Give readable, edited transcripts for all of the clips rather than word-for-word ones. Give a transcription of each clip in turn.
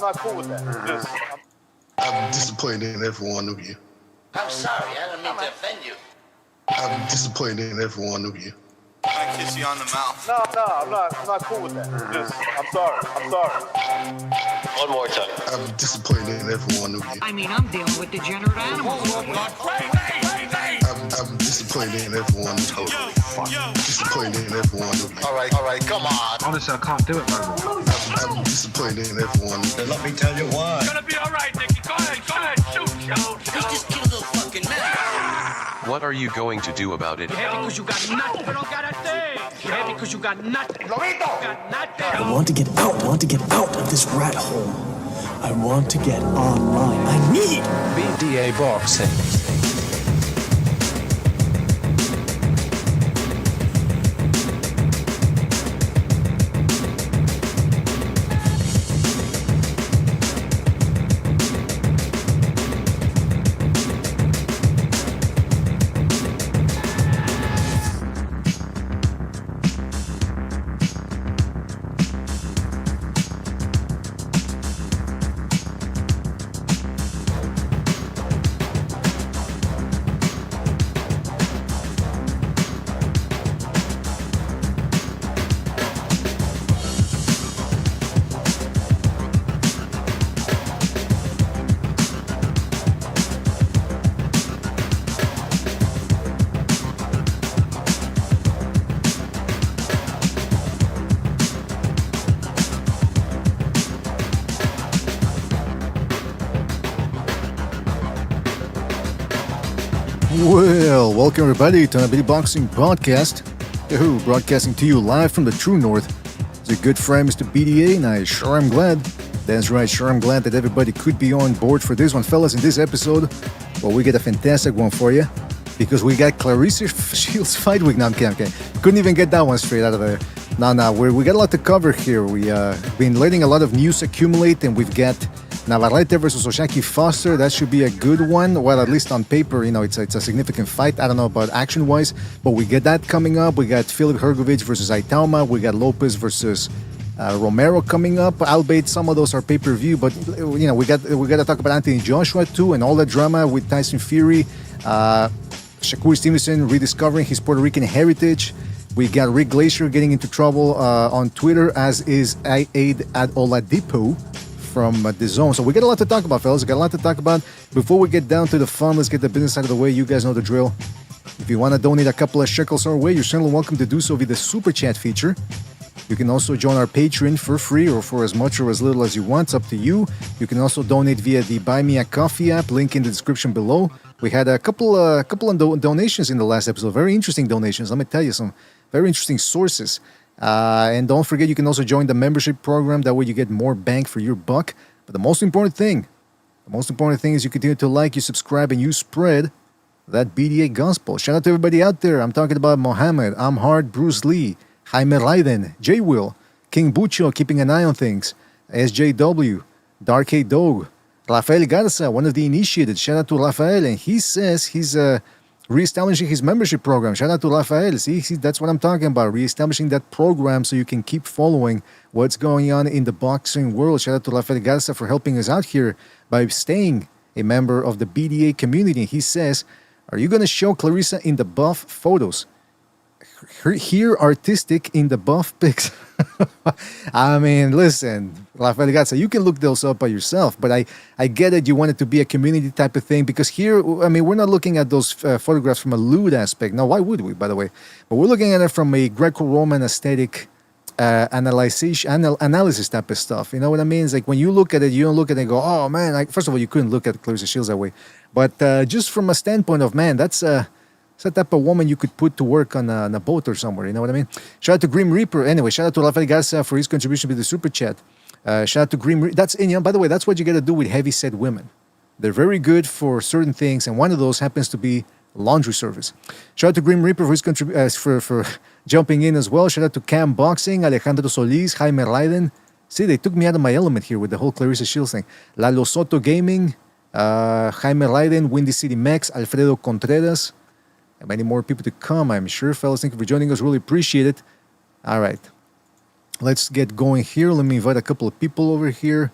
not cool with that. I'm disappointed in every one of you. I'm sorry, I don't mean to offend you. I'm disappointed in every one of you. I kiss you on the mouth. No, I'm not cool with that. I'm sorry. One more time. I'm disappointed in every one of you. I mean, I'm dealing with degenerate animals. I'm disappointed in every one of you. Disappointed in every one of you. All right, come on. Honestly, I can't do it, man. I'm disappointed in every one of you. Let me tell you why. It's gonna be all right, Nicky. Go ahead, shoot. He just killed a fucking man. What are you going to do about it? Yeah, because you got nothing. You don't got a thing. Yeah, because you got nothing. You got nothing. I want to get out. I want to get out of this rat hole. I want to get online. I need BDA boxing. Well, welcome everybody to another Boxing Podcast. Yahoo, broadcasting to you live from the True North. It's a good friend, Mr. BDA, and I sure am glad. That's right, sure I'm glad that everybody could be on board for this one, fellas. In this episode, well, we get a fantastic one for you because we got Clarissa Shields fight week. No, I'm kidding. Couldn't even get that one straight out of there. No, we got a lot to cover here. We've been letting a lot of news accumulate, and we've got Navarrete versus Oshaki Foster. That should be a good one. Well, at least on paper, it's a significant fight. I don't know about action-wise, but we get that coming up. We got Filip Hrgovic versus Aitauma. We got Lopez versus Romero coming up. Albeit some of those are pay-per-view, but we got to talk about Anthony Joshua too, and all that drama with Tyson Fury. Shakur Stevenson rediscovering his Puerto Rican heritage. We got Rick Glacier getting into trouble on Twitter, as is Ade Oladipo from the Zone. So we got a lot to talk about, fellas. We got a lot to talk about. Before we get down to the fun, let's get the business out of the way. You guys know the drill. If you want to donate a couple of shekels our way, you're certainly welcome to do so via the Super Chat feature. You can also join our Patreon for free or for as much or as little as you want. It's up to you. You can also donate via the Buy Me a Coffee app, link in the description below. We had a couple of donations in the last episode. Very interesting donations. Let me tell you, some very interesting sources. And don't forget, you can also join the membership program. That way you get more bang for your buck. But the most important thing is you continue to like, you subscribe, and you spread that BDA gospel. Shout out to everybody out there. I'm talking about Mohammed, Amhard, Bruce Lee, Jaime Raiden, J. Will, King Bucho, keeping an eye on things, SJW, Dark A Dog, Rafael Garza, one of the initiated. Shout out to Rafael, and he says he's reestablishing his membership program. Shout out to Rafael. See, that's what I'm talking about. Reestablishing that program so you can keep following what's going on in the boxing world. Shout out to Rafael Garza for helping us out here by staying a member of the BDA community. He says, are you going to show Clarissa in the buff photos? Here, artistic in the buff pics. I mean, listen, Rafael Garza, you can look those up by yourself, but I get it. You want it to be a community type of thing because here, I mean, we're not looking at those photographs from a lewd aspect. Now, why would we, by the way? But we're looking at it from a Greco-Roman aesthetic analysis type of stuff. You know what I mean? It's like when you look at it, you don't look at it and go, oh, man. First of all, you couldn't look at Clarissa Shields that way. But just from a standpoint of, man, that's the type of woman you could put to work on a boat or somewhere. You know what I mean? Shout out to Grim Reaper. Anyway, shout out to Rafael Garza for his contribution to the Super Chat. Shout out to Grim Reaper. By the way, that's what you got to do with heavy-set women. They're very good for certain things, and one of those happens to be laundry service. Shout out to Grim Reaper for his for jumping in as well. Shout out to Cam Boxing, Alejandro Solis, Jaime Raiden. See, they took me out of my element here with the whole Clarissa Shields thing. Lalo Soto Gaming, Jaime Raiden, Windy City Mex, Alfredo Contreras, and many more people to come, I'm sure, fellas. Thank you for joining us. Really appreciate it. All right. Let's get going here. Let me invite a couple of people over here.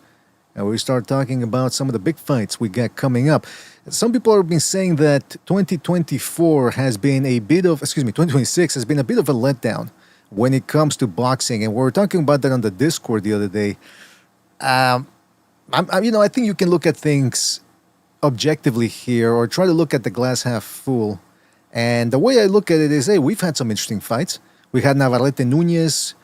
and we start talking about some of the big fights we got coming up. Some people have been saying that 2024 has been a bit of, 2026 has been a bit of a letdown when it comes to boxing, and we were talking about that on the Discord the other day. I think you can look at things objectively here, or try to look at the glass half full. And the way I look at it is, hey, we've had some interesting fights. We had Navarrete Nunez,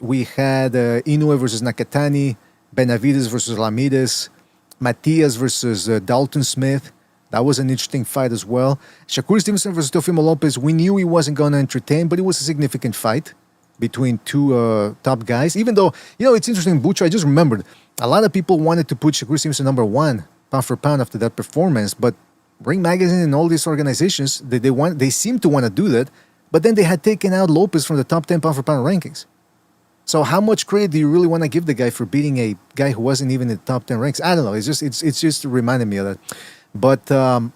we had Inoue versus Nakatani, Benavides versus Ramirez, Matias versus Dalton Smith. That was an interesting fight as well. Shakur Stevenson versus Teofimo Lopez, we knew he wasn't going to entertain, but it was a significant fight between two top guys. Even though, it's interesting, Bucho, I just remembered, a lot of people wanted to put Shakur Stevenson number one, pound for pound, after that performance, but Ring Magazine and all these organizations, they seem to want to do that, but then they had taken out Lopez from the top 10 pound for pound rankings. So how much credit do you really want to give the guy for beating a guy who wasn't even in the top 10 ranks? I don't know. It's just reminding me of that. But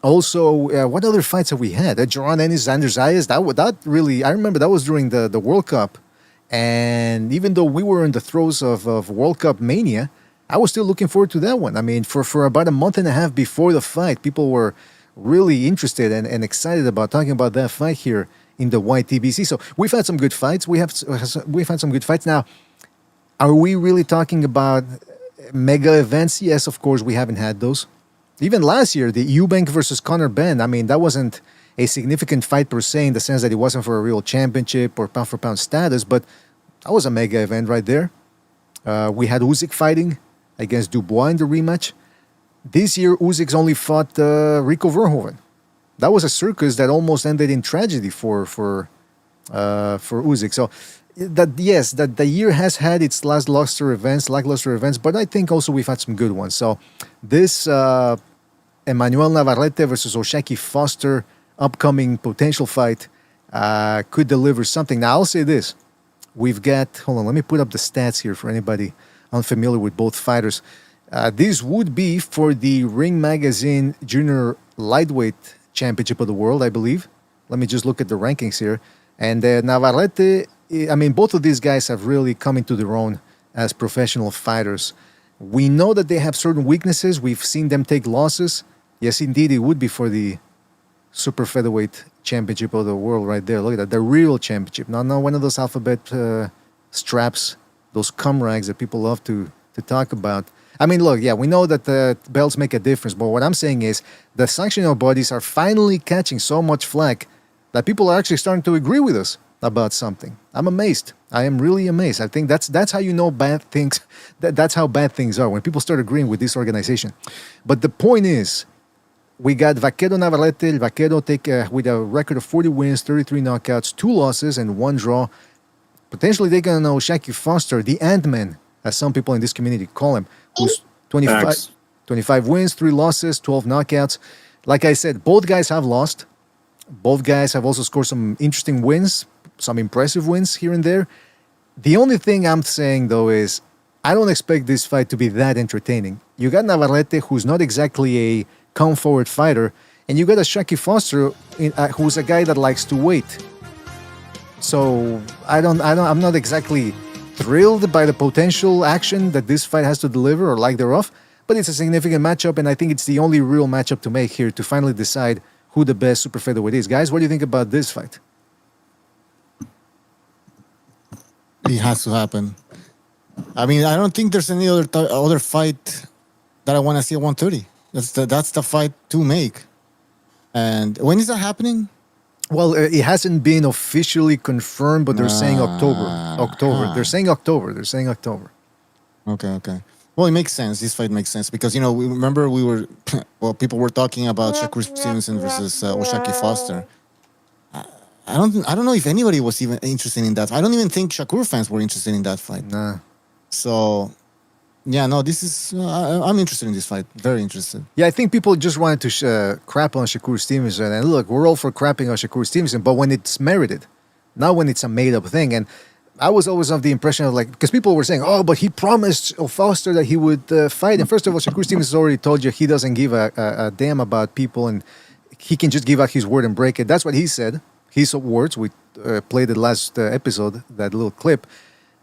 also, what other fights have we had? Joran Ennis, Xander Zayas, that really, I remember that was during the World Cup. And even though we were in the throes of World Cup mania, I was still looking forward to that one. I mean, for about a month and a half before the fight, people were really interested and excited about talking about that fight here in the YTBC. So we've had some good fights. We've had some good fights. Now, are we really talking about mega events? Yes, of course, we haven't had those. Even last year, the Eubank versus Conor Benn, I mean, that wasn't a significant fight per se in the sense that it wasn't for a real championship or pound for pound status, but that was a mega event right there. We had Usyk fighting against Dubois in the rematch. This year, Usyk's only fought Rico Verhoeven. That was a circus that almost ended in tragedy for Usyk. So that the year has had its lackluster events, but I think also we've had some good ones. So this Emmanuel Navarrete versus Oshaki Foster upcoming potential fight could deliver something. Now I'll say this: we've got. Hold on, let me put up the stats here for anybody unfamiliar with both fighters. This would be for the Ring Magazine Junior Lightweight Championship of the World, I believe. Let me just look at the rankings here. And Navarrete, I mean, both of these guys have really come into their own as professional fighters. We know that they have certain weaknesses. We've seen them take losses. Yes, indeed, it would be for the Super Featherweight Championship of the World right there. Look at that, the real championship. Not one of those alphabet straps, those cum rags that people love to talk about. I mean, look, yeah, we know that the belts make a difference, but what I'm saying is the sanctioning bodies are finally catching so much flack that people are actually starting to agree with us about something. I'm amazed. I am really amazed. I think that's how you know bad things. That's how bad things are, when people start agreeing with this organization. But the point is, we got Vaquero Navarrete. Vaquero with a record of 40 wins, 33 knockouts, 2 losses, and 1 draw. Potentially taking on Oshaki Foster, the Ant-Man, as some people in this community call him, who's 25 wins, 3 losses, 12 knockouts. Like I said, both guys have lost. Both guys have also scored some interesting wins, some impressive wins here and there. The only thing I'm saying, though, is I don't expect this fight to be that entertaining. You got Navarrete, who's not exactly a come-forward fighter, and you got Oshaki Foster, who's a guy that likes to wait. So I'm not exactly thrilled by the potential action that this fight has to deliver, or lack thereof, but it's a significant matchup, and I think it's the only real matchup to make here to finally decide who the best super featherweight is. Guys, what do you think about this fight? It has to happen. I mean, I don't think there's any other fight that I want to see at 130. That's the fight to make. And when is that happening? Well, it hasn't been officially confirmed, but they're saying October. They're saying October. Okay. Well, it makes sense. This fight makes sense because, people were talking about Shakur Stevenson versus Oshaki Foster. I don't know if anybody was even interested in that. I don't even think Shakur fans were interested in that fight. Nah. So, yeah, no, this is... I'm interested in this fight. Very interested. Yeah, I think people just wanted to crap on Shakur Stevenson. And look, we're all for crapping on Shakur Stevenson, but when it's merited, not when it's a made-up thing. And I was always of the impression of because people were saying, oh, but he promised Foster that he would fight. And first of all, Shakur Stevens already told you he doesn't give a damn about people, and he can just give out his word and break it. That's what he said. His words. We played the last episode, that little clip.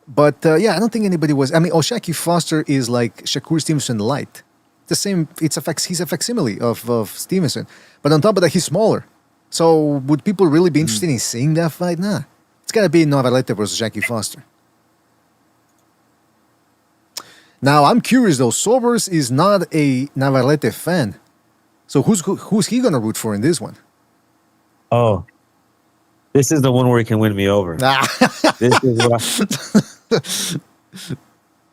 But yeah, I don't think anybody was. I mean, Oshaki Foster is like Shakur Stevenson light. The same. He's a facsimile of Stevenson, but on top of that, he's smaller. So would people really be interested in seeing that fight? Nah, it's gotta be Navarrete versus Oshaki Foster. Now I'm curious though. Sobers is not a Navarrete fan, so who's he gonna root for in this one? Oh, this is the one where he can win me over. This is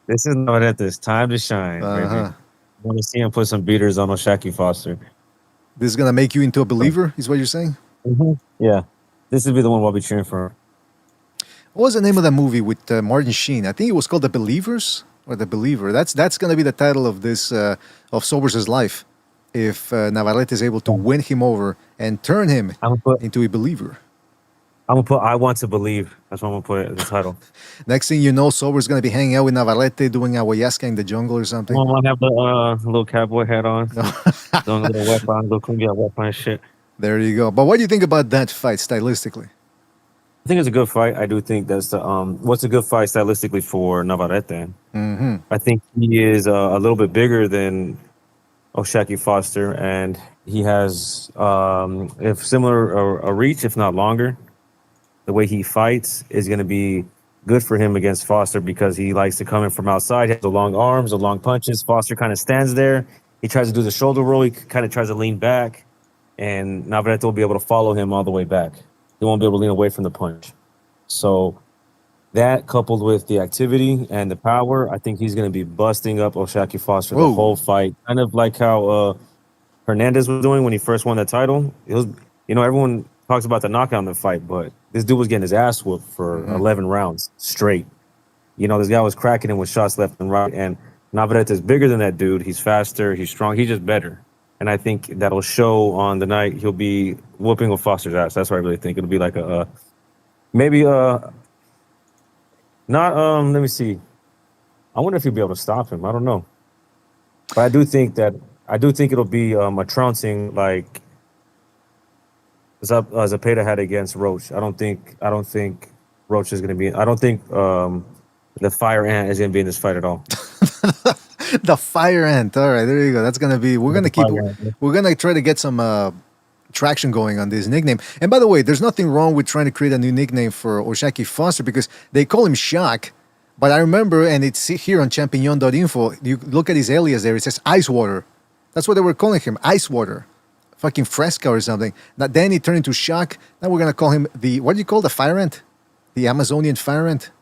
this is Navarrete's time to shine. Baby. I want to see him put some beaters on Oshaki Foster. This is gonna make you into a believer, is what you're saying? Mm-hmm. Yeah, this would be the one I'll be cheering for. What was the name of that movie with Martin Sheen? I think it was called The Believers or The Believer. That's gonna be the title of this of Sobers' life. If Navarrete is able to win him over and turn him into a believer. I'm gonna put I Want to Believe. That's what I'm gonna put it, the title. Next thing you know, Sober's gonna be hanging out with Navarrete doing ayahuasca in the jungle or something. I'm gonna have the little cowboy hat on, doing a little weapon, little cumbia weapon shit. There you go. But what do you think about that fight stylistically? I think it's a good fight. I do think that's the what's a good fight stylistically for Navarrete. Mm-hmm. I think he is a little bit bigger than Oshaki Foster, and he has if similar a reach, if not longer. The way he fights is going to be good for him against Foster because he likes to come in from outside. He has the long arms, the long punches. Foster kind of stands there. He tries to do the shoulder roll. He kind of tries to lean back, and Navarrete will be able to follow him all the way back. He won't be able to lean away from the punch. So that coupled with the activity and the power, I think he's going to be busting up Oshaki Foster the whole fight. Kind of like how Hernandez was doing when he first won the title. It was, everyone talks about the knockout in the fight, but this dude was getting his ass whooped for 11 rounds straight. This guy was cracking him with shots left and right, and Navarrete is bigger than that dude. He's faster, he's strong, he's just better. And I think that'll show on the night. He'll be whooping with Foster's ass. That's what I really think. It'll be like let me see. I wonder if he'll be able to stop him. I don't know. But I do think it'll be a trouncing like Zepeda had against Roach. I don't think Roach is going to be. I don't think the Fire Ant is going to be in this fight at all. The Fire Ant. All right, there you go. That's going to be. We're going to try to get some traction going on this nickname. And by the way, there's nothing wrong with trying to create a new nickname for Oshaki Foster because they call him Shaq. But I remember, and it's here on Champignon.info, you look at his alias there, it says Ice Water. That's what they were calling him, Ice Water. Fucking Fresca or something. Now, then he turned into Shaq. Now we're going to call him what do you call the Fire Ant? The Amazonian Fire Ant?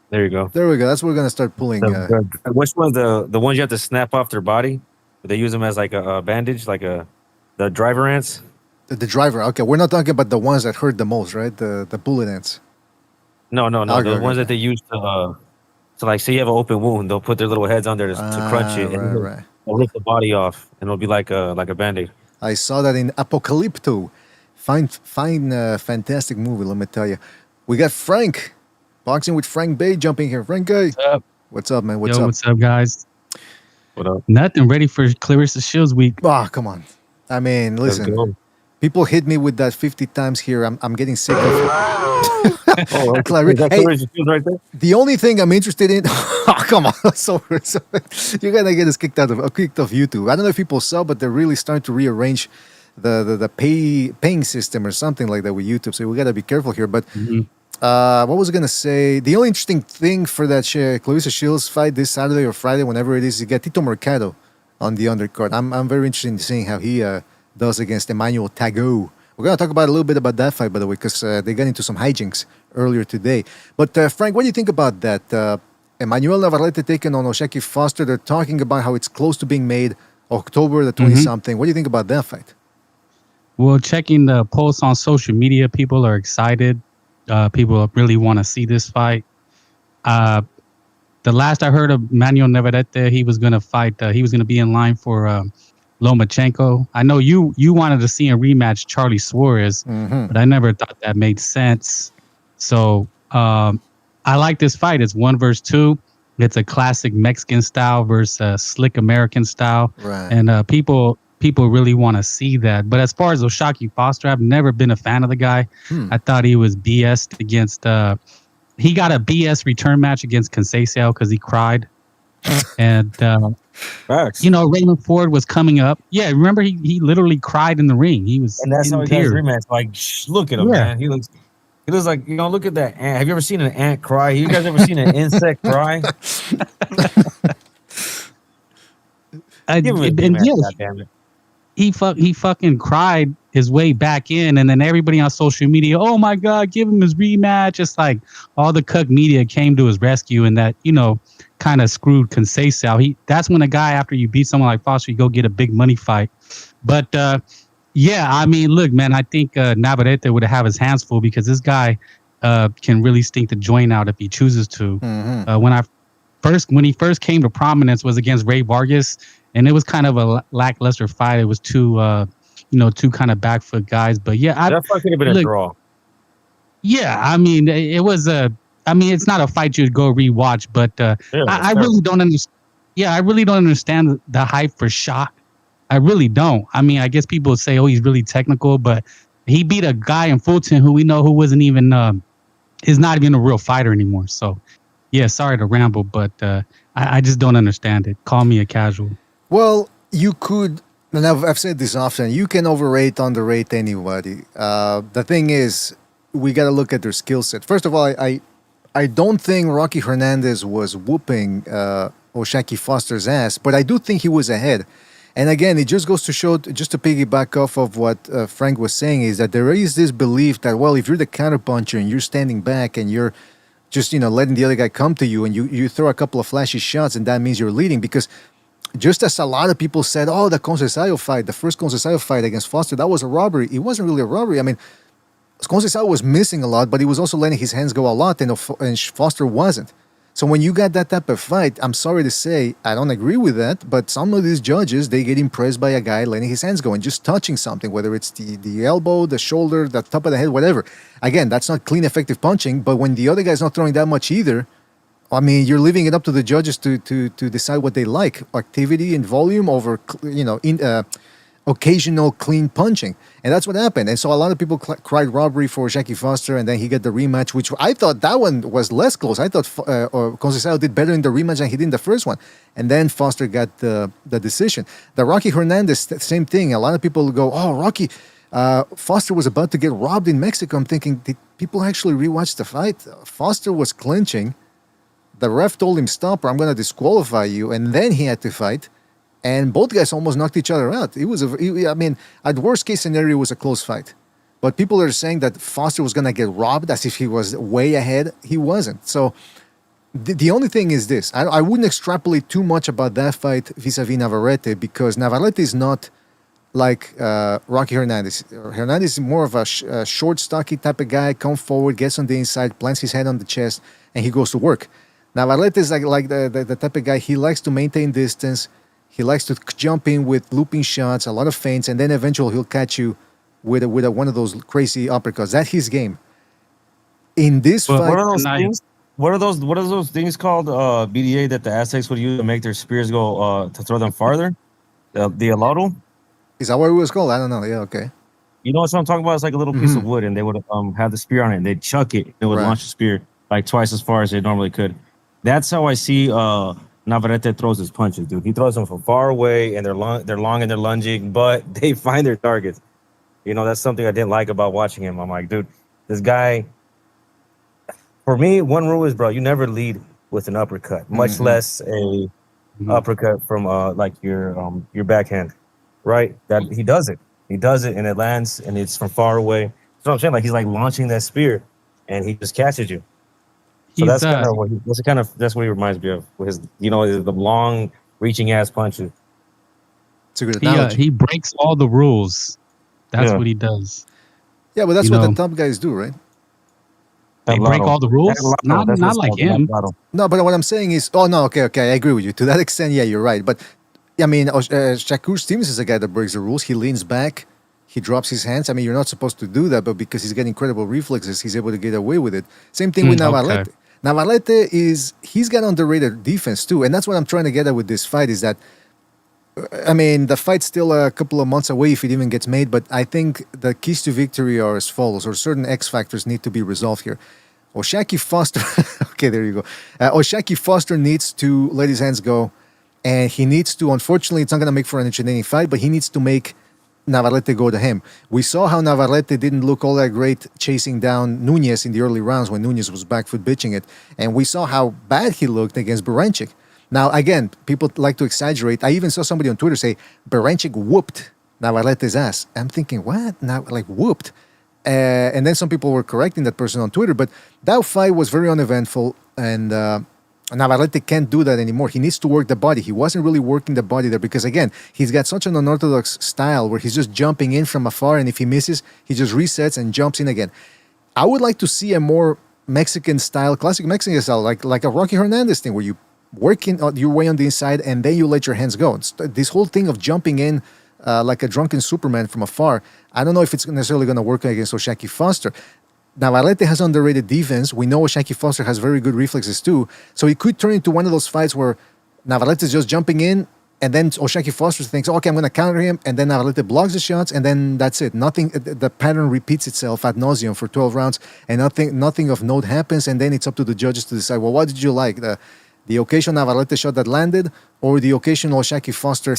There you go. There we go. That's what we're going to start pulling. Which one? The ones you have to snap off their body? They use them as like a bandage, like the driver ants? The driver. Okay, we're not talking about the ones that hurt the most, right? The bullet ants. No. Okay, the ones that they use to like, say you have an open wound, they'll put their little heads on there to crunch it, and they'll rip the body off, and it'll be like a band-aid. I saw that in Apocalypto. Fine, fantastic movie, let me tell you. We got Frank, Boxing with Frank Bay jumping here. Frank Bay. What's up? What's up, man? What's up? What's up, guys? What up? Nothing. Ready for Clarissa Shields week. Oh, come on. I mean, listen. People hit me with that 50 times here. I'm getting sick of it. Right there? The only thing I'm interested in, come on, so you're gonna get us kicked off YouTube. I don't know if people saw, but they're really starting to rearrange the paying system or something like that with YouTube. So we gotta be careful here. But what was I gonna say? The only interesting thing for that Clarissa Shields fight this Saturday or Friday, whenever it is, you get Tito Mercado on the undercard. I'm very interested in seeing how he does against Emmanuel Tago. We're going to talk about a little bit about that fight, by the way, because they got into some hijinks earlier today. But Frank, what do you think about that? Emmanuel Navarrete taking on Oshaki Foster. They're talking about how it's close to being made, October the 20-something. What do you think about that fight? Well, checking the posts on social media, people are excited. People really want to see this fight. The last I heard of Manuel Navarrete, he was going to fight. He was going to be in line for Lomachenko. I know you wanted to see a rematch Charlie Suarez, but I never thought that made sense. So I like this fight. It's 1 versus 2. It's a classic Mexican style versus slick American style, right. And people really want to see that. But as far as Oshaki Foster, I've never been a fan of the guy. I thought he was BS against he got a BS return match against Conceição because he cried. And, you know, Raymond Ford was coming up. Yeah, remember he literally cried in the ring. He was And that's in how he tears. does rematch. Like, look at him, Yeah. man. He looks like, you know, look at that ant. Have you ever seen an ant cry? You guys ever seen an insect cry? Give him a rematch, goddammit. He fucking cried his way back in, and then everybody on social media, oh my god, give him his rematch. It's like all the cuck media came to his rescue, and that, you know, kind of screwed Conceição. That's when a guy, after you beat someone like Foster, you go get a big money fight. But yeah, I mean, look, man, I think Navarrete would have his hands full because this guy can really stink the joint out if he chooses to. When he first came to prominence was against Ray Vargas, and it was kind of a lackluster fight. It was two kind of back foot guys. But yeah, that fight could have been a draw. Yeah, I mean, it was I mean, it's not a fight you'd go rewatch, but I really don't understand. Yeah, I really don't understand the hype for Shock. I really don't. I mean, I guess people would say, "Oh, he's really technical," but he beat a guy in Fulton who we know who wasn't even is not even a real fighter anymore. So, yeah, sorry to ramble, but I just don't understand it. Call me a casual. Well, you could, and I've said this often, you can overrate, underrate anybody. The thing is, we got to look at their skill set. First of all, I don't think Rocky Hernandez was whooping Oshaki Foster's ass, but I do think he was ahead. And again, it just goes to show, just to piggyback off of what Frank was saying, is that there is this belief that, well, if you're the counterpuncher and you're standing back and you're just, you know, letting the other guy come to you and you throw a couple of flashy shots and that means you're leading. Because just as a lot of people said, oh, the Conceição fight, the first Conceição fight against Foster, that was a robbery. It wasn't really a robbery. I mean, Conceição was missing a lot, but he was also letting his hands go a lot, and Foster wasn't. So when you got that type of fight, I'm sorry to say, I don't agree with that, but some of these judges, they get impressed by a guy letting his hands go and just touching something, whether it's the elbow, the shoulder, the top of the head, whatever. Again, that's not clean, effective punching, but when the other guy's not throwing that much either, I mean, you're leaving it up to the judges to decide what they like. Activity and volume over, you know, occasional clean punching. And that's what happened. And so a lot of people cried robbery for Jackie Foster, and then he got the rematch, which I thought that one was less close. I thought Conceição did better in the rematch than he did in the first one. And then Foster got the decision. The Rocky Hernandez, same thing. A lot of people go, oh, Rocky, Foster was about to get robbed in Mexico. I'm thinking, did people actually rewatch the fight? Foster was clinching. The ref told him, stop or I'm going to disqualify you. And then he had to fight. And both guys almost knocked each other out. It was, I mean, at worst case scenario, it was a close fight. But people are saying that Foster was going to get robbed as if he was way ahead. He wasn't. So the only thing is this. I wouldn't extrapolate too much about that fight vis-a-vis Navarrete, because Navarrete is not like Rocky Hernandez. Hernandez is more of a short, stocky type of guy, come forward, gets on the inside, plants his head on the chest, and he goes to work. Navarrete is like the type of guy, he likes to maintain distance. He likes to jump in with looping shots, a lot of feints, and then eventually he'll catch you with one of those crazy uppercuts. That's his game. In this fight, what are those things? What are those things called? BDA that the Aztecs would use to make their spears go to throw them farther. The alado. Is that what it was called? I don't know. Yeah, okay. You know what I'm talking about? It's like a little piece of wood, and they would have the spear on it, and they'd chuck it, and it would launch the spear like twice as far as they normally could. That's how I see Navarrete throws his punches, dude. He throws them from far away, and they're long and they're lunging, but they find their targets. You know, that's something I didn't like about watching him. I'm like, dude, this guy. For me, one rule is, bro, you never lead with an uppercut, much less a uppercut from like your backhand, right? That he does it, and it lands, and it's from far away. That's what I'm saying. Like he's like launching that spear, and he just catches you. So that's what he reminds me of. With his, you know, the long, reaching ass punches. It's a good analogy. He breaks all the rules. That's what he does. Yeah, but that's what the top guys do, right? They break all the rules. Not like him. No, but what I'm saying is, okay, I agree with you. To that extent, yeah, you're right. But I mean, Shakur Stevens is a guy that breaks the rules. He leans back. He drops his hands. I mean, you're not supposed to do that, but because he's got incredible reflexes, he's able to get away with it. Same thing with Navarrete. Okay. Navarrete he's got underrated defense too. And that's what I'm trying to get at with this fight is that, I mean, the fight's still a couple of months away if it even gets made, but I think the keys to victory are as follows, or certain X factors need to be resolved here. Oshaki Foster. Okay, there you go. Oshaki Foster needs to let his hands go, and he needs to. Unfortunately, it's not going to make for an entertaining fight, but he needs to make Navarrete go to him. We saw how Navarrete didn't look all that great chasing down Nunez in the early rounds when Nunez was back foot bitching it, and we saw how bad he looked against Berancik. Now, again, people like to exaggerate. I even saw somebody on Twitter say Berancik whooped Navarrete's ass. I'm thinking, what? Now, like whooped? And then some people were correcting that person on Twitter, but that fight was very uneventful, and Navarrete can't do that anymore. He needs to work the body. He wasn't really working the body there because, again, he's got such an unorthodox style where he's just jumping in from afar, and if he misses, he just resets and jumps in again. I would like to see a more Mexican style, classic Mexican style, like a Rocky Hernandez thing where you work your way on the inside and then you let your hands go. This whole thing of jumping in like a drunken Superman from afar, I don't know if it's necessarily going to work against Oshaki Foster. Navarrete has underrated defense. We know Oshaki Foster has very good reflexes too. So it could turn into one of those fights where Navarrete is just jumping in, and then Oshaki Foster thinks, okay, I'm going to counter him, and then Navarrete blocks the shots, and then that's it. Nothing. The pattern repeats itself ad nauseum for 12 rounds, and nothing of note happens, and then it's up to the judges to decide, well, what did you like? The occasional Navarrete shot that landed, or the occasional Oshaki Foster,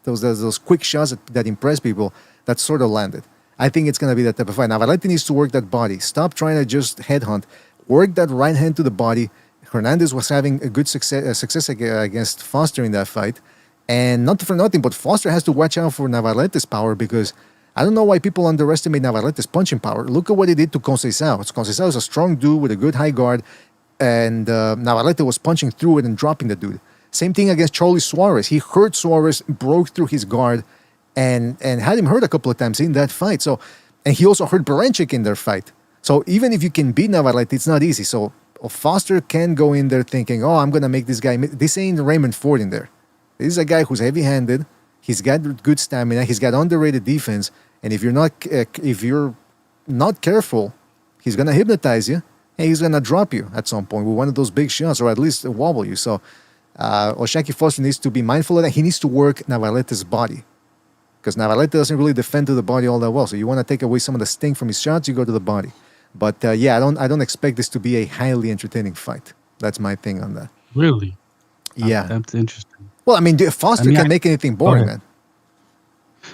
those quick shots that impress people, that sort of landed. I think it's going to be that type of fight. Navarrete needs to work that body. Stop trying to just headhunt. Work that right hand to the body. Hernandez was having a good success against Foster in that fight. And not for nothing, but Foster has to watch out for Navarrete's power because I don't know why people underestimate Navarrete's punching power. Look at what he did to Conceição. Conceição is a strong dude with a good high guard, and Navarrete was punching through it and dropping the dude. Same thing against Charlie Suarez. He hurt Suarez, broke through his guard, and had him hurt a couple of times in that fight. So, and he also hurt Berancik in their fight. So even if you can beat Navarrete, it's not easy. So Foster can go in there thinking, oh, I'm going to make this guy. This ain't Raymond Ford in there. This is a guy who's heavy-handed. He's got good stamina. He's got underrated defense. And if you're not careful, he's going to hypnotize you, and he's going to drop you at some point with one of those big shots, or at least wobble you. So Oshaki Foster needs to be mindful of that. He needs to work Navarrete's body, because Navarrete doesn't really defend to the body all that well. So you want to take away some of the sting from his shots, you go to the body. But yeah, I don't expect this to be a highly entertaining fight. That's my thing on that. Really? Yeah, that's interesting. Well, I mean, Foster can make anything boring, man.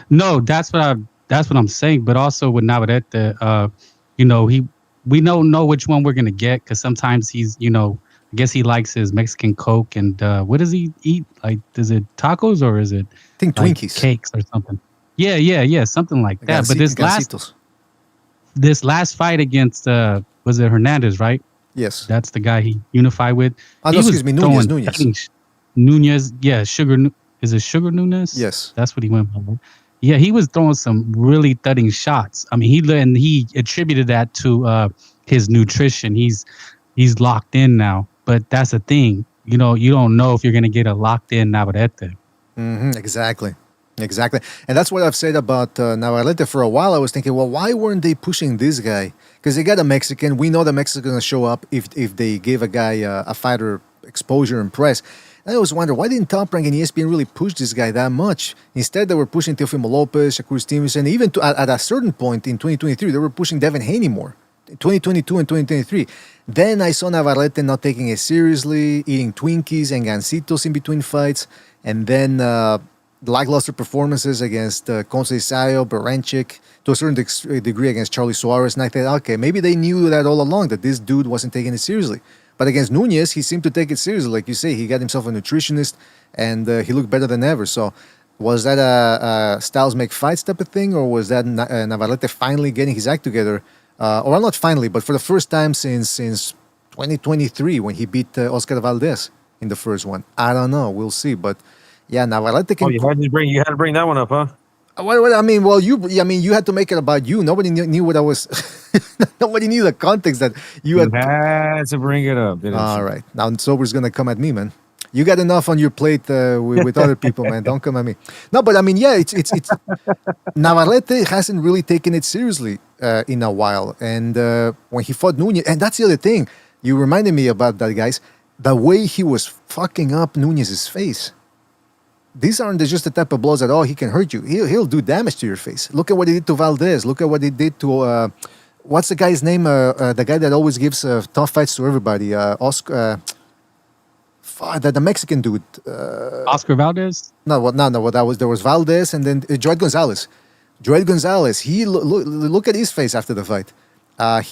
No, that's what I'm saying. But also with Navarrete, we don't know which one we're gonna get, because sometimes he's, I guess he likes his Mexican Coke, and what does he eat? Like, is it tacos or is it? I think Twinkies, cakes or something. Yeah, something like that. But this last fight against was it Hernandez, right? Yes, that's the guy he unified with. Nunez. Nunez, yeah, is it Sugar Nunez? Yes, that's what he went by. Yeah, he was throwing some really thudding shots. I mean, he attributed that to his nutrition. He's locked in now, but that's the thing. You don't know if you're gonna get a locked in Navarrete. Exactly. And that's what I've said about Navarrete for a while. I was thinking, well, why weren't they pushing this guy? Because they got a Mexican. We know the Mexican is going to show up if they give a guy a fighter exposure and press. And I always wonder, why didn't Top Rank and ESPN really push this guy that much? Instead, they were pushing Teofimo Lopez, Shakur Stevenson, even at a certain point in 2023, they were pushing Devin Haney more. 2022 and 2023. Then I saw Navarrete not taking it seriously, eating Twinkies and Gancitos in between fights, and then lackluster performances against Conceição, Berancik, to a certain degree against Charlie Suarez. And I thought, okay, maybe they knew that all along, that this dude wasn't taking it seriously. But against Nunez, he seemed to take it seriously. Like you say, he got himself a nutritionist, and he looked better than ever. So was that a styles make fights type of thing, or was that Navarrete finally getting his act together? Or not finally, but for the first time since 2023, when he beat Oscar Valdez in the first one. I don't know. We'll see. But yeah, Navarrete can. Oh, you had to bring that one up, huh? What I mean, well, you had to make it about you. Nobody knew what I was. Nobody knew the context that you had to bring it up. All right, now Sober's gonna come at me, man. You got enough on your plate with other people, man. Don't come at me. No, but I mean, yeah, it's Navarrete hasn't really taken it seriously in a while, and when he fought Nunez, and that's the other thing. You reminded me about that, guys. The way he was fucking up Nunez's face. These aren't just the type of blows that, he can hurt you. He'll do damage to your face. Look at what he did to Valdez. Look at what he did to what's the guy's name? The guy that always gives tough fights to everybody. Oscar. The Mexican dude. Oscar Valdez? No. There was Valdez and then Joel Gonzalez. Joel Gonzalez. He look at his face after the fight.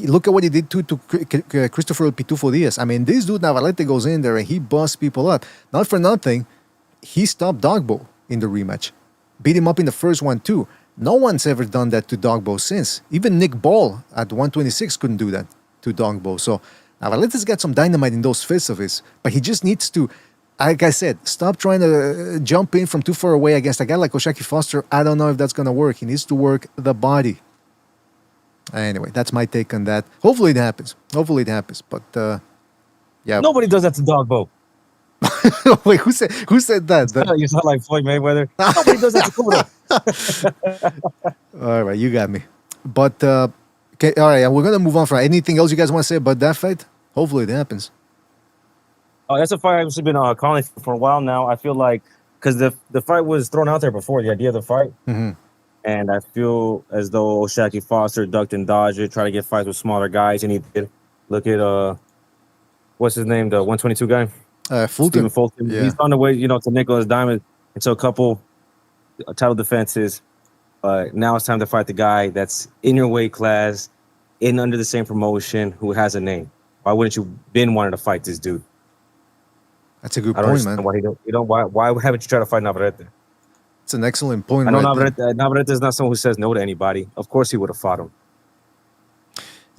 Look at what he did to Christopher Pitufo Diaz. I mean, this dude Navarrete goes in there and he busts people up. Not for nothing, he stopped Dogbo in the rematch. Beat him up in the first one too. No one's ever done that to Dogbo since. Even Nick Ball at 126 couldn't do that to Dogbo. So Navarrete's got some dynamite in those fists of his, but he just needs to, like I said, stop trying to jump in from too far away against a guy like O'Shaquie Foster. I don't know if that's going to work. He needs to work the body. Anyway, that's my take on that. Hopefully it happens. But yeah. Nobody does that to Dogbo. Wait, who said that? You sound like Floyd Mayweather. Nobody does that to Cobra. All right, you got me. But okay, all right, we're gonna move on from anything else you guys want to say about that fight. Hopefully it happens. That's a fight I've been calling for a while now. I feel like because the fight was thrown out there before, the idea of the fight, and I feel as though O'Shaquie Foster ducked and dodged it, tried to get fights with smaller guys, and he did. Look at what's his name, the 122 guy. Fulton. Stephen Fulton. Yeah. He's on the way, to nickel his diamond into a couple title defenses. Now it's time to fight the guy that's in your weight class, in under the same promotion, who has a name. Why wouldn't you been wanting to fight this dude? That's a good I don't point, understand man. why haven't you tried to fight Navarrete? It's an excellent point. I know right Navarrete is not someone who says no to anybody. Of course he would have fought him.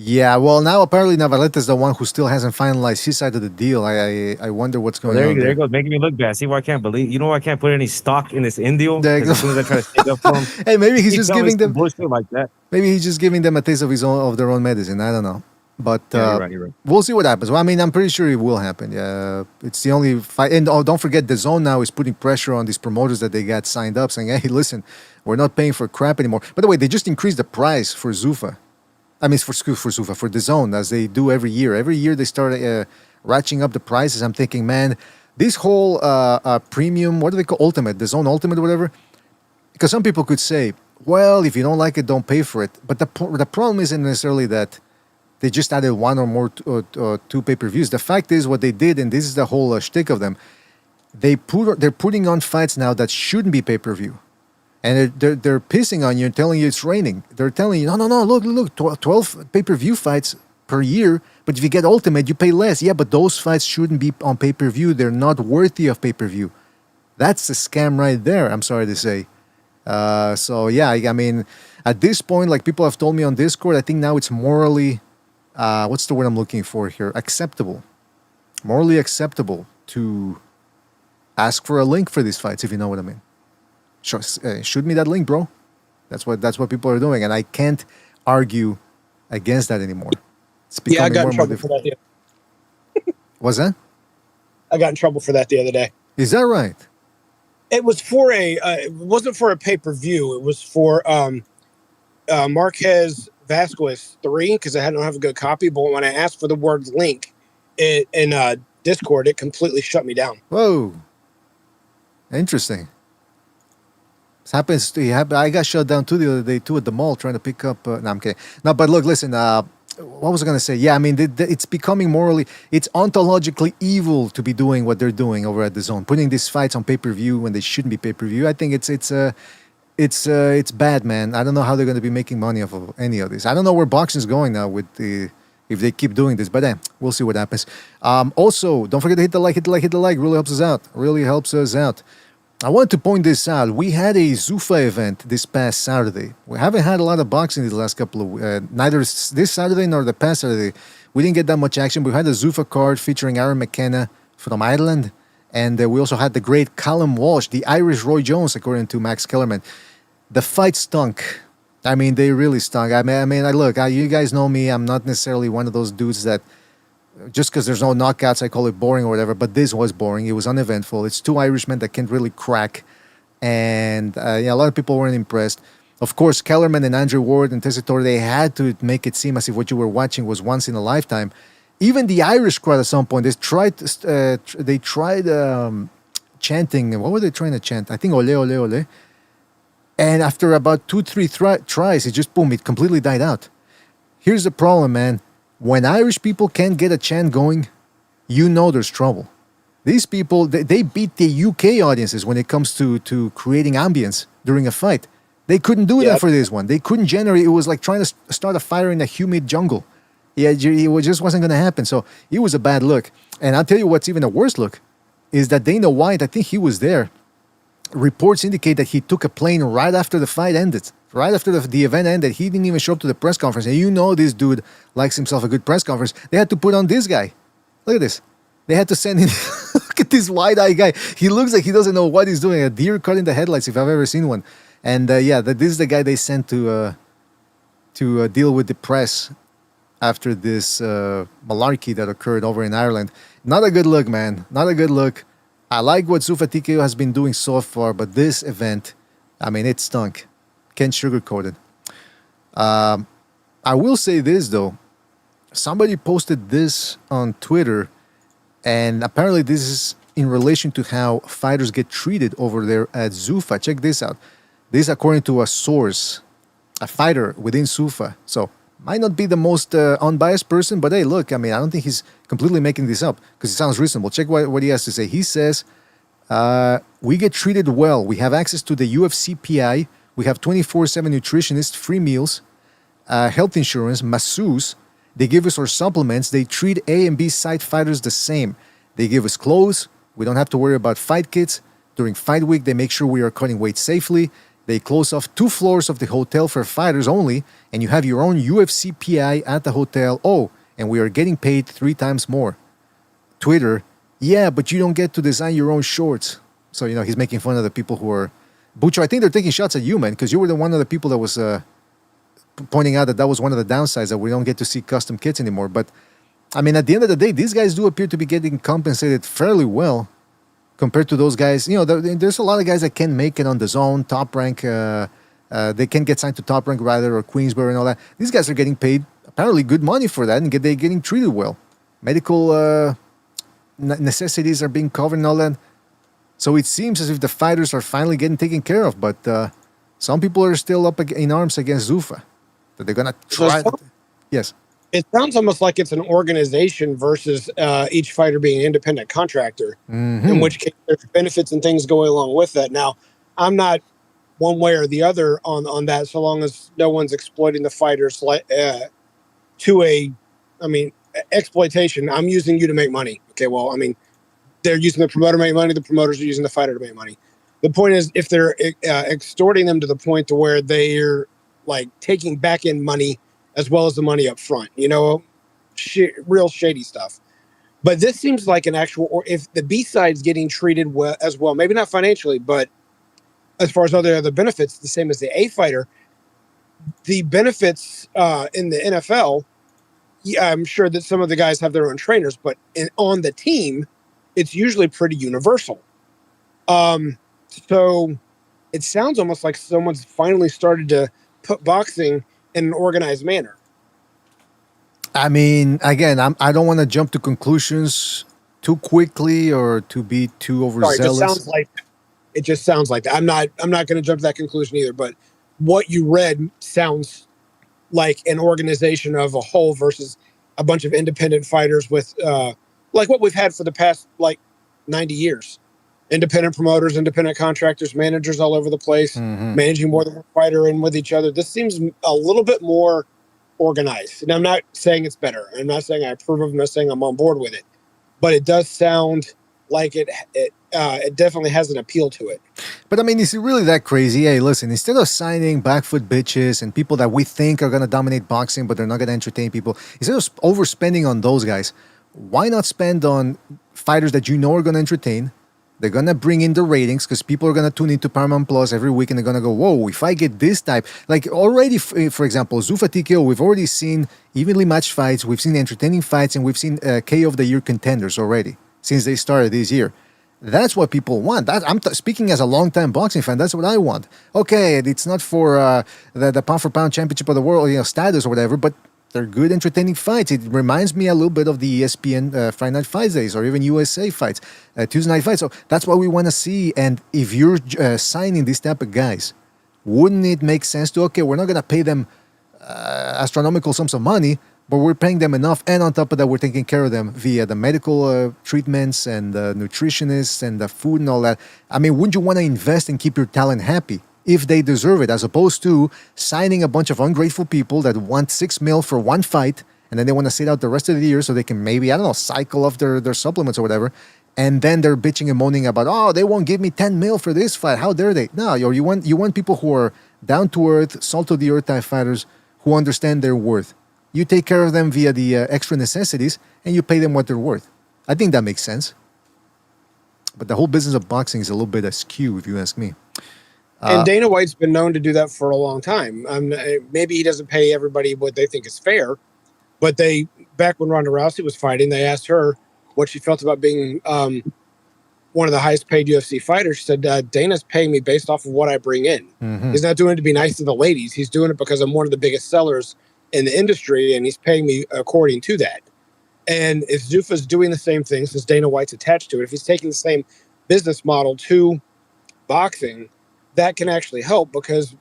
Yeah, well, now apparently Navarrete is the one who still hasn't finalized his side of the deal. I wonder what's going on. There you go, making me look bad. See why I can't believe? You know why I can't put any stock in this in deal? As soon as I try to stick up for him, hey, maybe he's just giving them bullshit like that. Maybe he's just giving them a taste of their own medicine. I don't know, but you're right. We'll see what happens. Well, I mean, I'm pretty sure it will happen. Yeah, it's the only fight. And don't forget, the Zone now is putting pressure on these promoters that they got signed up, saying, "Hey, listen, we're not paying for crap anymore." By the way, they just increased the price for Zuffa. I mean, for Zuffa, for the Zone, as they do every year. Every year they start ratcheting up the prices. I'm thinking, man, this whole premium, what do they call Ultimate, the Zone Ultimate or whatever? Because some people could say, well, if you don't like it, don't pay for it. But the problem isn't necessarily that they just added one or more two pay-per-views. The fact is what they did, and this is the whole shtick of them, they're putting on fights now that shouldn't be pay-per-view. And they're pissing on you and telling you it's raining. They're telling you, no, look, 12 pay-per-view fights per year, but if you get Ultimate, you pay less. Yeah, but those fights shouldn't be on pay-per-view. They're not worthy of pay-per-view. That's a scam right there, I'm sorry to say. So, yeah, I mean, at this point, like people have told me on Discord, I think now it's morally, what's the word I'm looking for here? Acceptable. Morally acceptable to ask for a link for these fights, if you know what I mean. Shoot me that link, bro. That's what people are doing, and I can't argue against that anymore. It's becoming I got more in and more trouble for difficult. that. What's that? I got in trouble for that the other day. Is that right? It was for it wasn't for a pay-per-view. It was for Marquez Vasquez 3 because I don't have a good copy. But when I asked for the word link in Discord, it completely shut me down. Whoa, interesting. This happens. I got shut down too the other day too at the mall trying to pick up. No, I'm kidding. No, but look, listen. What was I going to say? Yeah, I mean, it's becoming morally, it's ontologically evil to be doing what they're doing over at the Zone, putting these fights on pay-per-view when they shouldn't be pay-per-view. I think it's bad, man. I don't know how they're going to be making money off of any of this. I don't know where boxing's going now if they keep doing this, but we'll see what happens. Also, don't forget to hit the like. Really helps us out. I want to point this out. We had a Zuffa event this past Saturday. We haven't had a lot of boxing the last couple of neither this Saturday nor the past Saturday. We didn't get that much action. We had a Zuffa card featuring Aaron McKenna from Ireland, and we also had the great Callum Walsh, the Irish Roy Jones, according to Max Kellerman. The fight stunk. I mean, they really stunk. I mean, look, you guys know me. I'm not necessarily one of those dudes that just because there's no knockouts, I call it boring or whatever, but this was boring. It was uneventful. It's two Irishmen that can't really crack, and a lot of people weren't impressed. Of course, Kellerman and Andrew Ward and Tessitore, they had to make it seem as if what you were watching was once in a lifetime. Even the Irish crowd at some point, they tried chanting. What were they trying to chant? I think ole, ole, ole. And after about 2-3 tries, it just, boom, it completely died out. Here's the problem, man. When Irish people can't get a chant going, you know there's trouble. These people, they beat the UK audiences when it comes to creating ambience during a fight. They couldn't do that for this one. They couldn't generate. It was like trying to start a fire in a humid jungle. Yeah, it just wasn't going to happen. So it was a bad look. And I'll tell you what's even a worse look is that Dana White, I think he was there. Reports indicate that he took a plane right after the fight ended. Right after the event ended, he didn't even show up to the press conference. And you know this dude likes himself a good press conference. They had to put on this guy. Look at this. They had to send in... Look at this wide-eyed guy. He looks like he doesn't know what he's doing. A deer caught in the headlights, if I've ever seen one. And this is the guy they sent to deal with the press after this malarkey that occurred over in Ireland. Not a good look, man. Not a good look. I like what Zuffa TKO has been doing so far, but this event, I mean, it stunk. Can't sugarcoat it. I will say this, though. Somebody posted this on Twitter, and apparently this is in relation to how fighters get treated over there at Zuffa. Check this out. This according to a source, a fighter within Zuffa. So, might not be the most unbiased person, but hey, look, I mean, I don't think he's completely making this up because it sounds reasonable. Check what he has to say. He says, we get treated well. We have access to the UFC PI. We have 24/7 nutritionists, free meals, health insurance, masseuse. They give us our supplements. They treat A and B side fighters the same. They give us clothes. We don't have to worry about fight kits. During fight week, they make sure we are cutting weight safely. They close off 2 floors of the hotel for fighters only, and you have your own UFC PI at the hotel. Oh, and we are getting paid 3 times more. Twitter, yeah, but you don't get to design your own shorts. So, you know, he's making fun of the people who are... Butcher, I think they're taking shots at you, man, because you were the one of the people that was pointing out that was one of the downsides, that we don't get to see custom kits anymore. But, I mean, at the end of the day, these guys do appear to be getting compensated fairly well compared to those guys. You know, there's a lot of guys that can make it on the zone, top rank. They can get signed to top rank, rather, or Queensbury and all that. These guys are getting paid apparently good money for that, and they're getting treated well. Medical necessities are being covered and all that. So it seems as if the fighters are finally getting taken care of, but some people are still up in arms against Zuffa. That they're going to try... Yes. It sounds almost like it's an organization versus each fighter being an independent contractor, in which case there's benefits and things going along with that. Now, I'm not one way or the other on that, so long as no one's exploiting the fighters to exploitation. I'm using you to make money. Okay, well, I mean, they're using the promoter to make money. The promoters are using the fighter to make money. The point is, if they're extorting them to the point to where they're like taking back in money as well as the money up front, you know, real shady stuff. But this seems like an actual, or if the B side's getting treated well as well, maybe not financially, but as far as other benefits, the same as the A fighter, the benefits in the NFL, yeah, I'm sure that some of the guys have their own trainers, but on the team, it's usually pretty universal. So it sounds almost like someone's finally started to put boxing in an organized manner. I mean, again, I don't want to jump to conclusions too quickly or to be too overzealous. It just sounds like that. I'm not going to jump to that conclusion either, but what you read sounds like an organization of a whole versus a bunch of independent fighters with like what we've had for the past 90 years. Independent promoters, independent contractors, managers all over the place, managing more than one fighter and with each other. This seems a little bit more organized. And I'm not saying it's better. I'm not saying I approve of it. I'm not saying I'm on board with it. But it does sound like it definitely has an appeal to it. But I mean, is it really that crazy? Hey, listen, instead of signing backfoot bitches and people that we think are going to dominate boxing, but they're not going to entertain people, instead of overspending on those guys, why not spend on fighters that you know are going to entertain? They're going to bring in the ratings because people are going to tune into Paramount Plus every week and they're going to go, whoa, if I get this type. Like already, for example, Zuffa TKO, we've already seen evenly matched fights, we've seen entertaining fights, and we've seen KO of the Year contenders already since they started this year. That's what people want. I'm speaking as a longtime boxing fan. That's what I want. Okay, it's not for the pound-for-pound championship of the world, status or whatever, but they're good, entertaining fights. It reminds me a little bit of the ESPN Friday Night Fights days or even USA fights, Tuesday Night Fights. So that's what we want to see. And if you're signing these type of guys, wouldn't it make sense to, okay, we're not going to pay them astronomical sums of money, but we're paying them enough, and on top of that, we're taking care of them via the medical treatments and the nutritionists and the food and all that. I mean, wouldn't you want to invest and keep your talent happy if they deserve it, as opposed to signing a bunch of ungrateful people that want $6 million for one fight, and then they want to sit out the rest of the year so they can maybe, I don't know, cycle off their supplements or whatever, and then they're bitching and moaning about, oh, they won't give me $10 million for this fight. How dare they? No, you want people who are down to earth, salt of the earth type fighters who understand their worth. You take care of them via the extra necessities, and you pay them what they're worth. I think that makes sense. But the whole business of boxing is a little bit askew, if you ask me. And Dana White's been known to do that for a long time. Maybe he doesn't pay everybody what they think is fair, but back when Ronda Rousey was fighting, they asked her what she felt about being one of the highest paid UFC fighters. She said, Dana's paying me based off of what I bring in. Mm-hmm. He's not doing it to be nice to the ladies. He's doing it because I'm one of the biggest sellers in the industry, and he's paying me according to that. And if Zuffa's doing the same thing, since Dana White's attached to it, if he's taking the same business model to boxing, that can actually help, because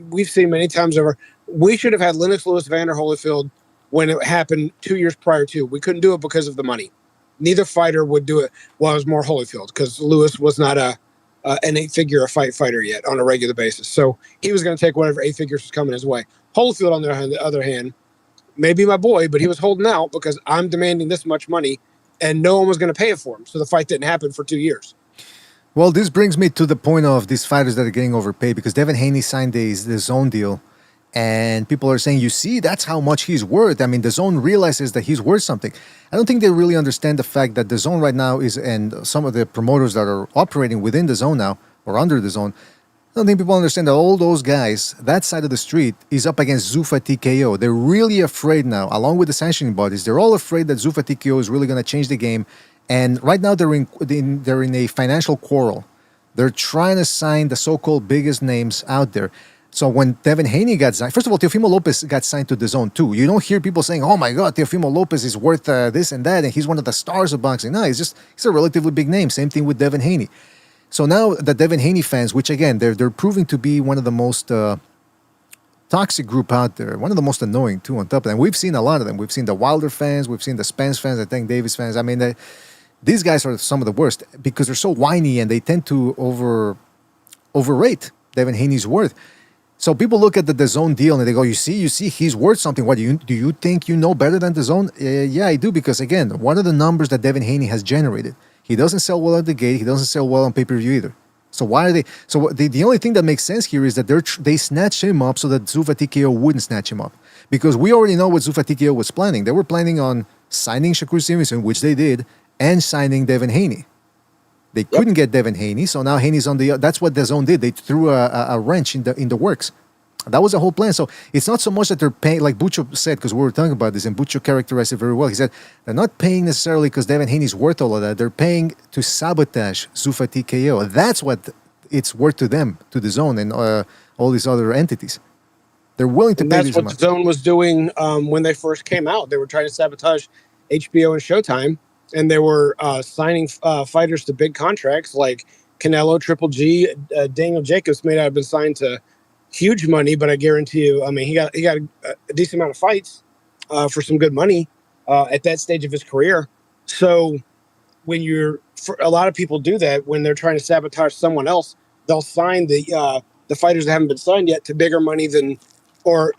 we've seen many times over. We should have had Lennox Lewis, Vander Holyfield when it happened 2 years prior to. We couldn't do it because of the money. Neither fighter would do it. Well, it was more Holyfield, because Lewis was not an 8-figure a fighter yet on a regular basis. So he was going to take whatever 8 figures was coming his way. Holyfield, on the other hand, maybe my boy, but he was holding out because I'm demanding this much money, and no one was going to pay it for him. So the fight didn't happen for 2 years. Well, this brings me to the point of these fighters that are getting overpaid, because Devin Haney signed the DAZN deal, and people are saying, you see, that's how much he's worth. I mean, DAZN realizes that he's worth something. I don't think they really understand the fact that DAZN right now is, and some of the promoters that are operating within DAZN now, or under DAZN, I don't think people understand that all those guys, that side of the street, is up against Zuffa TKO. They're really afraid now, along with the sanctioning bodies. They're all afraid that Zuffa TKO is really going to change the game. And right now they're in a financial quarrel. They're trying to sign the so-called biggest names out there. So when Devin Haney got signed, first of all, Teofimo Lopez got signed to DAZN too. You don't hear people saying, oh my God, Teofimo Lopez is worth this and that, and he's one of the stars of boxing. No, he's a relatively big name. Same thing with Devin Haney. So now the Devin Haney fans, which again, they're proving to be one of the most toxic group out there, one of the most annoying too on top of that. And we've seen a lot of them. We've seen the Wilder fans, we've seen the Spence fans, I think Davis fans. I mean, these guys are some of the worst because they're so whiny and they tend to overrate Devin Haney's worth. So people look at the DAZN deal and they go, you see, he's worth something. What, do you think you know better than DAZN? Yeah, I do, because again, what are the numbers that Devin Haney has generated? He doesn't sell well at the gate. He doesn't sell well on pay-per-view either. So why are they? So the only thing that makes sense here is that they snatched him up so that Zuffa TKO wouldn't snatch him up, because we already know what Zuffa TKO was planning. They were planning on signing Shakur Stevenson, which they did, and signing Devin Haney. They couldn't get Devin Haney, so now Haney's on the. That's what DAZN did. They threw a wrench in the works. That was the whole plan. So it's not so much that they're paying, like Bucho said, because we were talking about this, and Bucho characterized it very well. He said they're not paying necessarily because Devin Haney's worth all of that. They're paying to sabotage Zuffa TKO. That's what it's worth to them, to DAZN and all these other entities. They're willing to pay this amount. That's what DAZN was doing when they first came out. They were trying to sabotage HBO and Showtime, and they were signing fighters to big contracts like Canelo, Triple G, Daniel Jacobs may not have been signed to huge money, but I guarantee you, I mean, he got a decent amount of fights for some good money at that stage of his career. So when a lot of people do that when they're trying to sabotage someone else, they'll sign the fighters that haven't been signed yet to bigger money or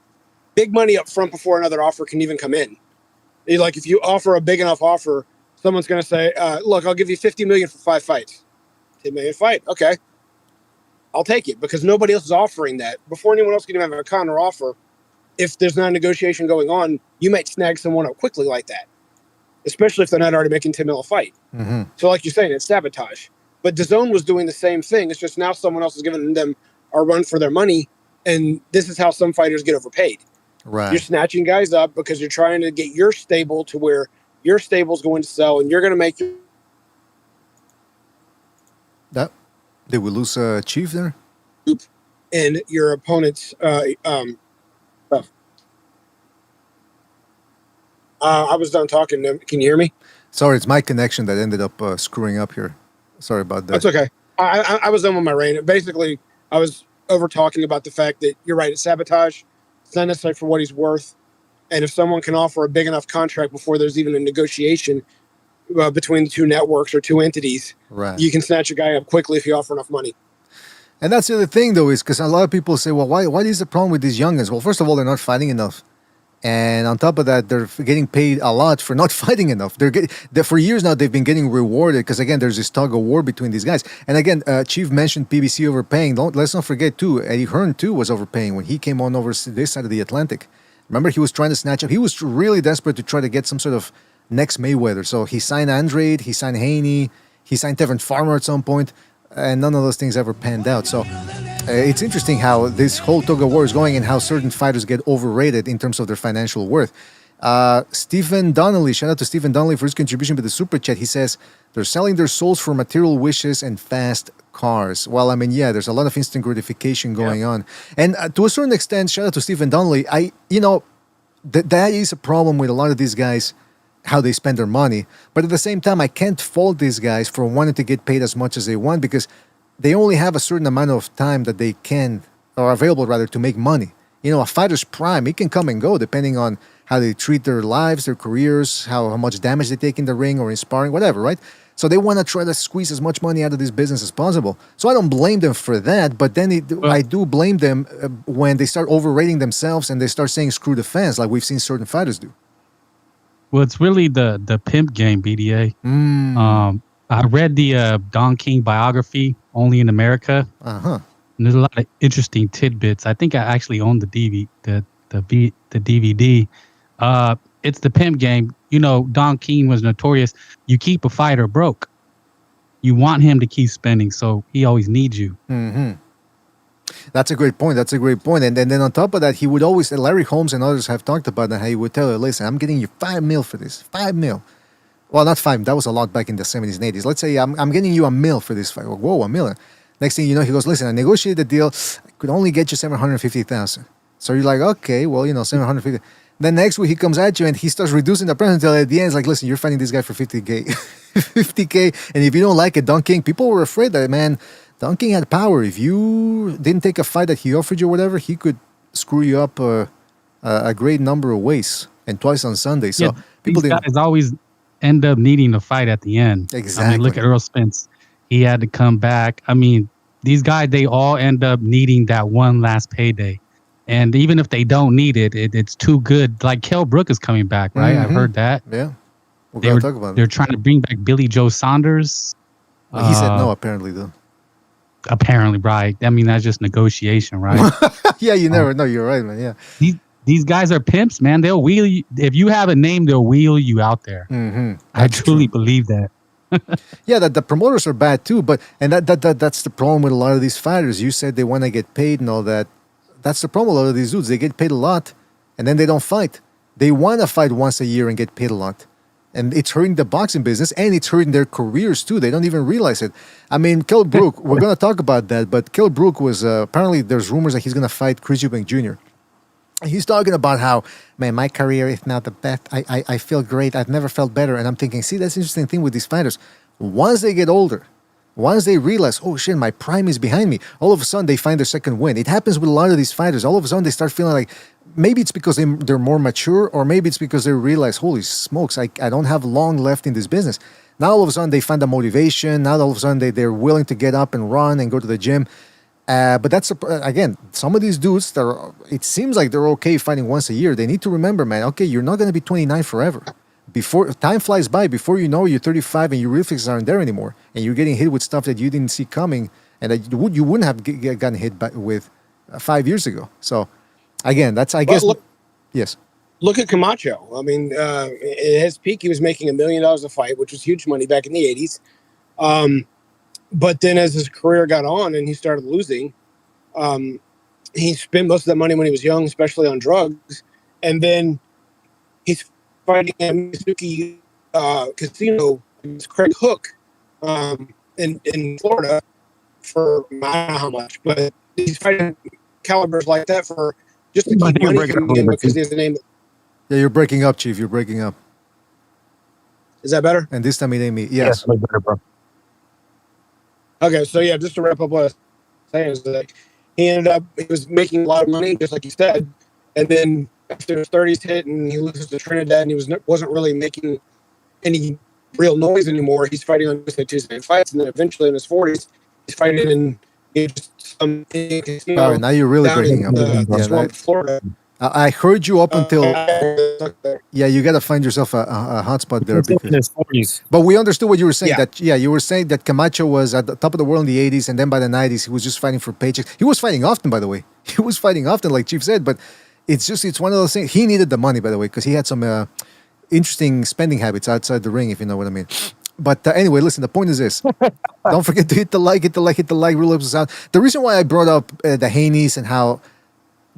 big money up front before another offer can even come in. Like if you offer a big enough offer, someone's going to say, look, I'll give you $50 million for 5 fights. $10 million fight. Okay. I'll take it, because nobody else is offering that. Before anyone else can even have a counter offer, if there's not a negotiation going on, you might snag someone up quickly like that, especially if they're not already making $10 million a fight. Mm-hmm. So like you're saying, it's sabotage. But DAZN was doing the same thing. It's just now someone else is giving them a run for their money, and this is how some fighters get overpaid. Right. You're snatching guys up because you're trying to get your stable to where your stable's going to sell, and you're going to make that. Did we lose Chief there? And your opponent's I was done talking. Can you hear me? Sorry, it's my connection that ended up screwing up here. Sorry about that. That's okay. I was done with my reign. Basically, I was over talking about the fact that you're right. It's sabotage. It's not necessarily for what he's worth. And if someone can offer a big enough contract before there's even a negotiation between the two networks or two entities, Right. you can snatch a guy up quickly if you offer enough money. And that's the other thing, though, is because a lot of people say, well, what is the problem with these youngins? Well, first of all, they're not fighting enough. And on top of that, they're getting paid a lot for not fighting enough. For years now, they've been getting rewarded because, again, there's this tug of war between these guys. And again, Chief mentioned PBC overpaying. Let's not forget, too, Eddie Hearn, too, was overpaying when he came on over this side of the Atlantic. Remember, he was trying to snatch up. He was really desperate to try to get some sort of next Mayweather. So he signed Andrade, he signed Haney, he signed Tevin Farmer at some point, and none of those things ever panned out. So it's interesting how this whole tug of war is going and how certain fighters get overrated in terms of their financial worth. Stephen Donnelly, shout out to Stephen Donnelly for his contribution to the Super Chat. He says, they're selling their souls for material wishes and fast cars. Well, I mean, yeah, there's a lot of instant gratification going on. And to a certain extent, shout out to Stephen Donnelly, that is a problem with a lot of these guys, how they spend their money. But at the same time, I can't fault these guys for wanting to get paid as much as they want because they only have a certain amount of time that they can, or available rather, to make money. A fighter's prime, it can come and go depending on how they treat their lives, their careers, how much damage they take in the ring or in sparring, whatever, right? So they want to try to squeeze as much money out of this business as possible. So I don't blame them for that, but then I do blame them when they start overrating themselves and they start saying screw the fans like we've seen certain fighters do. Well, it's really the pimp game, BDA. I read the Don King biography, Only in America. Uh-huh. And there's a lot of interesting tidbits. I think I actually own the DVD. It's the pimp game. Don King was notorious. You keep a fighter broke. You want him to keep spending, so he always needs you. Mm-hmm. That's a great point. And then on top of that, he would always, Larry Holmes and others have talked about that, how he would tell her, listen, I'm getting you $5 million for this. $5 million. Well, not 5. That was a lot back in the 70s and 80s. Let's say I'm getting you $1 million for this fight. Whoa, $1 million. Next thing you know, he goes, listen, I negotiated the deal. I could only get you $750,000. So you're like, okay, well, $750,000. Then next week he comes at you and he starts reducing the price until at the end it's like, listen, you're fighting this guy for $50K. $50K. And if you don't like it, Don King, people were afraid that, man, Don King had power. If you didn't take a fight that he offered you or whatever, he could screw you up a great number of ways and twice on Sunday. So people these guys always end up needing to fight at the end. Exactly. I mean, look at Earl Spence. He had to come back. I mean, these guys, they all end up needing that one last payday. And even if they don't need it, it's too good. Like Kell Brook is coming back, right? Mm-hmm. I've heard that. Yeah. We're going to talk about it. They're trying to bring back Billy Joe Saunders. Well, he said no, apparently, though. Apparently, right. I mean, that's just negotiation, right? Yeah, you never know. You're right, man. Yeah. These guys are pimps, man. They'll wheel you. If you have a name, they'll wheel you out there. Mm-hmm. I truly believe that. Yeah, that the promoters are bad too, but that's the problem with a lot of these fighters. You said they want to get paid and all that. That's the problem with a lot of these dudes. They get paid a lot, and then they don't fight. They want to fight once a year and get paid a lot. And it's hurting the boxing business, and it's hurting their careers too. They don't even realize it. I mean, Kell Brook, we're going to talk about that, but Kell Brook was, apparently there's rumors that he's going to fight Chris Eubank Jr. And he's talking about how, man, my career is not the best. I feel great. I've never felt better. And I'm thinking, see, that's the interesting thing with these fighters. Once they get older, once they realize, oh shit, my prime is behind me, all of a sudden they find their second win. It happens with a lot of these fighters. All of a sudden they start feeling like, maybe it's because they're more mature, or maybe it's because they realize, holy smokes, I don't have long left in this business. Now all of a sudden they find the motivation. Now all of a sudden they're willing to get up and run and go to the gym. But that's, again, some of these dudes, it seems like they're okay fighting once a year. They need to remember, man, okay, you're not going to be 29 forever. Before time flies by, before you know, you're 35 and your reflexes aren't there anymore. And you're getting hit with stuff that you didn't see coming and that you wouldn't have gotten hit with 5 years ago. So, again, that's, I guess, yes. Look at Camacho. I mean, at his peak, he was making $1 million a fight, which was huge money back in the 80s. But then as his career got on and he started losing, he spent most of that money when he was young, especially on drugs. And then he's fighting at Mizuki Casino against Craig Hook in Florida for I don't know how much, but he's fighting calibers like that for just to keep money from him because he has the name. Yeah, you're breaking up, Chief. You're breaking up. Is that better? And this time it ain't me. Yes. Much better, bro. Okay, so yeah, just to wrap up what I was saying is that he was making a lot of money, just like you said, and then after his 30s hit and he loses to Trinidad and wasn't really making any real noise anymore, he's fighting on Tuesday fights, and then eventually in his 40s, he's fighting in just some casino. All right, now you're really down breaking in, up. Swamp, Florida. I heard you up until you got to find yourself a hotspot there. In his 40s. But we understood what you were saying. Yeah. You were saying that Camacho was at the top of the world in the 80s, and then by the 90s he was just fighting for paychecks. He was fighting often, by the way. He was fighting often, like Chief said. But it's one of those things. He needed the money, by the way, because he had some interesting spending habits outside the ring, if you know what I mean. But anyway, listen, the point is this. Don't forget to hit the like, really helps us out. The reason why I brought up the Haneys and how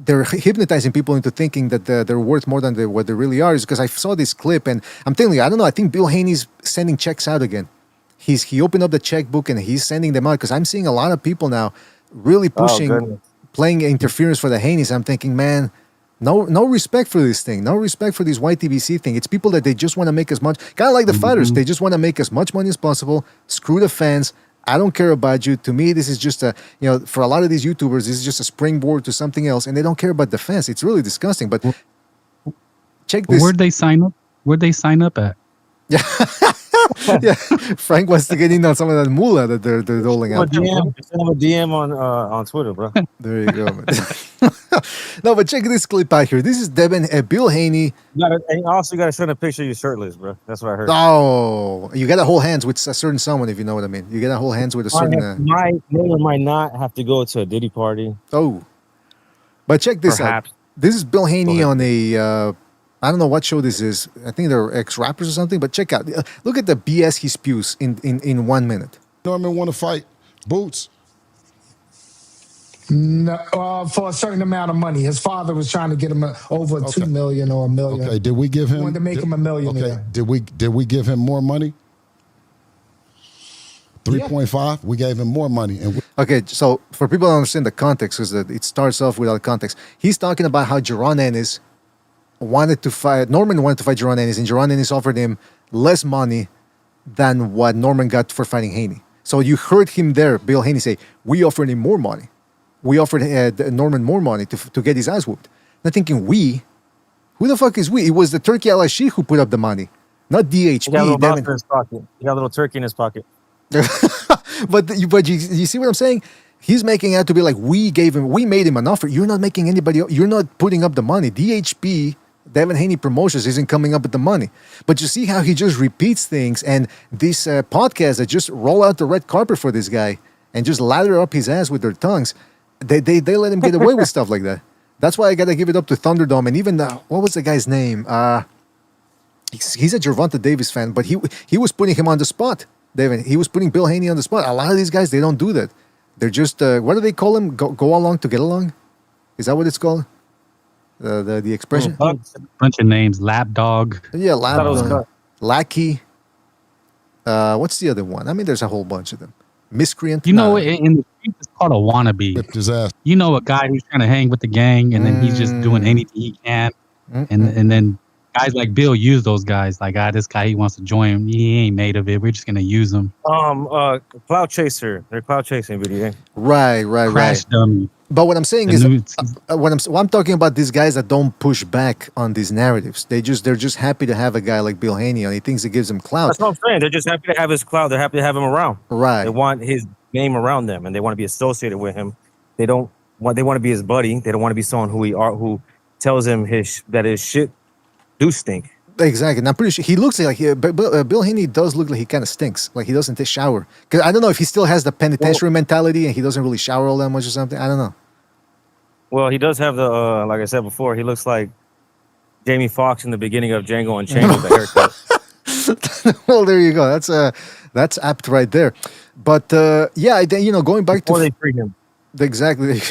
they're hypnotizing people into thinking that they're worth more than what they really are is because I saw this clip, and I'm telling you, I don't know, I think Bill Haney's sending checks out again. He opened up the checkbook and he's sending them out because I'm seeing a lot of people now really pushing, playing interference for the Haneys. I'm thinking, man, no respect for this thing. No respect for this YTBC thing. It's people that they just want to make as much, kind of like the fighters. They just want to make as much money as possible. Screw the fans. I don't care about you. To me, this is just for a lot of these YouTubers, this is just a springboard to something else, and they don't care about the fans. It's really disgusting. But check this. Where'd they sign up? Where'd they sign up at? Yeah. Yeah. Frank wants to get in on some of that moolah that they're doling out. Send him a DM on Twitter, bro. There you go, man. No, but check this clip out here. This is Bill Haney. And also, you got to send a picture of you shirtless, bro. That's what I heard. Oh, you got to hold hands with a certain someone, if you know what I mean. You got to hold hands with a certain. Might or might not have to go to a Diddy party. Oh, but check this out. This is Bill Haney on a. I don't know what show this is. I think they're ex-rappers or something. But check out. Look at the BS he spews in 1 minute. Norman want to fight Boots. No, for a certain amount of money. His father was trying to get him over $2 million or $1 million. Okay, did we give him? He wanted to make him a millionaire. Okay, did we give him more money? 3.5. We gave him more money. Okay, so for people to understand the context, because it starts off without context. He's talking about how Jaron Ennis wanted to fight. Norman wanted to fight Jaron Ennis, and Jaron Ennis offered him less money than what Norman got for fighting Haney. So you heard him there, Bill Haney, say, "We offered him more money. We offered Norman more money to get his ass whooped." I'm thinking, we? Who the fuck is we? It was the Turkey Al-Ashi who put up the money, not DHP. He got a little mouse in his pocket. He got a little turkey in his pocket. but you see what I'm saying? He's making out to be like, we made him an offer. You're not making anybody. You're not putting up the money. DHP, Devin Haney Promotions, isn't coming up with the money. But you see how he just repeats things, and these podcasts that just roll out the red carpet for this guy and just lather up his ass with their tongues. They let him get away with stuff like that. That's why I gotta give it up to Thunderdome, and even what was the guy's name? He's a Gervonta Davis fan, but he was putting him on the spot. David, he was putting Bill Haney on the spot. A lot of these guys, they don't do that. They're just what do they call them? Go along to get along? Is that what it's called? The expression? Bunch of names. Lapdog. Yeah, Lapdog. Lackey. What's the other one? I mean, there's a whole bunch of them. Miscreant. You know, in the streets, it's called a wannabe. Whipped his ass. You know, a guy who's trying to hang with the gang, and then he's just doing anything he can, and then guys like Bill use those guys. Like, this guy, he wants to join. He ain't made of it. We're just gonna use him. Cloud chaser. They're cloud chasing video. Right. Crash dummy. But what I'm saying is, I'm talking about these guys that don't push back on these narratives. They're just happy to have a guy like Bill Haney on. He thinks it gives him clout. That's what I'm saying. They're just happy to have his clout. They're happy to have him around. Right. They want his name around them, and they want to be associated with him. They want to be his buddy. They don't want to be someone who tells him that his shit do stink. Exactly. And I'm pretty sure he looks like Bill Haney does look like he kind of stinks. Like he doesn't take shower. Because I don't know if he still has the penitentiary mentality and he doesn't really shower all that much or something. I don't know. Well, he does have the like I said before. He looks like Jamie Foxx in the beginning of Django Unchained with the haircut. Well, there you go. That's apt right there. But going back before to they free him. Exactly.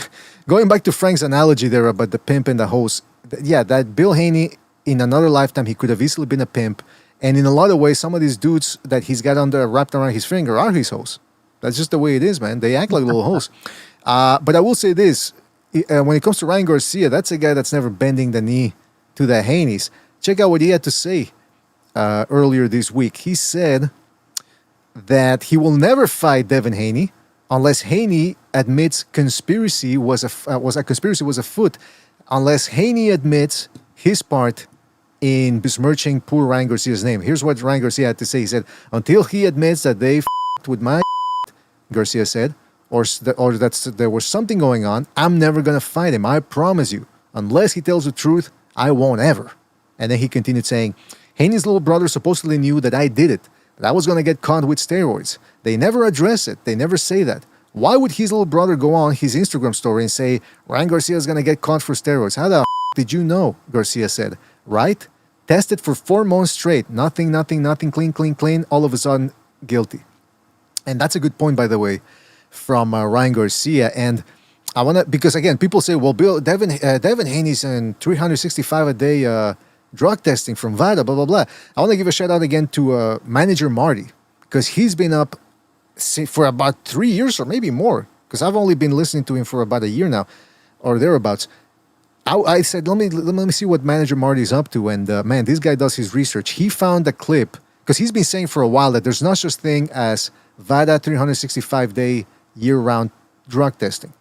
Going back to Frank's analogy there about the pimp and the host. Yeah, that Bill Haney, in another lifetime, he could have easily been a pimp. And in a lot of ways, some of these dudes that he's got wrapped around his finger are his hosts. That's just the way it is, man. They act like little hosts. But I will say this. When it comes to Ryan Garcia, that's a guy that's never bending the knee to the Haneys. Check out what he had to say earlier this week. He said that he will never fight Devin Haney unless Haney admits conspiracy was afoot unless Haney admits his part in besmirching poor Ryan Garcia's name. Here's what Ryan Garcia had to say. He said, until he admits that they f***ed with my Garcia said, or that there was something going on, I'm never going to fight him. I promise you. Unless he tells the truth, I won't ever. And then he continued saying, Haney's little brother supposedly knew that I did it, that I was going to get caught with steroids. They never address it. They never say that. Why would his little brother go on his Instagram story and say, Ryan Garcia is going to get caught for steroids? How the did you know? Garcia said. Right? Tested for 4 months straight. Nothing, clean. All of a sudden, guilty. And that's a good point, by the way, from Ryan Garcia. And I want to, because again, people say, well, Devin Haney's in 365 a day drug testing from VADA, blah, blah, blah. I want to give a shout out again to manager Marty, because he's been up for about 3 years or maybe more, because I've only been listening to him for about a year now or thereabouts. I said, let me see what manager Marty's up to. And man, this guy does his research. He found a clip, because he's been saying for a while that there's not such thing as VADA 365-day year-round drug testing.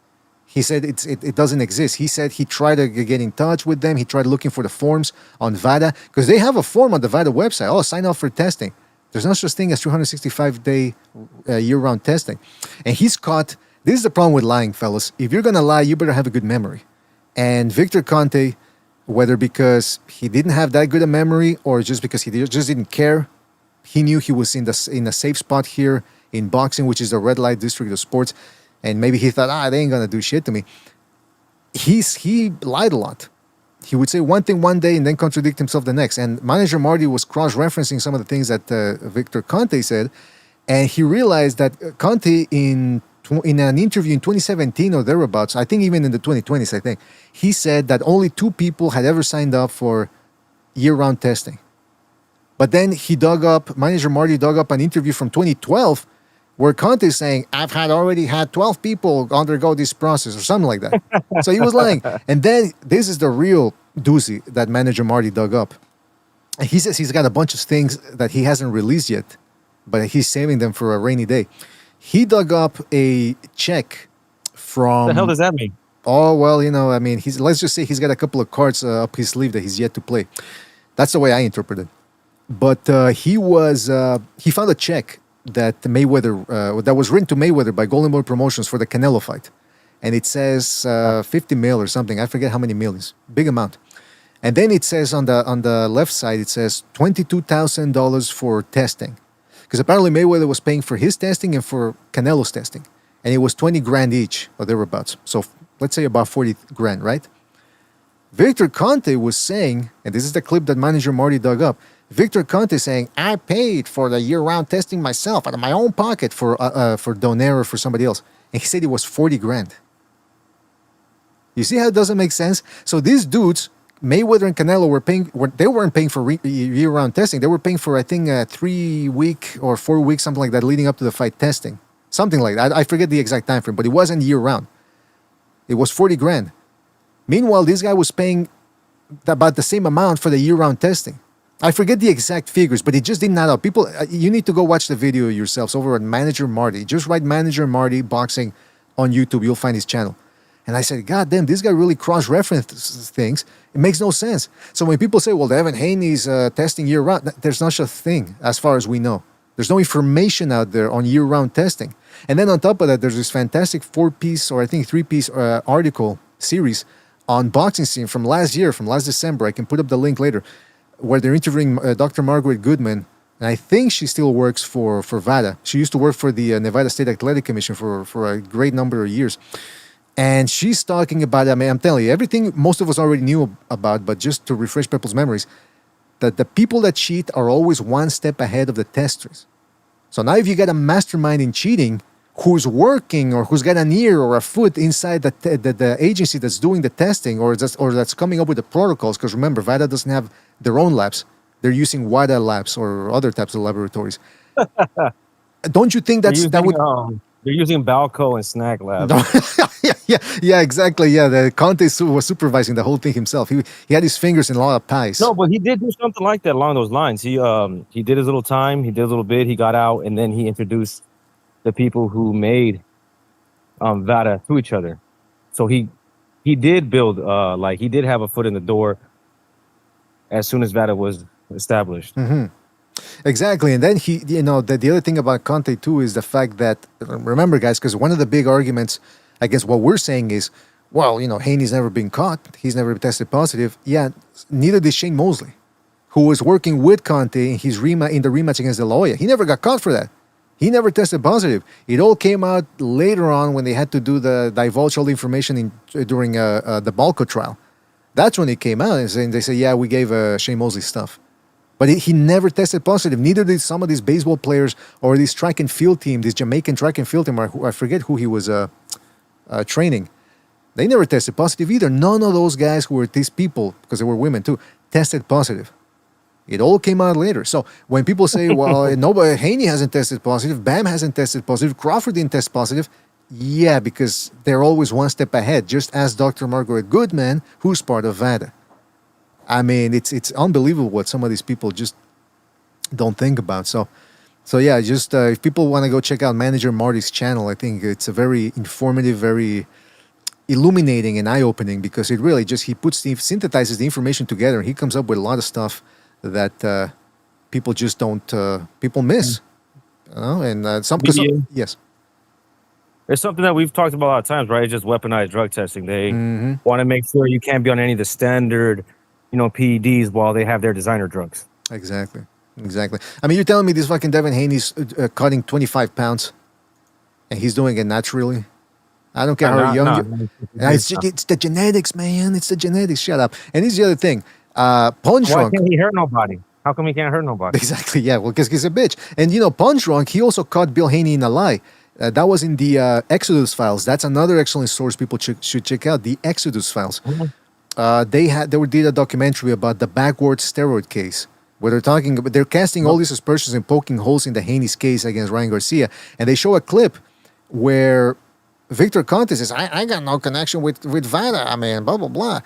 He said it doesn't exist. He said he tried to get in touch with them. He tried looking for the forms on VADA, because they have a form on the VADA website. Oh, sign up for testing. There's no such thing as 365-day year-round testing. And he's caught. This is the problem with lying, fellas. If you're going to lie, you better have a good memory. And Victor Conte, whether because he didn't have that good a memory or just because he just didn't care, he knew he was in a safe spot here in boxing, which is the red light district of sports. And maybe he thought, they ain't going to do shit to me. He lied a lot. He would say one thing one day and then contradict himself the next. And manager Marty was cross-referencing some of the things that Victor Conte said. And he realized that Conte, in an interview in 2017 or thereabouts, I think even in the 2020s, I think, he said that only 2 people had ever signed up for year-round testing. But then manager Marty dug up an interview from 2012 where Conte is saying, I've already had 12 people undergo this process or something like that. So he was lying. And then this is the real doozy that manager Marty dug up. And he says he's got a bunch of things that he hasn't released yet, but he's saving them for a rainy day. He dug up a check from... What the hell does that mean? Oh, well, let's just say he's got a couple of cards up his sleeve that he's yet to play. That's the way I interpret it. But he found a check that Mayweather, that was written to Mayweather by Golden Boy Promotions for the Canelo fight. And it says 50 mil or something. I forget how many millions. Big amount. And then it says on the left side, it says $22,000 for testing. Because apparently Mayweather was paying for his testing and for Canelo's testing. And it was 20 grand each or thereabouts. So let's say about 40 grand, right? Victor Conte was saying, and this is the clip that manager Marty dug up, Victor Conte saying, I paid for the year-round testing myself out of my own pocket for Donaire or for somebody else. And he said it was 40 grand. You see how it doesn't make sense? So these dudes, Mayweather and Canelo, they weren't paying for year-round testing. They were paying for, I think, 3 week or 4 weeks, something like that, leading up to the fight testing. Something like that. I forget the exact time frame, but it wasn't year-round. It was 40 grand. Meanwhile, this guy was paying about the same amount for the year-round testing. I forget the exact figures, but it just didn't add up. People, you need to go watch the video yourselves over at Manager Marty. Just write Manager Marty Boxing on YouTube. You'll find his channel. And I said, God damn, this guy really cross-references things. It makes no sense. So when people say, well, Devin Haney's testing year-round, there's not such a thing as far as we know. There's no information out there on year-round testing. And then on top of that, there's this fantastic 4-piece or I think 3-piece article series on boxing scene from last December. I can put up the link later, where they're interviewing Dr. Margaret Goodman. And I think she still works for VADA. She used to work for the Nevada State Athletic Commission for a great number of years. And she's talking about, I'm telling you, everything most of us already knew about, but just to refresh people's memories, that the people that cheat are always one step ahead of the testers. So now if you got a mastermind in cheating who's working or who's got an ear or a foot inside the agency that's doing the testing or that's coming up with the protocols, because remember, VADA doesn't have their own labs. They're using WADA labs or other types of laboratories. Don't you think that would... They're using Balco and Snack Lab. yeah, exactly. Yeah, the Conte was supervising the whole thing himself. He had his fingers in a lot of pies. No, but he did do something like that along those lines. He did his little time. He did a little bit. He got out, and then he introduced the people who made VADA to each other. So he he did build like he did have a foot in the door as soon as Vada was established. Exactly. And then the other thing about Conte too is the fact that, remember guys, because one of the big arguments, I guess what we're saying is, well, Haney's never been caught. He's never tested positive. Yeah, neither did Shane Mosley, who was working with Conte in in the rematch against De La Hoya. He never got caught for that. He never tested positive. It all came out later on when they had to divulge all the information during the Balco trial. That's when it came out, and they said, yeah, we gave Shane Mosley stuff. But he never tested positive. Neither did some of these baseball players or this track and field team, this Jamaican track and field team, I forget who he was training. They never tested positive either. None of those guys who were these people, because they were women too, tested positive. It all came out later. So when people say, well, nobody, Haney hasn't tested positive, Bam hasn't tested positive, Crawford didn't test positive, yeah, because they're always one step ahead. Just ask Dr. Margaret Goodman, who's part of VADA. I mean, it's unbelievable what some of these people just don't think about. So yeah, just if people want to go check out Manager Marty's channel, I think it's a very informative, very illuminating and eye-opening, because it really just synthesizes the information together, and he comes up with a lot of stuff that people just don't people miss. And yes. It's something that we've talked about a lot of times, right? It's just weaponized drug testing. They want to make sure you can't be on any of the standard, PEDs while they have their designer drugs. Exactly. I mean, you're telling me this fucking Devin Haney's cutting 25 pounds, and he's doing it naturally? I don't care how young it's the genetics, man. It's the genetics. Shut up. And here's the other thing. Punch Why Drunk. can't he hurt nobody? How come he can't hurt nobody? Exactly. Yeah. Well, because he's a bitch. And Punch Drunk, he also caught Bill Haney in a lie. That was in the Exodus files. That's another excellent source people should check out. The Exodus files. They did a documentary about the backward steroid case, where they're casting all these aspersions and poking holes in the Haney's case against Ryan Garcia, and they show a clip where Victor Conte says, "I got no connection with VADA. I mean, blah blah blah."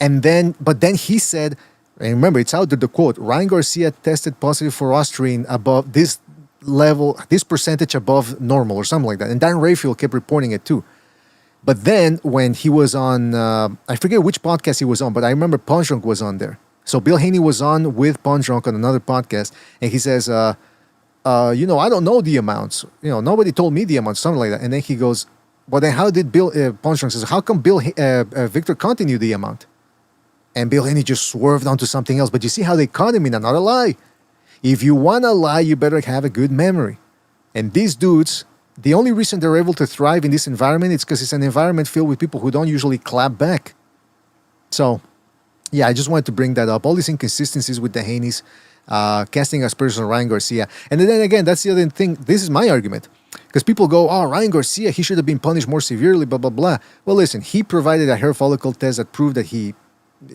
But then he said, and remember, it's out there, the quote, Ryan Garcia tested positive for Austrian above this level, this percentage above normal or something like that. And Dan Rayfield kept reporting it too. But then when he was on, I forget which podcast he was on, but I remember Punch Drunk was on there. So Bill Haney was on with Punch Drunk on another podcast, and he says, I don't know the amounts. Nobody told me the amounts, something like that. And then he goes, well, then how did Punch Drunk says, how come Victor Conte knew the amount? And Bill Haney just swerved onto something else. But you see how they caught him in another lie. If you want to lie, you better have a good memory. And these dudes, the only reason they're able to thrive in this environment is because it's an environment filled with people who don't usually clap back. So, yeah, I just wanted to bring that up. All these inconsistencies with the Haneys, casting aspersions on Ryan Garcia. And then again, that's the other thing. This is my argument. Because people go, Ryan Garcia, he should have been punished more severely, blah, blah, blah. Well, listen, he provided a hair follicle test that proved that he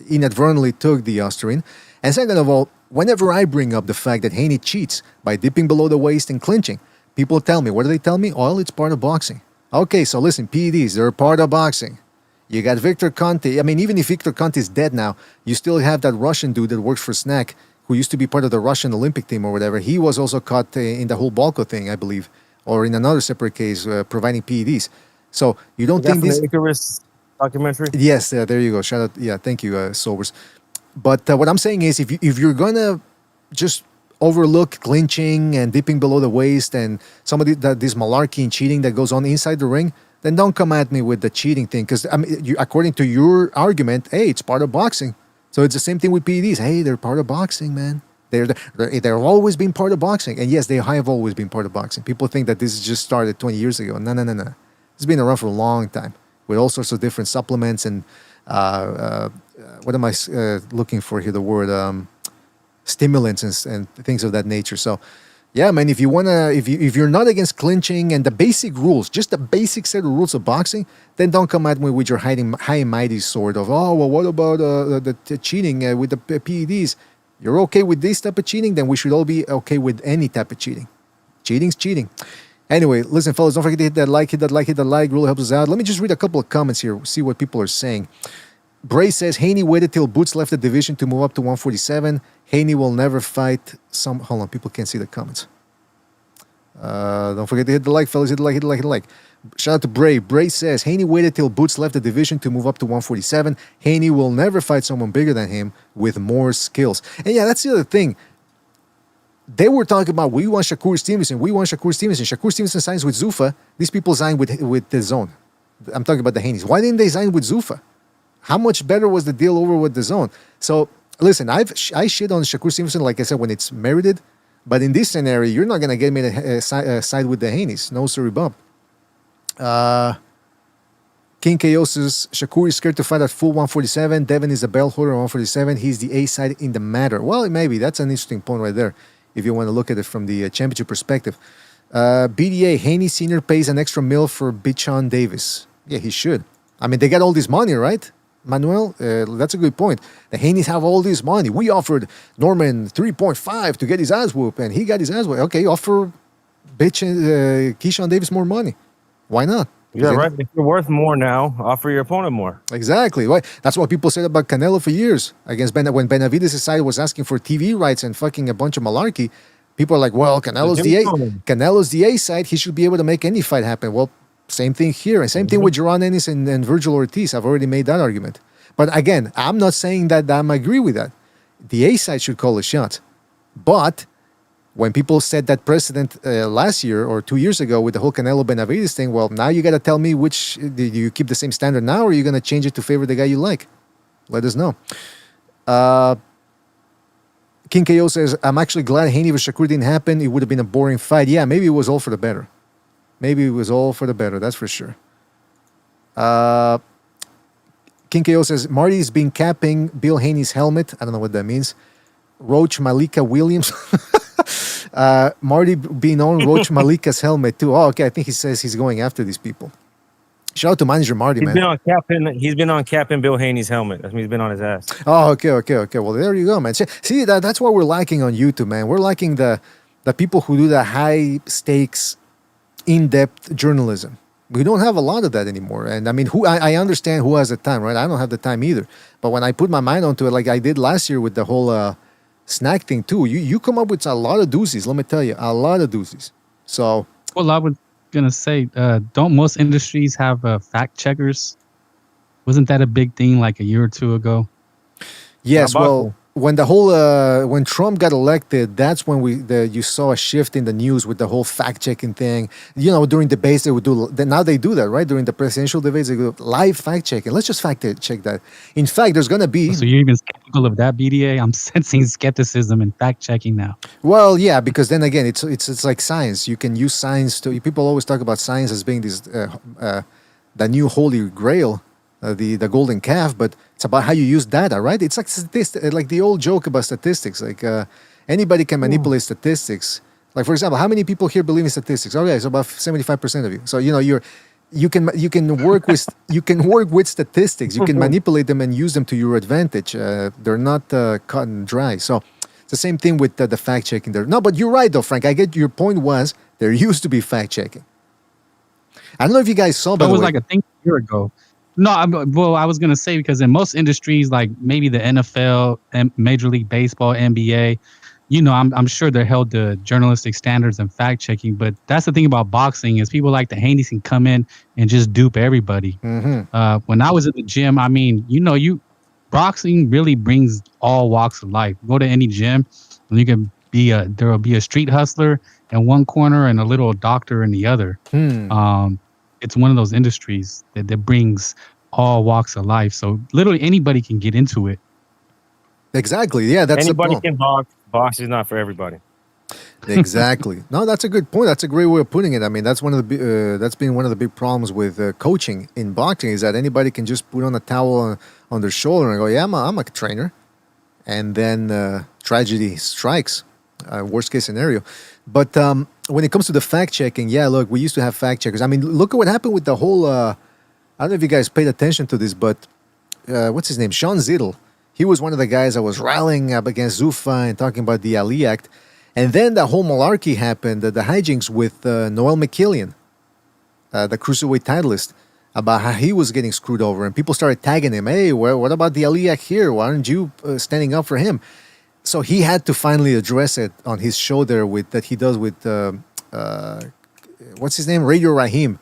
inadvertently took the Austrian. And second of all, whenever I bring up the fact that Haney cheats by dipping below the waist and clinching, people tell me, what do they tell me? Well, it's part of boxing. Okay, so listen, PEDs, they're part of boxing. You got Victor Conte. I mean, even if Victor Conte is dead now, you still have that Russian dude that works for Snack, who used to be part of the Russian Olympic team or whatever. He was also caught in the whole Balco thing, I believe, or in another separate case, providing PEDs. So you don't think this... Icarus documentary? Yes, there you go. Shout out. Yeah, thank you, Sobers. But what I'm saying is, if you're going to just overlook clinching and dipping below the waist and some of this malarkey and cheating that goes on inside the ring, then don't come at me with the cheating thing. Because according to your argument, hey, it's part of boxing. So it's the same thing with PEDs. Hey, they're part of boxing, man. They've always been part of boxing. And yes, they have always been part of boxing. People think that this just started 20 years ago. No. It's been around for a long time with all sorts of different supplements and what am I looking for here? The word stimulants and things of that nature. So, yeah, man, if you're not against clinching and the basic rules, just the basic set of rules of boxing, then don't come at me with your high and mighty sort of, what about the cheating with the PEDs? You're okay with this type of cheating, then we should all be okay with any type of cheating. Cheating's cheating. Anyway, listen, fellas, don't forget to hit that like. Really helps us out. Let me just read a couple of comments here, see what people are saying. Bray says, Haney waited till Boots left the division to move up to 147. Haney will never fight some... Hold on, people can't see the comments. Don't forget to hit the like, fellas. Hit the like, hit the like, hit the like. Shout out to Bray. Bray says, Haney waited till Boots left the division to move up to 147. Haney will never fight someone bigger than him with more skills. And yeah, that's the other thing. They were talking about, we want Shakur Stevenson. We want Shakur Stevenson. Shakur Stevenson signs with Zuffa. These people signed with the Zone. I'm talking about the Haneys. Why didn't they sign with Zuffa? How much better was the deal over with the Zone? So, listen, I shit on Shakur Stevenson, like I said, when it's merited. But in this scenario, you're not going to get me to side with the Haneys. No, sorry, Bob. King KO says, Shakur is scared to fight at full 147. Devin is a belt holder at 147. He's the A side in the matter. Well, maybe. That's an interesting point right there, if you want to look at it from the championship perspective. BDA, Haney Sr. pays an extra mil for Bichon Davis. Yeah, he should. I mean, they got all this money, right? Manuel, that's a good point. The Haneys have all this money. We offered Norman 3.5 to get his ass whooped, and he got his ass whooped. Okay, offer Keyshawn Davis more money. Why not? Yeah, right. If you're worth more now, offer your opponent more. Exactly. Right. That's what people said about Canelo for years. Against when Benavidez' side was asking for TV rights and fucking a bunch of malarkey, people are like, well, Canelo's the A side. He should be able to make any fight happen. Well, same thing here. And same thing with Jaron Ennis and Virgil Ortiz. I've already made that argument. But again, I'm not saying that I agree with that. The A side should call a shot. But when people set that precedent last year or 2 years ago with the whole Canelo Benavidez thing, well, now you got to tell me which, do you keep the same standard now or are you going to change it to favor the guy you like? Let us know. King KO says, I'm actually glad Haney vs. Shakur didn't happen. It would have been a boring fight. Yeah, maybe it was all for the better. Maybe it was all for the better, that's for sure. King KO says, Marty's been capping Bill Haney's helmet. I don't know what that means. Roach Malika Williams. Marty being on Roach Malika's helmet too. Oh, okay. I think he says he's going after these people. Shout out to manager Marty, man. He's been on capping Bill Haney's helmet. That means he's been on his ass. Oh, okay. Well, there you go, man. See, that's what we're lacking on YouTube, man. We're lacking the people who do the high stakes, in-depth journalism. We don't have a lot of that anymore. And I mean, I understand who has the time, right? I don't have the time either. But when I put my mind onto it, like I did last year with the whole snack thing too, you come up with a lot of doozies. Let me tell you, a lot of doozies. So, well, I was gonna say, don't most industries have fact checkers? Wasn't that a big thing like a year or two ago? Yes. Well, when the whole when Trump got elected, that's when you saw a shift in the news with the whole fact checking thing. You know, during debates they would do. Now they do that, right? During the presidential debates, they do live fact checking. Let's just fact check that. In fact, there's gonna be. So you're even skeptical of that, BDA? I'm sensing skepticism in fact checking now. Well, yeah, because then again, it's like science. You can use science to. People always talk about science as being this the new holy grail. The golden calf, but it's about how you use data, right? It's like the old joke about statistics. Like anybody can manipulate statistics. Like for example, how many people here believe in statistics? Okay, so about 75% of you. So you know you can work with statistics. You can manipulate them and use them to your advantage. They're not cut and dry. So it's the same thing with the fact checking there. No, but you're right though, Frank. I get your point. Was there used to be fact checking? I don't know if you guys saw. That was like a thing a year ago. No, I was going to say, because in most industries, like maybe the NFL, and Major League Baseball, NBA, you know, I'm sure they're held to journalistic standards and fact checking. But that's the thing about boxing is people like the Haney can come in and just dupe everybody. Mm-hmm. When I was at the gym, I mean, you know, boxing really brings all walks of life. Go to any gym and you can there will be a street hustler in one corner and a little doctor in the other. It's one of those industries that brings all walks of life. So literally anybody can get into it. Exactly. Yeah, that's anybody can box. Box is not for everybody. Exactly. No, that's a good point. That's a great way of putting it. I mean, that's that's been one of the big problems with coaching in boxing is that anybody can just put on a towel on their shoulder and go, "Yeah, I'm a trainer," and then tragedy strikes. Worst case scenario. But when it comes to the fact checking, yeah, look, we used to have fact checkers. I mean, look at what happened with the whole. I don't know if you guys paid attention to this, but what's his name? Sean Zittel. He was one of the guys that was rallying up against Zuffa and talking about the Ali Act. And then the whole malarkey happened, the hijinks with Noel McKillian, the cruiserweight titleist, about how he was getting screwed over. And people started tagging him. Hey, what about the Ali Act here? Why aren't you standing up for him? So he had to finally address it on his show there that he does with what's his name? Radio Rahim.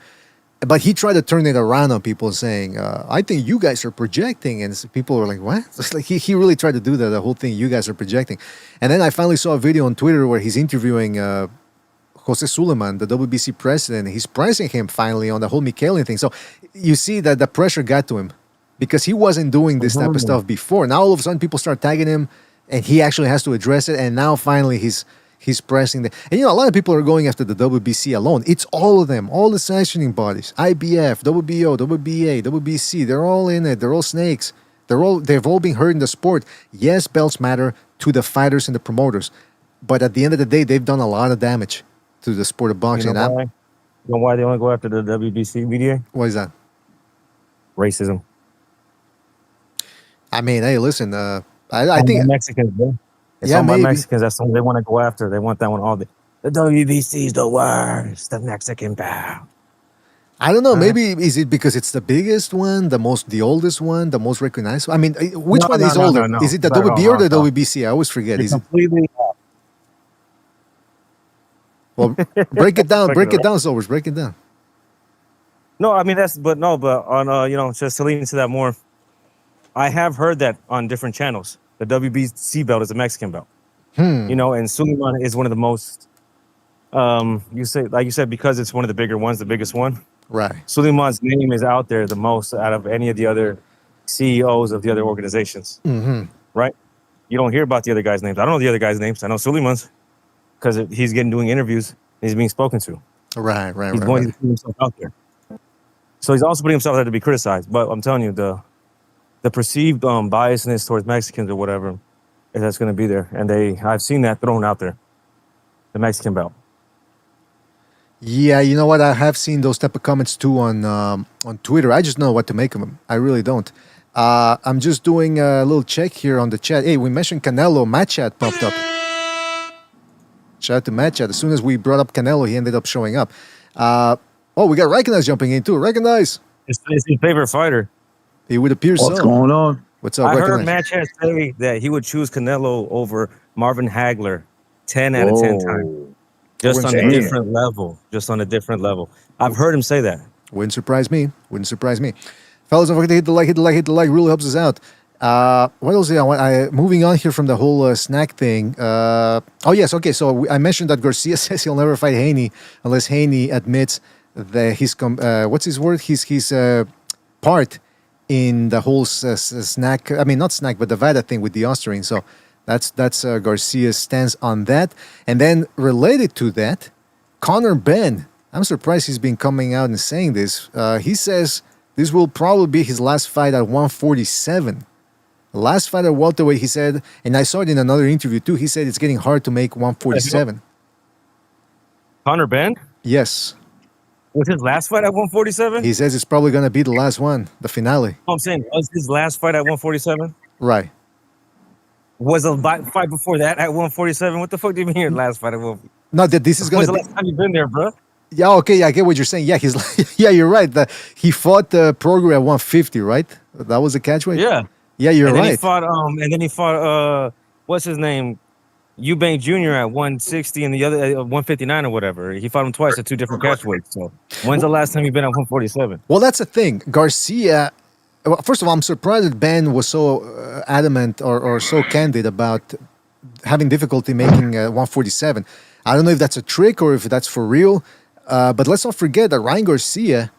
But he tried to turn it around on people, saying, "I think you guys are projecting," and people were like, "What?" It's like he really tried to do that. The whole thing, you guys are projecting. And then I finally saw a video on Twitter where he's interviewing Jose Suleiman, the WBC president. He's pressing him finally on the whole Michelian thing. So you see that the pressure got to him because he wasn't doing this type of stuff before. Now all of a sudden people start tagging him, and he actually has to address it. And now finally he's pressing the. And a lot of people are going after the WBC alone. It's all of them, all the sanctioning bodies, IBF, WBO, WBA, WBC. They're all in it. They're all snakes. They've all been hurting the sport. Yes, belts matter to the fighters and the promoters, but at the end of the day, they've done a lot of damage to the sport of boxing. You know why they only go after the WBC media? What is that? Racism. I mean, hey, listen. I think Mexicans, bro. It's owned by Mexicans. That's what they want to go after. They want that one all day. The WBC is the worst. The Mexican bout. I don't know. Maybe is it because it's the biggest one, the oldest one, the most recognized? I mean, which one is older? No. Is it the WBA or the WBC? I always forget. It's completely. Well, break it down. Break it down, Sobers. Break it down. No, I mean but on just to lean into that more. I have heard that on different channels. The WBC belt is a Mexican belt. And Suleiman is one of the most. You said because it's one of the bigger ones, the biggest one. Right. Suleiman's name is out there the most out of any of the other CEOs of the other organizations. Mm-hmm. Right. You don't hear about the other guys' names. I don't know the other guys' names. I know Suleiman's because he's doing interviews. And he's being spoken to. Right. He's going to put himself out there. So he's also putting himself out there to be criticized. But I'm telling you, the perceived biasness towards Mexicans or whatever, that's going to be there. And I've seen that thrown out there. The Mexican belt. Yeah, you know what? I have seen those type of comments too on Twitter. I just know what to make of them. I really don't. I'm just doing a little check here on the chat. Hey, we mentioned Canelo. Matt Chat popped up. Shout out to Matt Chat. As soon as we brought up Canelo, he ended up showing up. We got Recognize jumping in too. Recognize. It's his favorite fighter. He would appear so. What's going on? What's up, I Recognize? heard Matt Chat say that he would choose Canelo over Marvin Hagler 10 out of 10 times. Just on a different level. I've heard him say that. Wouldn't surprise me. Fellas, don't forget to hit the like. Really helps us out. What else? Moving on here from the whole snack thing. Yes. Okay. So I mentioned that Garcia says he'll never fight Haney unless Haney admits that his what's his word? His part in the whole snack. I mean, not snack, but the VADA thing with the Austrian. So that's Garcia's stance on that. And then related to that, Conor Ben. I'm surprised he's been coming out and saying this. He says this will probably be his last fight at 147. Last fight at welterweight, he said, and I saw it in another interview too. He said it's getting hard to make 147. Conor Ben? Yes. Was his last fight at 147? He says it's probably going to be the last one, the finale. I'm saying, was his last fight at 147? Right. Was a fight before that at 147? What the fuck do you mean your last fight at 147? No, that this is going to be... When's the last time you've been there, bro? Yeah, okay, yeah, I get what you're saying. Yeah, you're right. He fought Prograis at 150, right? That was the catchweight? Yeah. Yeah, you're right. And then he fought what's his name? Eubank Jr. at 160 and the other at 159 or whatever. He fought him twice at two different catchweights. So when's the last time you've been at 147? Well, that's the thing. Garcia, first of all, I'm surprised that Ben was so adamant or so candid about having difficulty making 147. I don't know if that's a trick or if that's for real. But let's not forget that Ryan Garcia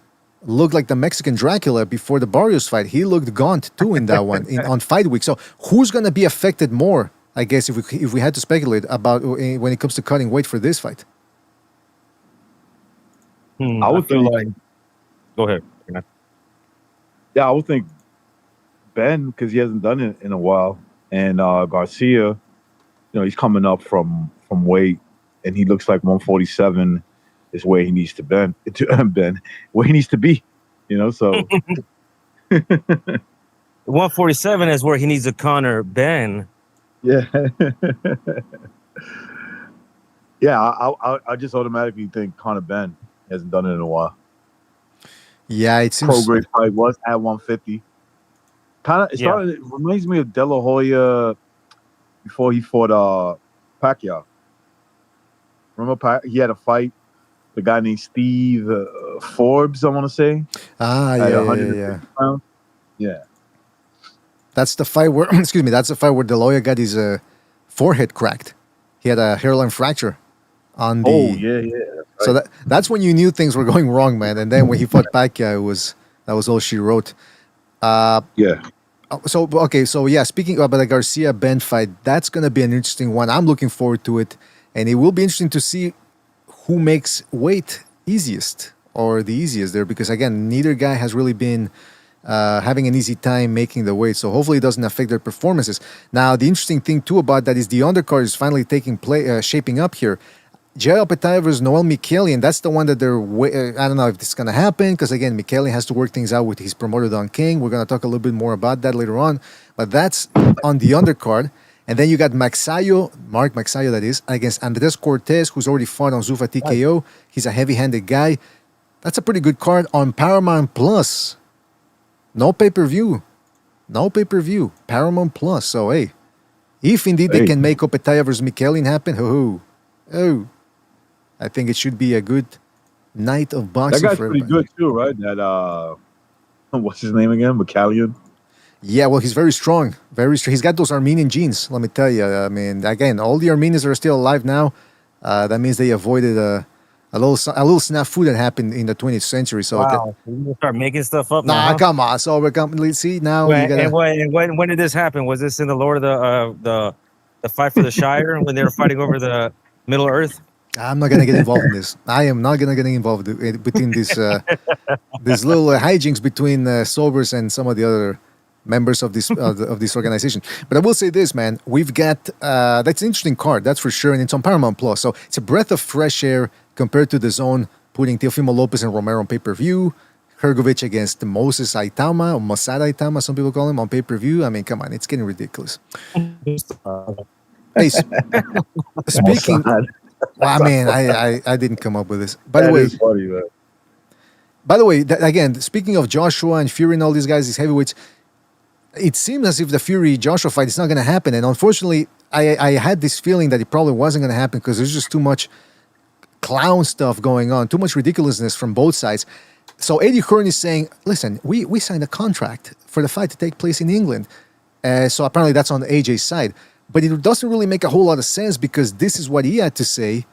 looked like the Mexican Dracula before the Barrios fight. He looked gaunt too in that one on fight week. So who's going to be affected more, I guess, if we had to speculate about when it comes to cutting weight for this fight? I would feel like. Go ahead. Yeah, I would think Ben, because he hasn't done it in a while, and Garcia, he's coming up from weight, and he looks like 147 is where he needs to Ben, where he needs to be, so 147 is where he needs a Conor Ben. Yeah. Yeah, I just automatically think Conor Ben hasn't done it in a while. Yeah, it seems Prograis fight was at 150. It reminds me of De La Hoya before he fought Pacquiao. Remember he had a fight the guy named Steve Forbes, I want to say. Ah, at yeah. 150 pounds. Yeah. That's the fight where, excuse me, that's the fight where the lawyer got his forehead cracked. He had a hairline fracture on the. Oh, yeah. That's So right. that's when you knew things were going wrong, man. And then when he fought Pacquiao, that was all she wrote. Yeah. So okay, so yeah, speaking about the Garcia Ben fight, that's gonna be an interesting one. I'm looking forward to it, and it will be interesting to see who makes weight easiest or the easiest there, because again, neither guy has really been having an easy time making the weight. So hopefully it doesn't affect their performances. Now, the interesting thing too about that is the undercard is finally shaping up here. Jael Petaya versus Noel Micheli, and that's the one that I don't know if this is going to happen, because again, Micheli has to work things out with his promoter Don King. We're going to talk a little bit more about that later on, but that's on the undercard. And then you got Mark Maxayo, that is, against Andres Cortez, who's already fought on Zuffa TKO. He's a heavy-handed guy. That's a pretty good card on Paramount Plus. No pay-per-view. Paramount Plus. So, hey, if indeed they can make Opetaya versus Micheli happen, I think it should be a good night of boxing. That guy's for pretty everybody. good too, right? That what's his name again? McCallion. Yeah, well, he's very strong. Very strong. He's got those Armenian genes, let me tell you. I mean, again, all the Armenians are still alive now. That means they avoided a little snafu that happened in the 20th century. So Wow, you start making stuff up now. nah, Huh? come on. So we're completely see now. You gotta, When did this happen? Was this in the Lord of the fight for the Shire when they were fighting over the Middle Earth? I'm not gonna get involved in this. I am not gonna get involved between this these little hijinks between Sobers and some of the other members of this of this organization. But I will say this, man. We've got that's an interesting card, that's for sure, and it's on Paramount Plus. So it's a breath of fresh air compared to the Zone putting Teofimo Lopez and Romero on pay-per-view. Hergovich against Moses Aitama, or Mossad Aitama, some people call him, on pay-per-view. I mean, come on, it's getting ridiculous. Hey, speaking. Well, I mean, I didn't come up with this. By the way, is funny, man. By the way, again, speaking of Joshua and Fury and all these guys, these heavyweights, it seems as if the Fury-Joshua fight is not going to happen. And unfortunately, I had this feeling that it probably wasn't going to happen because there's just too much clown stuff going on, too much ridiculousness from both sides. So Eddie Hearn is saying, listen, we signed a contract for the fight to take place in England. So apparently that's on the AJ's side. But it doesn't really make a whole lot of sense because this is what he had to say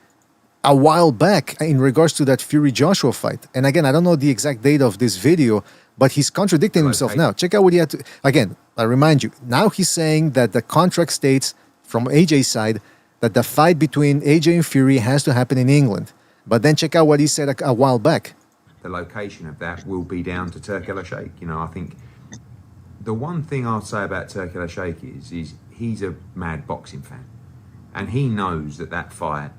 a while back in regards to that Fury-Joshua fight. And again, I don't know the exact date of this video, but he's contradicting himself now. Check out what he had to... Again, I remind you, now he's saying that the contract states from AJ's side that the fight between AJ and Fury has to happen in England. But then check out what he said a while back. The location of that will be down to Turk El Sheikh. You know, I think the one thing I'll say about Turk El Sheikh is he's a mad boxing fan. And he knows that fight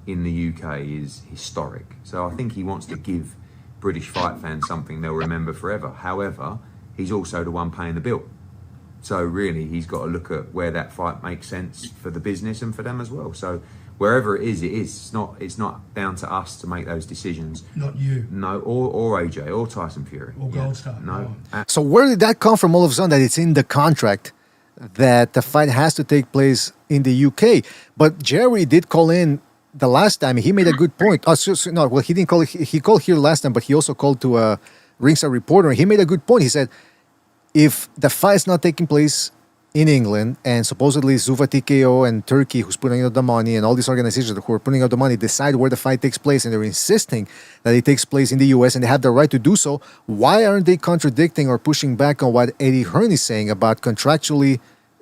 in the UK is historic. So I think he wants to give British fight fans something they'll remember forever. However, he's also the one paying the bill. So really, he's got to look at where that fight makes sense for the business and for them as well. So wherever it is, It's not down to us to make those decisions. Not you. No, or AJ, or Tyson Fury. Or Goldstar. No. So where did that come from all of a sudden that it's in the contract that the fight has to take place in the UK? But Jerry did call in the last time. He made a good point. He didn't call. He called here last time, but he also called to a ringside reporter. He made a good point. He said, if the fight's not taking place in England and supposedly Zuffa TKO and Turkey, who's putting out the money, and all these organizations who are putting out the money decide where the fight takes place, and they're insisting that it takes place in the US and they have the right to do so, why aren't they contradicting or pushing back on what Eddie Hearn is saying about contractually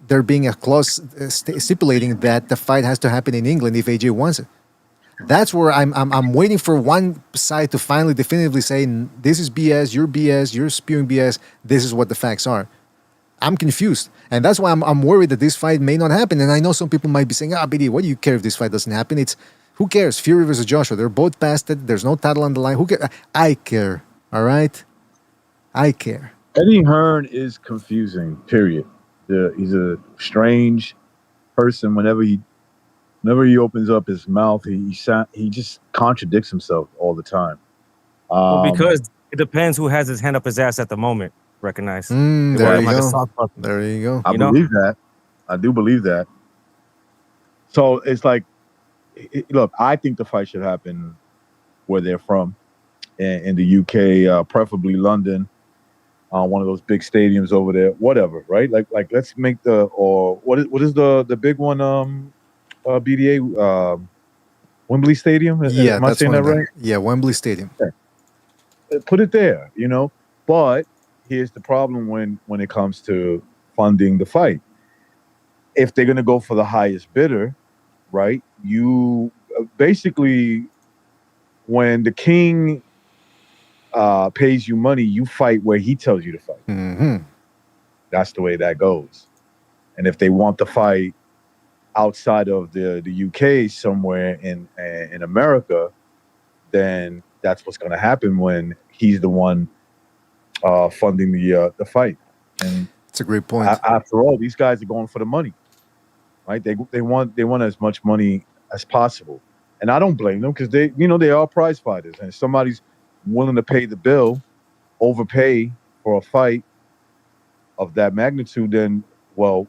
there being a clause stipulating that the fight has to happen in England if AJ wants it? That's where I'm waiting for one side to finally definitively say, this is BS, you're spewing BS, this is what the facts are. I'm confused. And that's why I'm worried that this fight may not happen. And I know some people might be saying, BD, what do you care if this fight doesn't happen? Who cares? Fury versus Joshua. They're both past it. There's no title on the line. Who cares? I care. All right? I care. Eddie Hearn is confusing, period. He's a strange person. Whenever he opens up his mouth, he just contradicts himself all the time. Because it depends who has his hand up his ass at the moment. Recognize. There you go. There you go. I believe that. I do believe that. So it's like, look, I think the fight should happen where they're from in the UK, preferably London, one of those big stadiums over there, whatever, right? Like let's make the or what is the big one? BDA Wembley Stadium. Yeah, Am I that's saying one that of them. right? Yeah, Wembley Stadium. Put it there, But here's the problem when it comes to funding the fight. If they're gonna go for the highest bidder, right? You basically, when the king pays you money, you fight where he tells you to fight. Mm-hmm. That's the way that goes. And if they want to fight outside of the UK somewhere in America, then that's what's going to happen when he's the one funding the fight. And it's a great point. After all, these guys are going for the money, right? They want as much money as possible, and I don't blame them because they are prize fighters, and if somebody's willing to pay the bill, overpay for a fight of that magnitude, then well,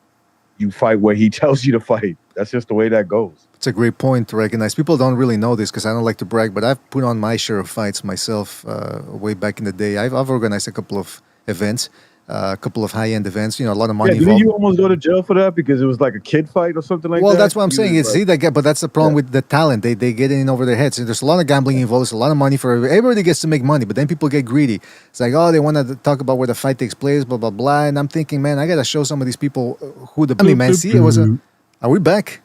you fight where he tells you to fight. That's just the way that goes. It's a great point to recognize. People don't really know this because I don't like to brag, but I've put on my share of fights myself way back in the day. I've organized a couple of events, a couple of high-end events. A lot of money Didn't involved. you almost go to jail for that because it was like a kid fight or something like that? Well, that's what I'm saying. It's like, see that guy, but that's the problem with the talent. They get in over their heads. And there's a lot of gambling involved. There's a lot of money for everybody gets to make money, but then people get greedy. It's like, oh, they want to talk about where the fight takes place, blah blah blah. And I'm thinking, man, I gotta show some of these people who the man. See, it was a. Are we back?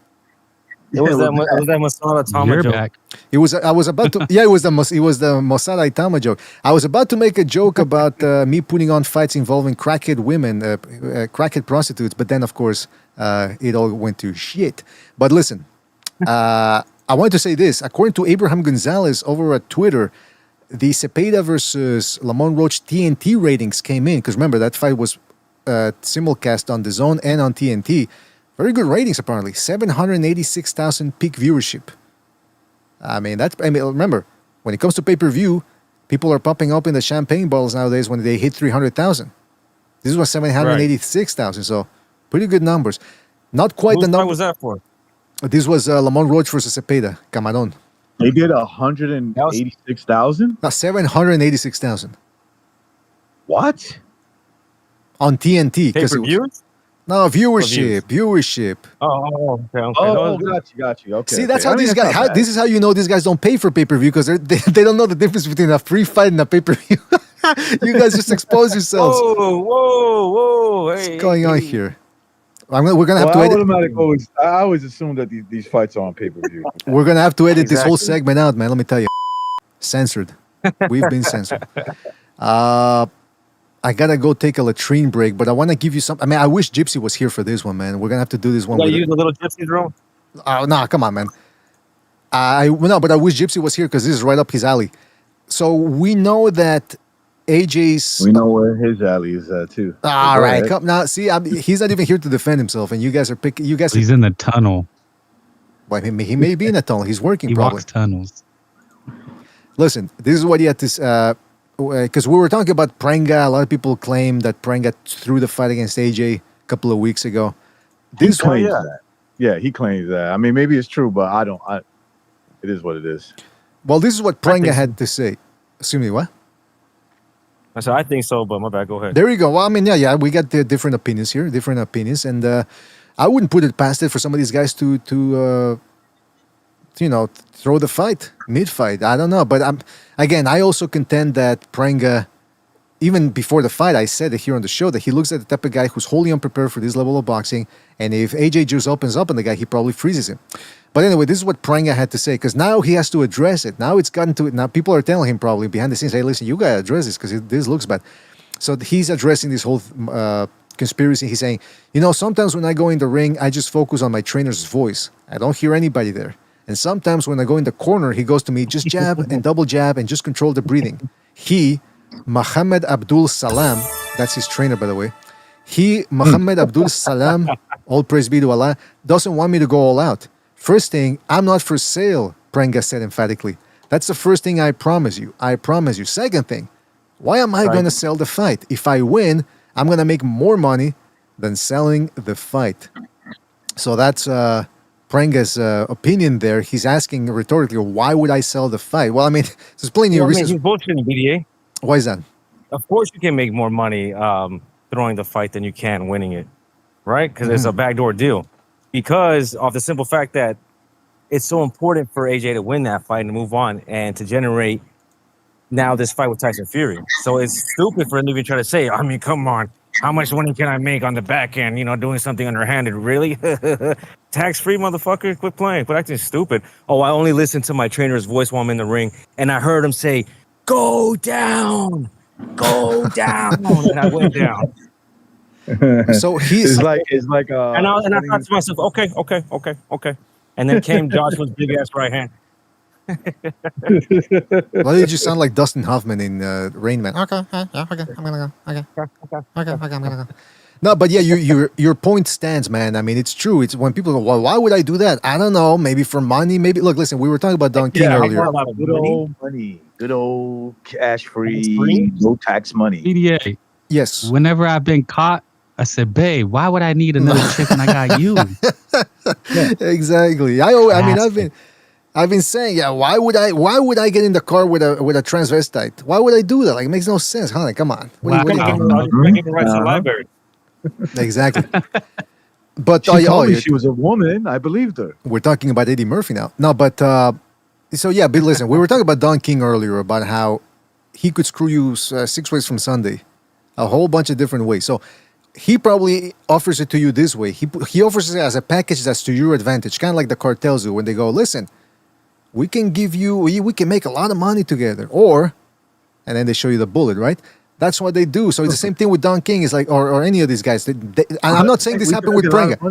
It was that Masada Tama You're joke. back. It was. I was about to. Yeah, it was the Mossad Aitama joke. I was about to make a joke about me putting on fights involving crackhead women, crackhead prostitutes, but then of course it all went to shit. But listen, I wanted to say this. According to Abraham Gonzalez over at Twitter, the Cepeda versus Lamont Roach TNT ratings came in because remember that fight was simulcast on the Zone and on TNT. Very good ratings, apparently. 786,000 peak viewership. Remember, when it comes to pay-per-view, people are popping up in the champagne bottles nowadays when they hit 300,000. This was 786,000, so pretty good numbers. Not quite the number. What was that for? This was Lamont Roach versus Cepeda, Camarón. They did 186,000? No, 786,000. What? On TNT. Pay-per-view? No, viewership. Oh, okay. Oh, got you. Okay. See, that's how these guys. This is how you know these guys don't pay for pay-per-view because they don't know the difference between a free fight and a pay-per-view. You guys just expose yourselves. Whoa! Hey, What's going on here? We're gonna have to edit. I always assume that these fights are on pay-per-view. We're gonna have to edit this whole segment out, man. Let me tell you, censored. We've been censored. I gotta go take a latrine break, but I want to give you some. I wish Gypsy was here for this one, man. We're gonna have to do this one. You use a little Gypsy's room? Oh no, come on, man. But I wish Gypsy was here because this is right up his alley. So we know that AJ's. We know where his alley is at too. All right, come now. See, he's not even here to defend himself, and you guys are picking. You guys. He's in the tunnel. Well, he may be in a tunnel. He's working. He probably. walks tunnels. Listen, this is what he had to. Because we were talking about Prenga. A lot of people claim that Prenga threw the fight against AJ a couple of weeks ago. He claims that. Yeah, he claims that. I mean, maybe it's true, but I don't. It is what it is. Well, this is what Prenga had to say. Excuse me, what? I said, I think so, but my bad. Go ahead. There you go. Well, yeah, we got the different opinions here, and I wouldn't put it past it for some of these guys to throw the fight mid-fight. I don't know, but I also contend that Prenga, even before the fight, I said it here on the show that he looks at the type of guy who's wholly unprepared for this level of boxing, and if AJ just opens up on the guy, he probably freezes him. But anyway, this is what Prenga had to say, because now he has to address it. Now it's gotten to it. Now people are telling him probably behind the scenes, hey, listen, you got to address this because this looks bad. So he's addressing this whole conspiracy. He's saying, sometimes when I go in the ring, I just focus on my trainer's voice. I don't hear anybody there. And sometimes when I go in the corner, he goes to me, just jab and double jab and just control the breathing. He, Muhammad Abdul Salam, that's his trainer, by the way. Muhammad Abdul Salam, all praise be to Allah, doesn't want me to go all out. First thing, I'm not for sale, Prenga said emphatically. That's the first thing I promise you. Second thing, why am I going to sell the fight? If I win, I'm going to make more money than selling the fight. So that's Prenga's opinion there. He's asking rhetorically, why would I sell the fight? Well, I mean, there's plenty of reasons. He's bullshitting, BDA. Why is that? Of course, you can make more money throwing the fight than you can winning it, right? Because it's a backdoor deal. Because of the simple fact that it's so important for AJ to win that fight and move on and to generate now this fight with Tyson Fury. So it's stupid for him to even try to say, I mean, come on, how much money can I make on the back end? You know, doing something underhanded. Really? Tax-free, motherfucker. Quit playing. Quit acting stupid. Oh, I only listen to my trainer's voice while I'm in the ring, and I heard him say, "Go down, go down," and I went down. So he's it's like and I thought to myself, okay. And then came Joshua's big ass right hand. Why did you sound like Dustin Hoffman in Rain Man? Okay, I'm gonna go. Okay, I'm gonna go. No, but yeah, your point stands, man. I mean, it's true. It's when people go, well, why would I do that? I don't know. Maybe for money. Maybe look, listen. We were talking about Don King earlier. Good old money. Good old cash-free, no tax money. BDA. Yes. Whenever I've been caught, I said, babe, why would I need another chick when I got you? Exactly. I mean, I've been saying, yeah, why would I get in the car with a transvestite? Why would I do that? Like, it makes no sense, huh? Like, come on. Exactly. But she told me she was a woman. I believed her. We're talking about Eddie Murphy now. No, but so yeah, but listen, we were talking about Don King earlier about how he could screw you 6 ways from Sunday, a whole bunch of different ways. So he probably offers it to you this way. He offers it as a package that's to your advantage, kind of like the cartels do when they go, listen, we can make a lot of money together, and then they show you the bullet, right? That's what they do. So it's the same thing with Don King. It's like, or any of these guys. I'm not saying this happened with Prenga.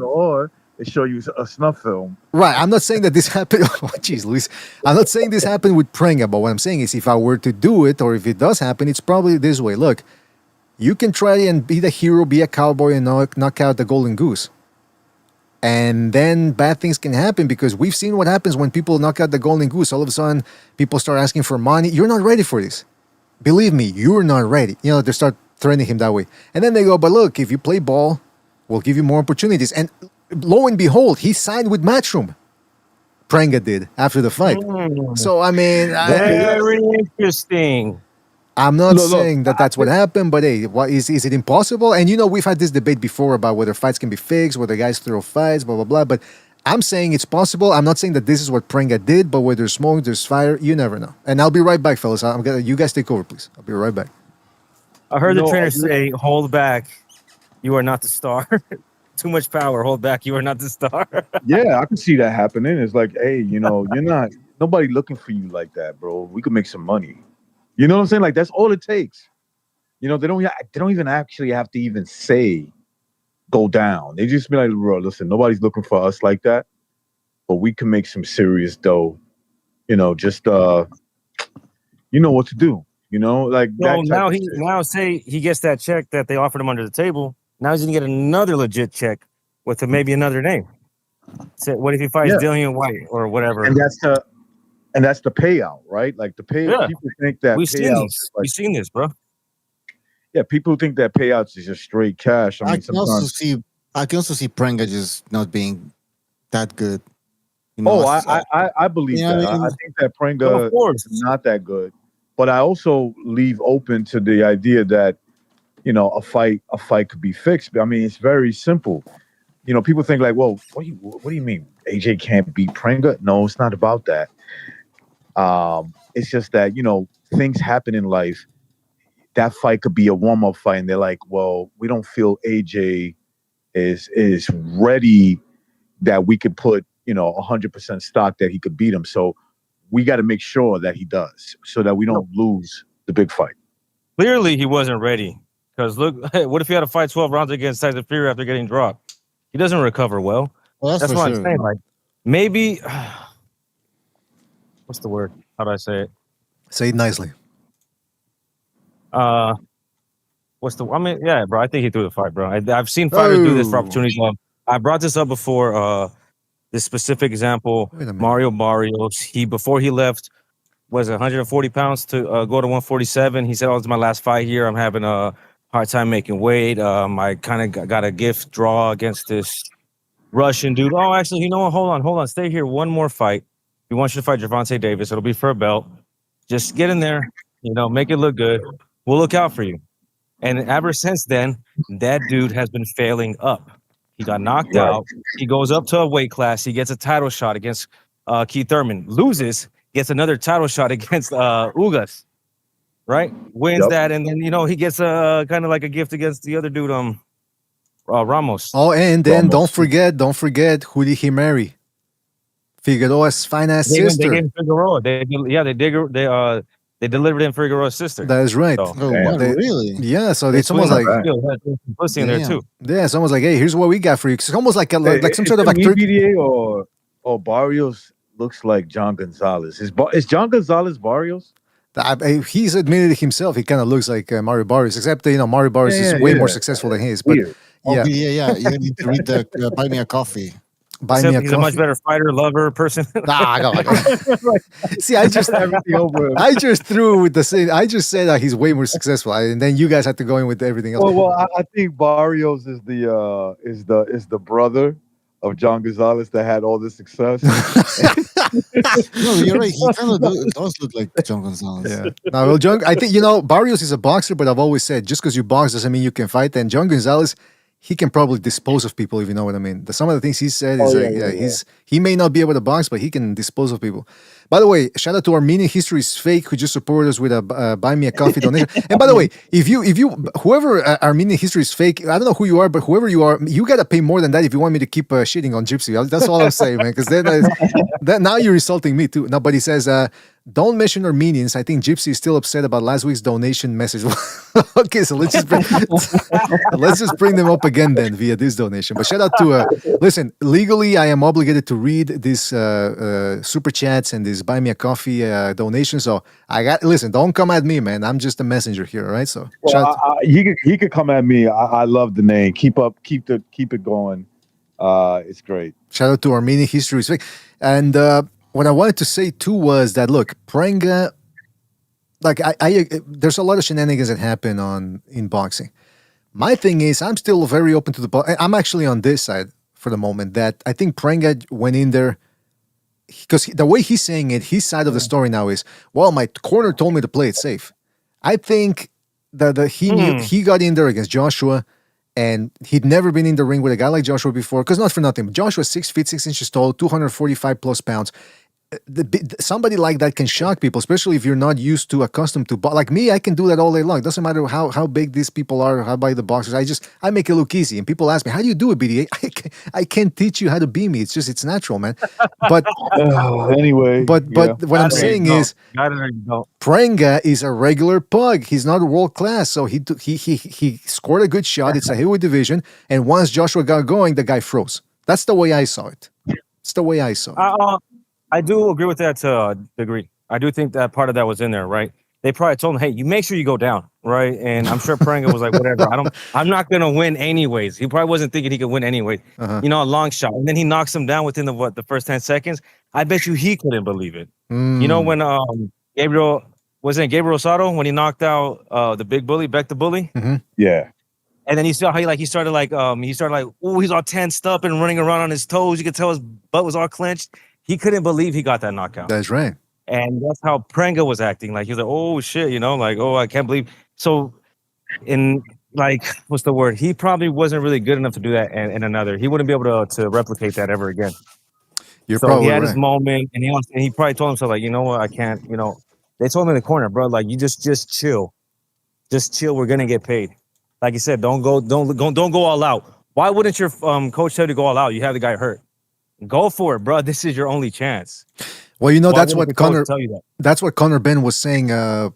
Or they show you a snuff film. Right. I'm not saying that this happened. Oh, jeez, Luis. I'm not saying this happened with Prenga, but what I'm saying is if I were to do it, or if it does happen, it's probably this way. Look, you can try and be the hero, be a cowboy, and knock out the golden goose. And then bad things can happen because we've seen what happens when people knock out the golden goose. All of a sudden, people start asking for money. You're not ready for this. Believe me, you're not ready. You know, they start threatening him that way. And then they go, but look, if you play ball, we'll give you more opportunities. And lo and behold, he signed with Matchroom. Prenga did after the fight. So, I mean... Very interesting. I'm not saying that that's what happened, but hey, is it impossible? And you know, we've had this debate before about whether fights can be fixed, whether guys throw fights, blah, blah, blah. But I'm saying it's possible. I'm not saying that this is what Prenga did, but where there's smoke, there's fire. You never know. And I'll be right back, fellas. You guys take over, please. I'll be right back. I heard the trainer say, hold back. You are not the star. Too much power. Hold back. You are not the star. Yeah, I can see that happening. It's like, hey, you know, nobody looking for you like that, bro. We could make some money. You know what I'm saying? Like, that's all it takes. You know, they don't even actually have to even say go down. They just be like, bro, listen, nobody's looking for us like that, but we can make some serious dough. You know, just you know what to do. You know, like so now say he gets that check that they offered him under the table. Now he's gonna get another legit check with maybe another name. So what if he fights Dillian White or whatever? And that's the payout, right? Like the payout. Yeah. People think that we've seen this, bro. Yeah, people think that payouts is just straight cash. I can also see Prenga just not being that good. You know, I believe that. I think that Prenga is not that good. But I also leave open to the idea that, you know, a fight could be fixed. I mean, it's very simple. You know, people think like, well, what do you mean AJ can't beat Prenga? No, it's not about that. It's just that, you know, things happen in life. That fight could be a warm-up fight, and they're like, well, we don't feel AJ is ready that we could put, you know, 100% stock that he could beat him. So we got to make sure that he does so that we don't lose the big fight. Clearly, he wasn't ready. Because look, what if he had to fight 12 rounds against Tyson Fury after getting dropped? He doesn't recover well. That's what I'm saying. Like, maybe, what's the word? How do I say it? Say it nicely. I mean, yeah, bro. I think he threw the fight, bro. I've seen fighters do this for opportunities. I brought this up before. This specific example, Mario Barrios. Before he left, was 140 pounds to go to 147. He said, "Oh, it's my last fight here. I'm having a hard time making weight. I kind of got a gift draw against this Russian dude. Oh, actually, you know what? Hold on. Stay here. One more fight. We want you to fight Gervonta Davis. It'll be for a belt. Just get in there. Make it look good. We'll look out for you. And ever since then, that dude has been failing up. He got knocked out. He goes up to a weight class. He gets a title shot against Keith Thurman. Loses. Gets another title shot against Ugas. Right? Wins that, and then he gets a kind of like a gift against the other dude, Ramos. Oh, and then don't forget who did he marry? Figueroa's fine ass sister. They gave Figueroa. They delivered him Figueroa's sister. That is right. So, really? Yeah. So it's almost like pussy in there too. Yeah, it's almost like, hey, here's what we got for you. It's almost like some sort of like BDA or Barrios looks like John Gonzalez. Is John Gonzalez Barrios? He's admitted it himself. He kind of looks like Mario Barrios, except Mario Barrios is way more successful than he is. But yeah. You need to read the Buy Me a Coffee. He's a much better fighter, lover, person. See, I just threw with the same. I just said that he's way more successful, and then you guys had to go in with everything else. Well, I think Barrios is the brother of John Gonzalez that had all this success. No, you're right. He kind of does look like John Gonzalez. Yeah. No, well, John, I think Barrios is a boxer, but I've always said just because you box doesn't mean you can fight. And John Gonzalez, he can probably dispose of people, if you know what I mean. Some of the things he said is he may not be able to box, but he can dispose of people. By the way, shout out to Armenian History is Fake, who just supported us with a Buy Me a Coffee donation. And by the way, if you whoever Armenian History is Fake, I don't know who you are, but whoever you are, you gotta pay more than that if you want me to keep shitting on Gypsy. That's all I'm saying, man. Because then now you're insulting me too. Nobody says don't mention Armenians. I think Gypsy is still upset about last week's donation message. Okay, so let's just bring them up again then via this donation. But shout out to listen, legally I am obligated to read these super chats and this Buy Me a Coffee donation. So listen, don't come at me, man. I'm just a messenger here, all right? So he could come at me. I love the name. Keep it going. It's great. Shout out to Armenian History is Fake. And what I wanted to say too was that look, Prenga, like I there's a lot of shenanigans that happen in boxing. My thing is, I'm still very open to I'm actually on this side for the moment, that I think Prenga went in there because the way he's saying it, his side of the story now is, well, my corner told me to play it safe. I think that he knew he got in there against Joshua, and he'd never been in the ring with a guy like Joshua before, because not for nothing, Joshua's 6 feet 6 inches tall, 245 plus pounds. Somebody like that can shock people, especially if you're not accustomed to like me. I can do that all day long. Doesn't matter how big these people are, how big the boxers. I make it look easy. And people ask me, how do you do it, BDA? I can't teach you how to be me. It's natural, man. But anyway, but what I'm saying is, Prenga is a regular pug. He's not world class, so he scored a good shot. It's a heavyweight division, and once Joshua got going, the guy froze. That's the way I saw it. It's the way I saw it. I do agree with that to a degree. I do think that part of that was in there, right? They probably told him, "Hey, you make sure you go down," right? And I'm sure Prenga was like, "Whatever, I'm not gonna win anyways." He probably wasn't thinking he could win anyway. A long shot, and then he knocks him down within the first 10 seconds. I bet you he couldn't believe it. You know when Gabriel Soto when he knocked out the big bully, Beck the bully. Yeah. And then you saw how he started like, oh, he's all tensed up and running around on his toes. You could tell his butt was all clenched. He couldn't believe he got that knockout. That's right. And that's how Prenga was acting. Like, he was like, oh, shit, like, oh, I can't believe. So, what's the word? He probably wasn't really good enough to do that in another. He wouldn't be able to replicate that ever again. He had his moment, and he probably told himself, like, you know what, I can't, They told him in the corner, bro, like, you just chill. Just chill, we're going to get paid. Like you said, don't go all out. Why wouldn't your coach tell you to go all out? You have the guy hurt. Go for it, bro. This is your only chance. Well, that's what Conor Ben was saying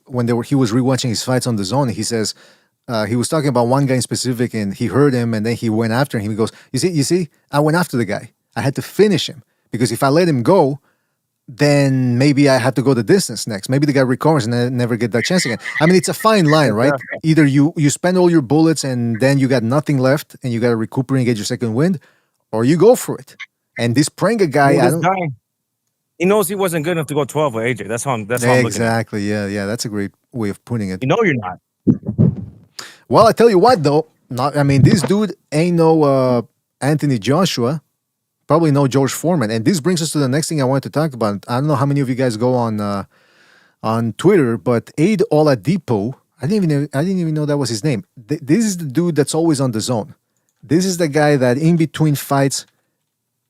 when he was rewatching his fights on the Zone. He says he was talking about one guy in specific, and he heard him, and then he went after him. He goes, "You see, I went after the guy. I had to finish him because if I let him go, then maybe I have to go the distance next. Maybe the guy recovers and I never get that chance again." I mean, it's a fine line, right? Either you spend all your bullets and then you got nothing left, and you got to recuperate and get your second wind, or you go for it. And this Prenga guy, he knows he wasn't good enough to go 12 with AJ. That's how I'm looking at it. Exactly. Yeah. That's a great way of putting it. You're not. Well, I tell you what, though. This dude ain't no Anthony Joshua. probably know George Foreman. And this brings us to the next thing I wanted to talk about. I don't know how many of you guys go on Twitter, but Ade Oladipo, I didn't even know that was his name. This is the dude that's always on the zone. This is the guy that in between fights,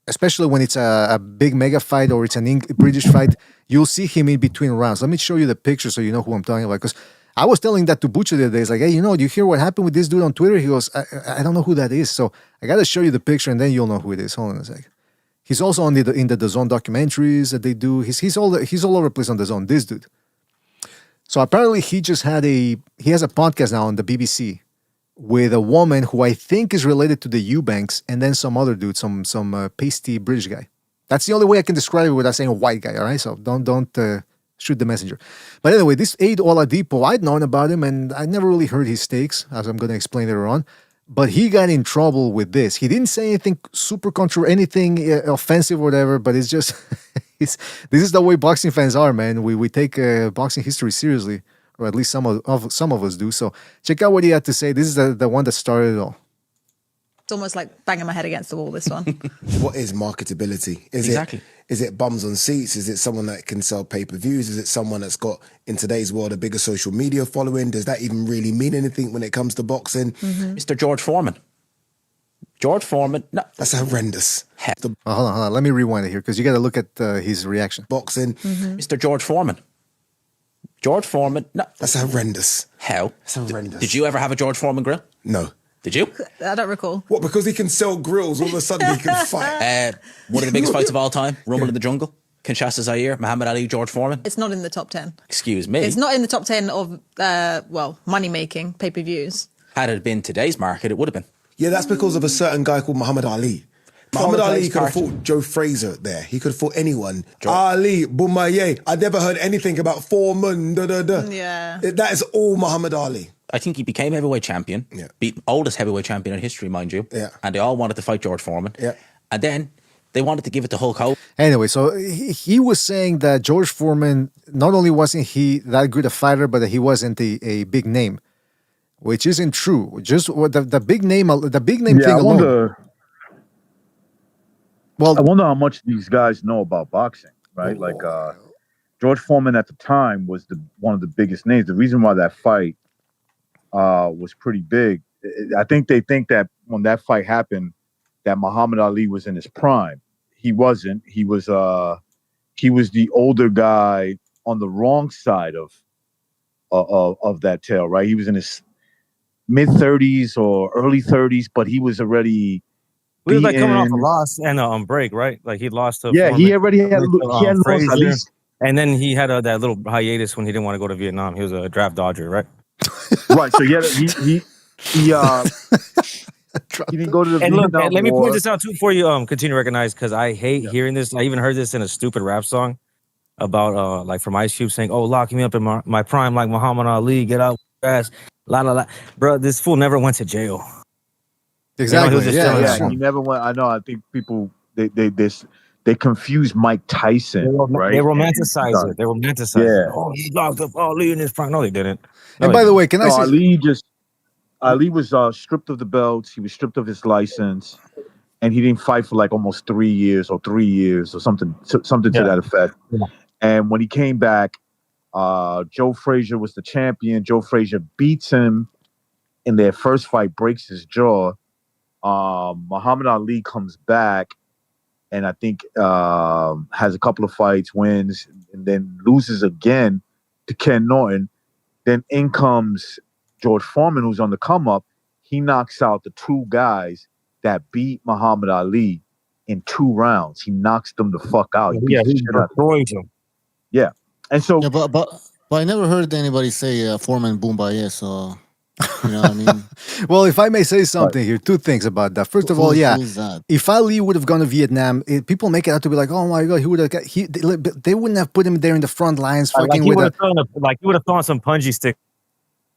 especially when it's a big mega fight or it's an British fight, you'll see him in between rounds. Let me show you the picture so you know who I'm talking about. Because I was telling that to Butcher the other day. It's like, hey, do you hear what happened with this dude on Twitter? He goes, I don't know who that is. So I got to show you the picture and then you'll know who it is. Hold on a second. He's also in the DAZN documentaries that they do. He's all over the place on DAZN, this dude. So apparently he has a podcast now on the BBC with a woman who I think is related to the Eubanks and then some other dude, some pasty British guy. That's the only way I can describe it without saying a white guy, all right? So don't shoot the messenger. But anyway, this Ade Oladipo, I'd known about him and I never really heard his takes, as I'm going to explain later on. But he got in trouble with this. He didn't say anything super anything offensive or whatever, but it's just, this is the way boxing fans are, man. We take boxing history seriously, or at least some of us do. So check out what he had to say. This is the one that started it all. It's almost like banging my head against the wall, this one. What is marketability? Is it bums on seats? Is it someone that can sell pay-per-views? Is it someone that's got, in today's world, a bigger social media following? Does that even really mean anything when it comes to boxing? Mr. George Foreman. George Foreman. No. That's horrendous. Hold on. Let me rewind it here because you got to look at his reaction. Boxing. Mr. George Foreman. George Foreman. No. That's horrendous. How? That's horrendous. Did you ever have a George Foreman grill? No. Did you? I don't recall. What, because he can sell grills, all of a sudden he can fight? One of the biggest fights of all time, Rumble in the Jungle, Kinshasa Zaire, Muhammad Ali, George Foreman. It's not in the top 10. Excuse me. It's not in the top 10 of, money-making pay-per-views. Had it been today's market, it would have been. Yeah, that's because of a certain guy called Muhammad Ali. Muhammad Ali could have fought Joe Frazier there. He could have fought anyone. Ali, Boumaier. I never heard anything about Foreman. Yeah. That is all Muhammad Ali. I think he became heavyweight champion. Yeah. Oldest heavyweight champion in history, mind you. Yeah. And they all wanted to fight George Foreman. Yeah. And then they wanted to give it to Hulk Hogan. Anyway, so he was saying that George Foreman, not only wasn't he that good a fighter, but that he wasn't a big name, which isn't true. Just the big name thing alone. I wonder how much these guys know about boxing, right? Like George Foreman at the time was one of the biggest names. The reason why that fight was pretty big, I think they think that when that fight happened, that Muhammad Ali was in his prime. He wasn't. He was the older guy on the wrong side of that tail, right? He was in his mid-30s or early 30s, but he was already. He was like coming off a loss and on break, right? Like he lost to Foreman. He already had lost at least. And then he had that little hiatus when he didn't want to go to Vietnam. He was a draft dodger, right? Right. So he didn't go to the. And look, let me point this out too before you continue to recognize, because I hate hearing this. I even heard this in a stupid rap song about like from Ice Cube saying, "Oh, locking me up in my prime like Muhammad Ali, get out fast, la la la." Bro, this fool never went to jail. Exactly. He never went. I know. I think people they confuse Mike Tyson, right? They romanticize it. They romanticize it. Oh, he locked up Ali in his prime. No, they didn't. And by the way, can I say Ali was stripped of the belts. He was stripped of his license, and he didn't fight for like almost 3 years or something to that effect. Yeah. And when he came back, Joe Frazier was the champion. Joe Frazier beats him in their first fight, breaks his jaw. Muhammad Ali comes back and I think has a couple of fights, wins, and then loses again to Ken Norton. Then in comes George Foreman, who's on the come up. He knocks out the two guys that beat Muhammad Ali in 2 rounds. He knocks them the fuck out. He destroys them. Yeah. And so but I never heard anybody say Foreman Boombaye, so you know what I mean? Well, if I may say something here, 2 things about that. First of all, if Ali would have gone to Vietnam, people make it out to be like, oh my God, they wouldn't have put him there in the front lines. Like he would have thrown some punji stick.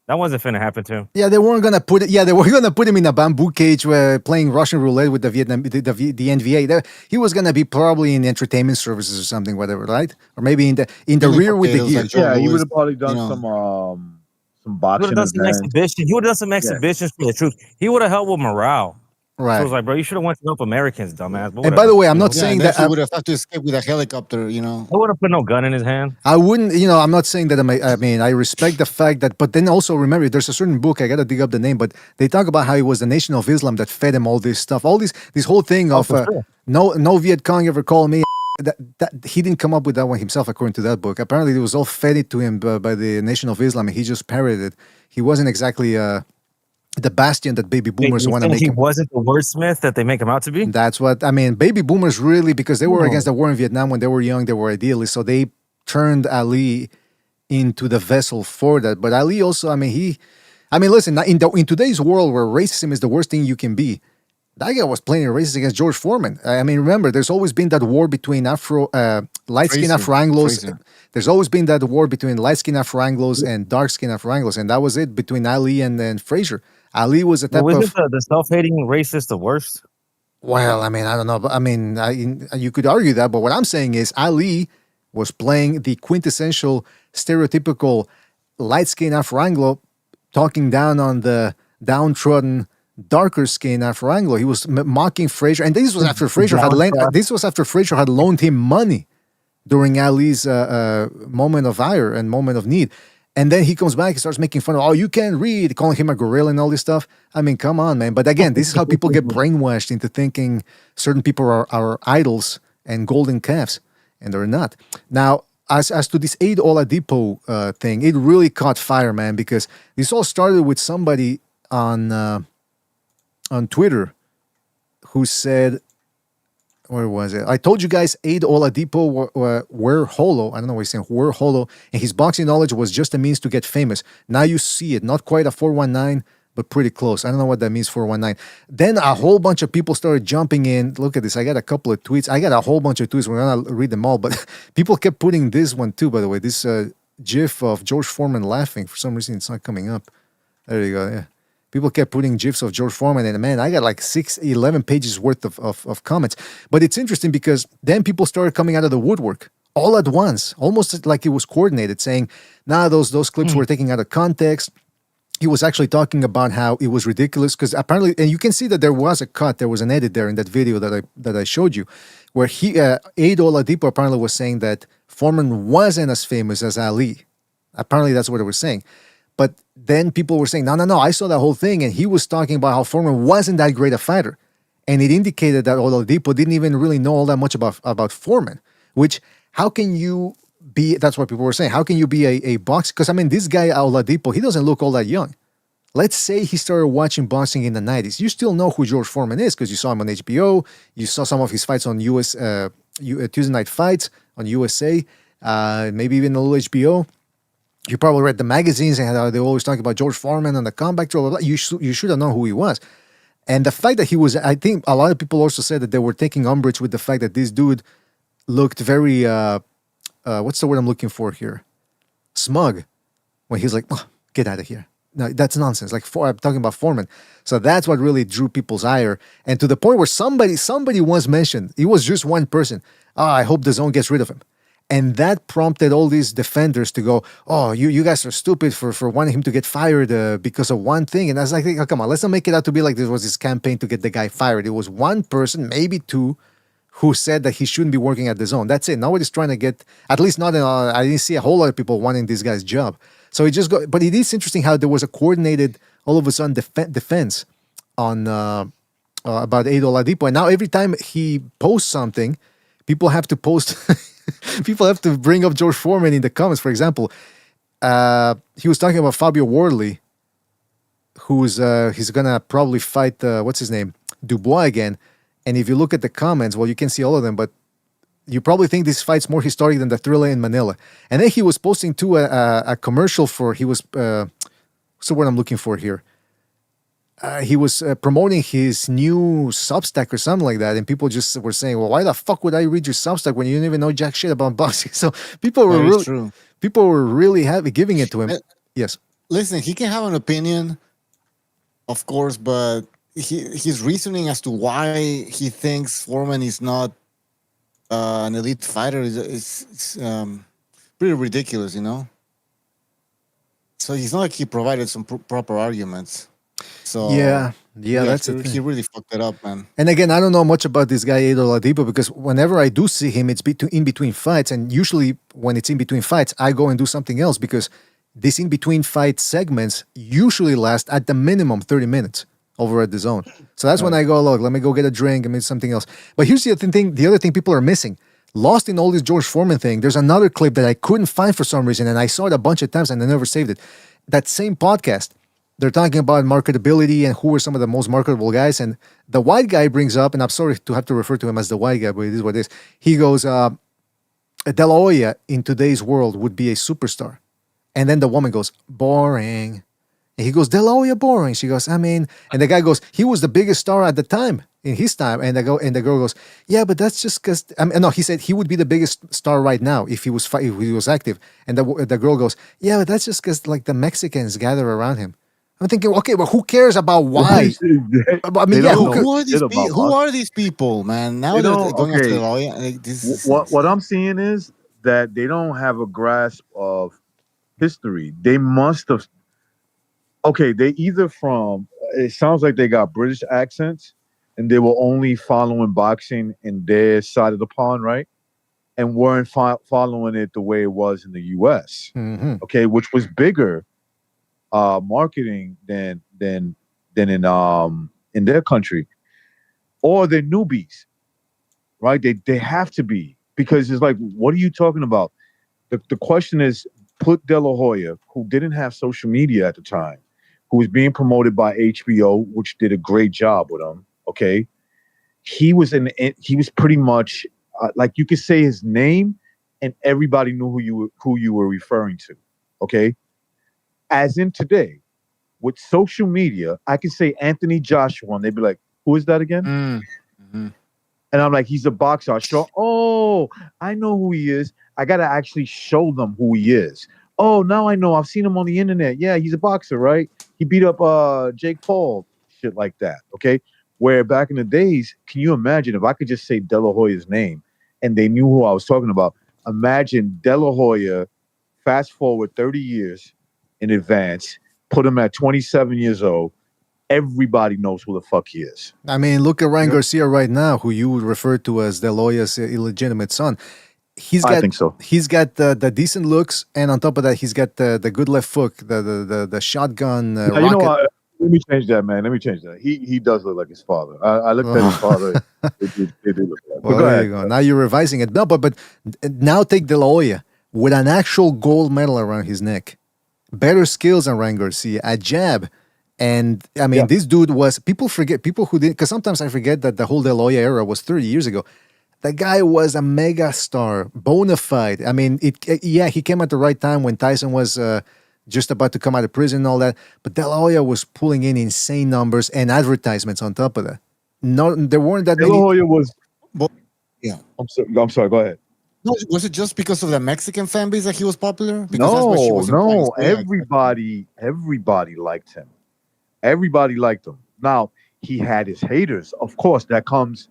That wasn't finna happen to him. Yeah, they weren't gonna put it. Yeah, they were gonna put him in a bamboo cage playing Russian roulette with the NVA. He was gonna be probably in entertainment services or something, whatever, right? Or maybe in the rear with the gear. Yeah, he would have probably done some boxing. He would have done some exhibitions. He would have done some exhibitions for the troops. He would have helped with morale. Right. So it's like, bro, you should have went to North Americans, dumbass. But And by the whatever, way, I'm you not know? saying then that he would have had to escape with a helicopter, you know. I would have put no gun in his hand. I wouldn't, I'm not saying that. I mean, I respect the fact that, but then also remember, there's a certain book, I gotta dig up the name, but they talk about how it was the Nation of Islam that fed him all this stuff, all this whole thing of for sure. no Viet Cong ever called me. That he didn't come up with that one himself, according to that book. Apparently, it was all fed it to him by the Nation of Islam, and he just parroted it. He wasn't exactly the bastion that baby boomers want to make he him. wasn't the wordsmith that they make him out to be. That's what I mean. Baby boomers really, because they were against the war in Vietnam when they were young, they were idealists, so they turned Ali into the vessel for that. But Ali also, listen, in today's world where racism is the worst thing you can be, that guy was playing racist against George Foreman. I mean, remember, there's always been that war between light-skinned Afro-Anglos. There's always been that war between light-skinned Afro-Anglos and dark-skinned Afro-Anglos, and that was it between Ali and Frazier. Ali was a type Well, of... isn't the self-hating racist the worst? Well, I mean, I don't know. But I mean, you could argue that. But what I'm saying is Ali was playing the quintessential stereotypical light-skinned Afro-Anglo talking down on the downtrodden darker skinned Afro-Anglo. He was mocking Frazier. And this was after Frazier had loaned him money during Ali's moment of ire and moment of need. And then he comes back, he starts making fun of, oh, you can't read, calling him a gorilla and all this stuff. I mean, come on, man. But again, this is how people get brainwashed into thinking certain people are idols and golden calves, and they're not. Now, as to this Ade Oladipo thing, it really caught fire, man, because this all started with somebody on Twitter who said, where was it? I told you guys Ade Oladipo were hollow. I don't know what he's saying. Were hollow. And his boxing knowledge was just a means to get famous. Now you see it. Not quite a 419, but pretty close. I don't know what that means, 419. Then a whole bunch of people started jumping in. Look at this. I got a couple of tweets. I got a whole bunch of tweets. We're going to read them all. But people kept putting this one too, by the way. This gif of George Foreman laughing. For some reason, it's not coming up. There you go. Yeah. People kept putting GIFs of George Foreman, and man, I got like 11 pages worth of comments. But it's interesting because then people started coming out of the woodwork all at once, almost like it was coordinated, saying, nah, those clips were taken out of context. He was actually talking about how it was ridiculous because apparently, and you can see that there was a cut, there was an edit there in that video that I showed you, where Ade Oladipo apparently was saying that Foreman wasn't as famous as Ali. Apparently, that's what they were saying. But then people were saying, no, I saw that whole thing, and he was talking about how Foreman wasn't that great a fighter. And it indicated that Oladipo didn't even really know all that much about Foreman, which, how can you be, that's what people were saying, how can you be a boxer? Because, I mean, this guy, Oladipo, he doesn't look all that young. Let's say he started watching boxing in the 90s. You still know who George Foreman is because you saw him on HBO, you saw some of his fights on Tuesday Night Fights on USA, maybe even a little HBO. You probably read the magazines and they always talk about George Foreman and the comeback. Blah, blah, blah. You should have known who he was. And the fact that he was, I think a lot of people also said that they were taking umbrage with the fact that this dude looked very, what's the word I'm looking for here? Smug. When he's like, oh, get out of here. No, that's nonsense. Like, I'm talking about Foreman. So that's what really drew people's ire. And to the point where somebody once mentioned, it was just one person, I hope the zone gets rid of him. And that prompted all these defenders to go, oh, you guys are stupid for wanting him to get fired because of one thing. And I was like, oh, come on, let's not make it out to be like this was his campaign to get the guy fired. It was one person, maybe two, who said that he shouldn't be working at the zone. That's it. Nobody's trying to get, at least not, I didn't see a whole lot of people wanting this guy's job. So it just got, but it is interesting how there was a coordinated, all of a sudden, defense on about Ade Oladipo. And now every time he posts something, people have to post... People have to bring up George Foreman in the comments. For example, he was talking about Fabio Wardley, who's he's gonna probably fight what's his name, Dubois again. And if you look at the comments, well, you can see all of them, but you probably think this fight's more historic than the Thriller in Manila. And then he was posting too a commercial for what's the word I'm looking for here? He was promoting his new Substack or something like that, and people just were saying, "Well, why the fuck would I read your Substack when you don't even know jack shit about boxing?" So people were really happy giving it to him. Yes. Listen, he can have an opinion, of course, but his reasoning as to why he thinks Foreman is not an elite fighter is pretty ridiculous, you know. So it's not like he provided some proper arguments. So Yeah, that's the he thing. really fucked it up, man. And again, I don't know much about this guy Ade Oladipo because whenever I do see him, it's in between fights, and usually when it's in between fights, I go and do something else because these in between fight segments usually last at the minimum 30 minutes over at the zone. So that's when I go, look, let me go get a drink and maybe something else. But here's the other thing people are missing. Lost in all this George Foreman thing, there's another clip that I couldn't find for some reason, and I saw it a bunch of times and I never saved it. That same podcast, they're talking about marketability and who are some of the most marketable guys. And the white guy brings up, and I'm sorry to have to refer to him as the white guy, but it is what it is. He goes, De La Hoya in today's world would be a superstar. And then the woman goes, boring. And he goes, De La Hoya boring. She goes, I mean, and the guy goes, he was the biggest star at the time, in his time. And the girl goes, yeah, but that's just because, no, he said he would be the biggest star right now if he was active. And the girl goes, yeah, but that's just because like the Mexicans gather around him. I'm thinking, okay, but who cares about why? I mean, yeah, who are these people, man? Now they're going after the lawyer. Like, What I'm seeing is that they don't have a grasp of history. They must have. Okay, they either from. It sounds like they got British accents, and they were only following boxing in their side of the pond, right? And weren't following it the way it was in the U.S. Mm-hmm. Okay, which was bigger marketing than in their country, or they're newbies, right? They have to be, because it's like, what are you talking about? The question is, put De La Hoya, who didn't have social media at the time, who was being promoted by HBO, which did a great job with him. Okay, he was pretty much like, you could say his name and everybody knew who you were referring to. Okay. As in today, with social media, I can say Anthony Joshua, and they'd be like, who is that again? Mm-hmm. And I'm like, he's a boxer. I show, oh, I know who he is. I got to actually show them who he is. Oh, now I know. I've seen him on the internet. Yeah, he's a boxer, right? He beat up Jake Paul, shit like that, okay? Where back in the days, can you imagine if I could just say De La Hoya's name and they knew who I was talking about? Imagine De La Hoya, fast forward 30 years, in advance, put him at 27 years old. Everybody knows who the fuck he is. I mean, look at Ryan Garcia right now, who you would refer to as De La Hoya's illegitimate son. I think so. He's got the decent looks, and on top of that, he's got the good left hook, the shotgun. You know what? Let me change that, man. Let me change that. He does look like his father. I looked at his father. It did look like. Well, there you go. Now you're revising it. No, but now take De La Hoya with an actual gold medal around his neck. Better skills than Ryan Garcia, a jab. And I mean, this dude was, people who didn't, because sometimes I forget that the whole De La Hoya era was 30 years ago. The guy was a mega star, bona fide. I mean, he came at the right time when Tyson was just about to come out of prison and all that. But De La Hoya was pulling in insane numbers and advertisements on top of that. No, there weren't that De many. La Hoya was. Yeah. I'm sorry. Go ahead. No, was it just because of the Mexican fan base that he was popular? No. Everybody liked him. Everybody liked him. Now, he had his haters. Of course, that comes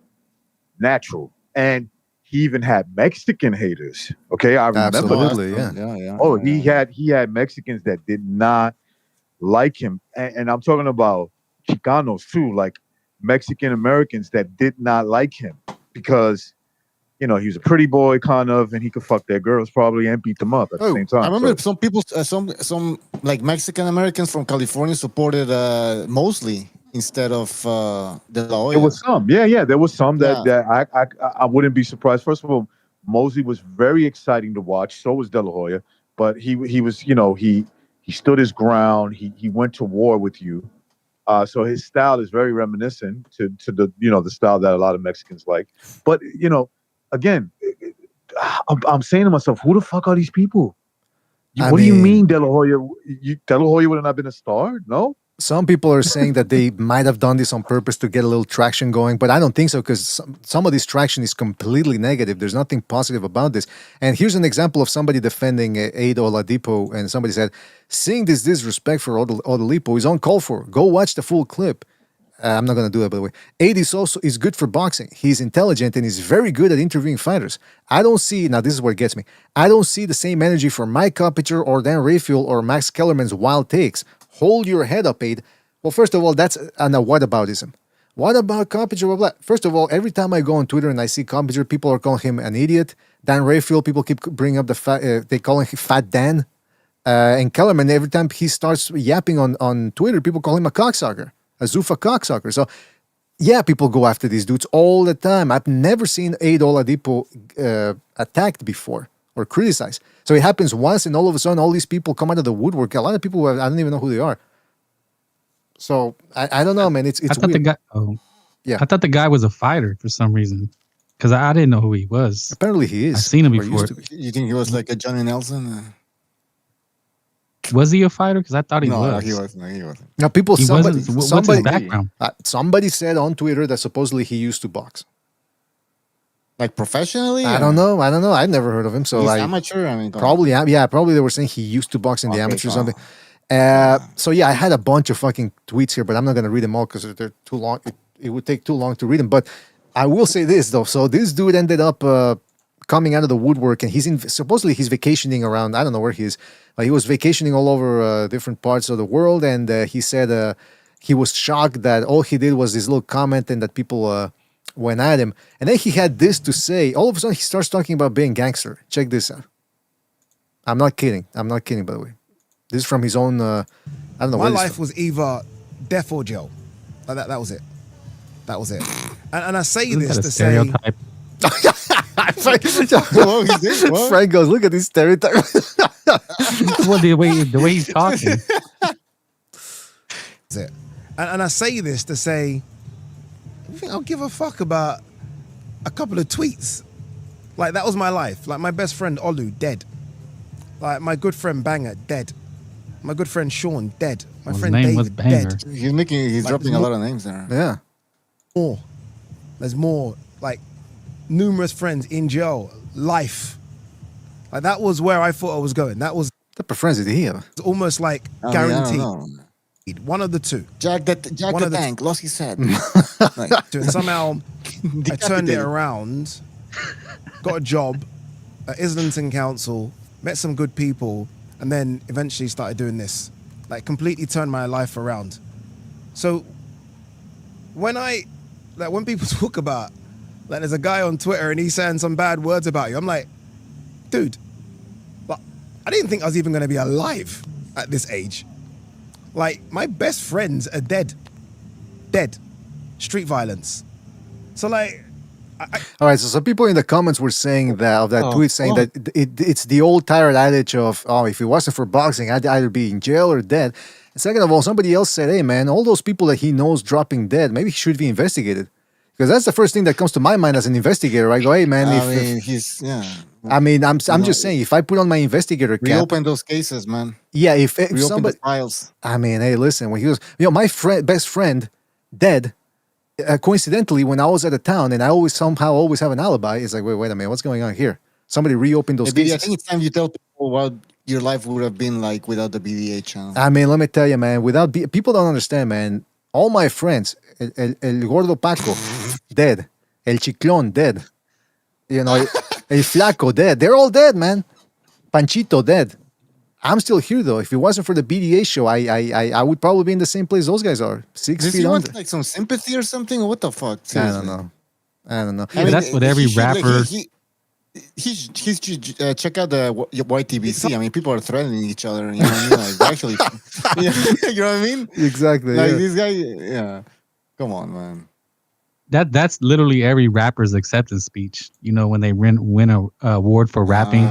natural. And he even had Mexican haters. Okay, I remember. Absolutely, yeah. Oh, he had Mexicans that did not like him. And I'm talking about Chicanos too, like Mexican Americans that did not like him because, you know, he was a pretty boy kind of, and he could fuck their girls probably and beat them up at the same time. I remember some people, some like Mexican Americans from California supported Mosley instead of De La Hoya. There was some, there was some that I wouldn't be surprised. First of all, Mosley was very exciting to watch. So was De La Hoya, but he was, you know, he stood his ground. He went to war with you. So his style is very reminiscent to the, you know, the style that a lot of Mexicans like. But, you know, again, I'm saying to myself, who the fuck are these people? What do you mean De La Hoya? De La Hoya would have not been a star? No? Some people are saying that they might have done this on purpose to get a little traction going, but I don't think so because some of this traction is completely negative. There's nothing positive about this. And here's an example of somebody defending Ade Oladipo, and somebody said, seeing this disrespect for Oladipo is uncalled for. Go watch the full clip. I'm not going to do that, by the way. Ade is good for boxing. He's intelligent and he's very good at interviewing fighters. I don't see, now this is where it gets me, I don't see the same energy for Mike Coppinger or Dan Rayfield or Max Kellerman's wild takes. Hold your head up, Ade. Well, first of all, that's an whataboutism. What about Compinger? Blah, blah. First of all, every time I go on Twitter and I see Compinger, people are calling him an idiot. Dan Rayfield, people keep bringing up the fat, they call him Fat Dan. And Kellerman, every time he starts yapping on Twitter, people call him a cocksucker, a Zuffa cocksucker. So, yeah, people go after these dudes all the time. I've never seen Ade Oladipo attacked before or criticized. So it happens once, and all of a sudden, all these people come out of the woodwork. A lot of people, I don't even know who they are. So I don't know, man. It's I thought weird. the guy. Yeah. I thought the guy was a fighter for some reason, because I didn't know who he was. Apparently, he is. I've seen him Or before. used to be. You think he was like a Johnny Nelson? Was he a fighter? Because I thought he No, was. he wasn't. No, he wasn't. Now, people, He somebody, wasn't. What's somebody, his background? somebody said on Twitter that supposedly he used to box. Like professionally? I don't know. I've never heard of him. So He's like amateur. I mean, come on. probably, yeah, probably they were saying he used to box in the Okay, amateur or come something. So yeah, I had a bunch of fucking tweets here, but I'm not gonna read them all because they're too long. It would take too long to read them. But I will say this though. So this dude ended up coming out of the woodwork, and supposedly he's vacationing around. I don't know where he is. He was vacationing all over different parts of the world, and he said he was shocked that all he did was this little comment and that people went at him. And then he had this to say. All of a sudden, he starts talking about being gangster. Check this out. I'm not kidding. By the way. This is from his own. I don't know. My life was either death or jail. Like that was it. That was it. And I say this to say. Frank goes, look at this stereotype. Well, the way he's talking. That's it. And I say this to say, I think I'll give a fuck about a couple of tweets. Like, that was my life. Like, my best friend Olu, dead. Like, my good friend Banger, dead. My good friend Sean, dead. My friend name was David, dead. He's dropping a lot of names there. Yeah. There's more. Like, numerous friends in jail. Life. Like, that was where I thought I was going. That was. What type of friends did he have? It's almost like I guaranteed. don't know. One of the two. Jack the Tank lost his head. And somehow I turned it around, got a job at Islington Council, met some good people, and then eventually started doing this. Like, completely turned my life around. So when people talk about, like, there's a guy on Twitter and he's saying some bad words about you, I'm like, dude, but I didn't think I was even going to be alive at this age. Like, my best friends are dead. Street violence. So, like, all right, so some people in the comments were saying that tweet saying that it's the old tired adage of, if it wasn't for boxing, I'd either be in jail or dead. And second of all, somebody else said, hey man, all those people that he knows dropping dead, maybe he should be investigated. Because that's the first thing that comes to my mind as an investigator. I go, hey man, I'm just saying, if I put on my investigator cap, reopen those cases, man. Yeah, if reopen somebody, the files. I mean, hey, listen, when he was, my best friend, dead. Coincidentally, when I was at a town, and I always have an alibi, it's like, wait a minute, what's going on here? Somebody reopened those cases. I think it's time you tell people what your life would have been like without the BDA channel. I mean, let me tell you, man, people don't understand, man. All my friends, El Gordo Paco, dead. El Chiclón, dead. El Flaco, dead. They're all dead, man. Panchito, dead. I'm still here though. If it wasn't for the BDA show, I would probably be in the same place those guys are. 6 Does feet he under. want like some sympathy or something? Or what the fuck? Seriously. I don't know. Yeah, that's what every rapper. He's check out the YTBC. I mean, people are threatening each other. You know what I mean? Like, actually, you know what I mean? Exactly. Like Yeah. this guy. Yeah. Come on, man. That's literally every rapper's acceptance speech. You know, when they win a award for rapping,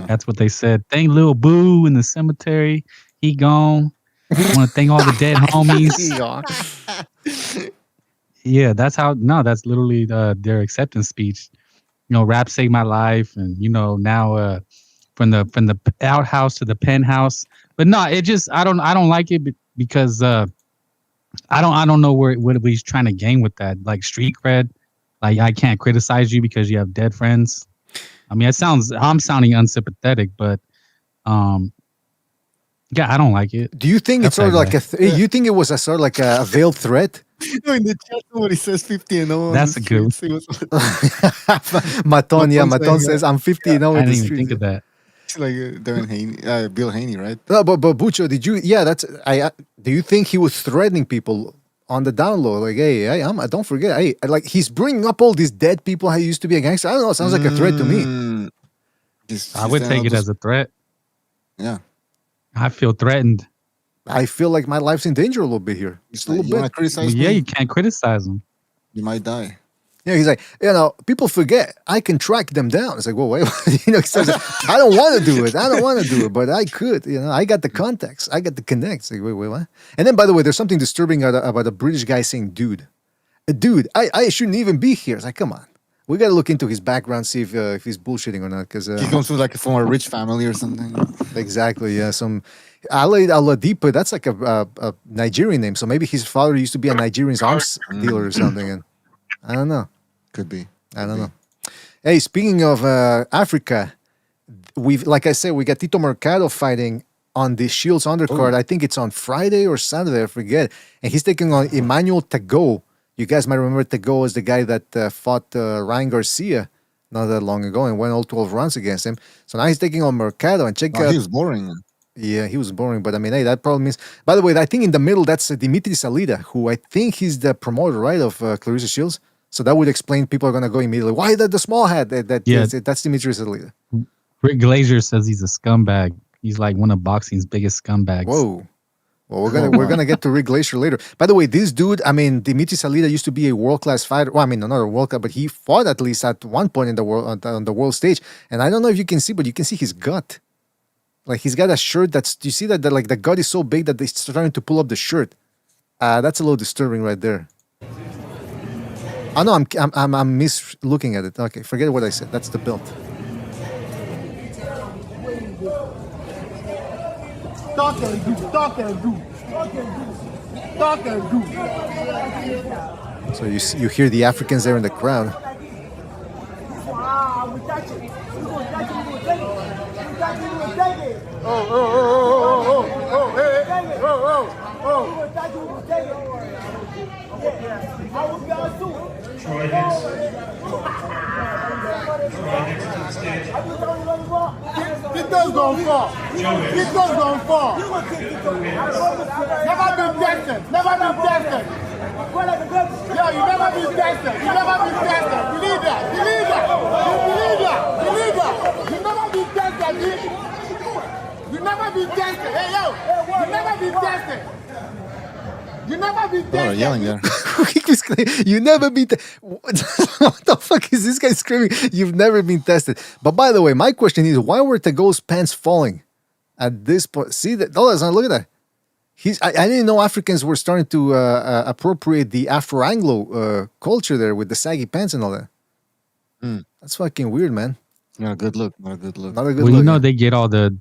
that's what they said. Thank Lil Boo in the cemetery. He gone. Want to thank all the dead homies. Yeah, that's how. No, that's literally their acceptance speech. You know, rap saved my life, and you know now from the outhouse to the penthouse. But no, it just I don't like it because I don't know what he's trying to gain with that, like street cred. Like, I can't criticize you because you have dead friends. I mean, I'm sounding unsympathetic, but yeah, I don't like it. Do you think it's sort of like you think it was a sort of like a veiled threat? In the chat, somebody says 50-0. That's a good. Maton says I'm 50-0 I in the didn't even streets. think of that. It's like Bill Haney, right? No, but Bucho, did you? Yeah, that's. Do you think he was threatening people on the down low? Like, hey, don't forget, hey, like he's bringing up all these dead people. How he used to be a gangster. I don't know. It sounds like a threat to me. I would take it as a threat. Yeah, I feel threatened. I feel like my life's in danger a little bit here. Just a little bit. Criticize yeah, you can't criticize him. You might die. Yeah, he's like, people forget I can track them down. It's like, well, wait, he says, I don't want to do it. I don't want to do it, but I could. I got the contacts. I got the connects. Like, wait, what? And then, by the way, there's something disturbing about a British guy saying, dude. Dude, I shouldn't even be here. It's like, come on. We got to look into his background, see if he's bullshitting or not. Because he comes from a rich family or something. Exactly, yeah. Some Ade Oladipo, that's like a Nigerian name. So maybe his father used to be a Nigerian arms dealer or something. And I don't know. Could be. I don't know. Hey, speaking of Africa, like I said, we got Tito Mercado fighting on the Shields undercard. I think it's on Friday or Saturday, I forget. And he's taking on Emmanuel Tago. You guys might remember Tago as the guy that fought Ryan Garcia not that long ago and went all 12 rounds against him. So now he's taking on Mercado and check out. He was boring. Yeah, he was boring. But I mean, hey, that probably means. By the way, I think in the middle, that's Dimitri Salida, who I think he's the promoter, right, of Clarissa Shields. So that would explain people are going to go immediately. Why the small hat? That's Dimitri Salida. Rick Glazier says he's a scumbag. He's like one of boxing's biggest scumbags. Whoa. Well, we're gonna get to Rick Glazier later. By the way, this dude, I mean, Dimitri Salida used to be a world-class fighter. Well, I mean, not a world class, but he fought at least at one point in the world on the world stage. And I don't know if you can see, but you can see his gut. Like he's got a shirt do you see that like the gut is so big that they're starting to pull up the shirt. That's a little disturbing right there. Oh no, I'm looking at it. Okay, forget what I said. That's the belt. Talk and do. So you hear the Africans there in the crowd. Tito's gonna fall. Tito's gonna fall. Never been tested. Yo, you never been tested. Believe that. You never been tested, dude. You never been tested. Hey, yo, you never been tested. You never been tested. Yelling there. You never been what the fuck is this guy screaming? You've never been tested. But by the way, my question is, why were Tago's pants falling at this point? See that? Oh, look at that. I didn't know Africans were starting to appropriate the Afro-Anglo culture there with the saggy pants and all that. That's fucking weird, man. Not a good look. Not a good Well, look. you know they get all the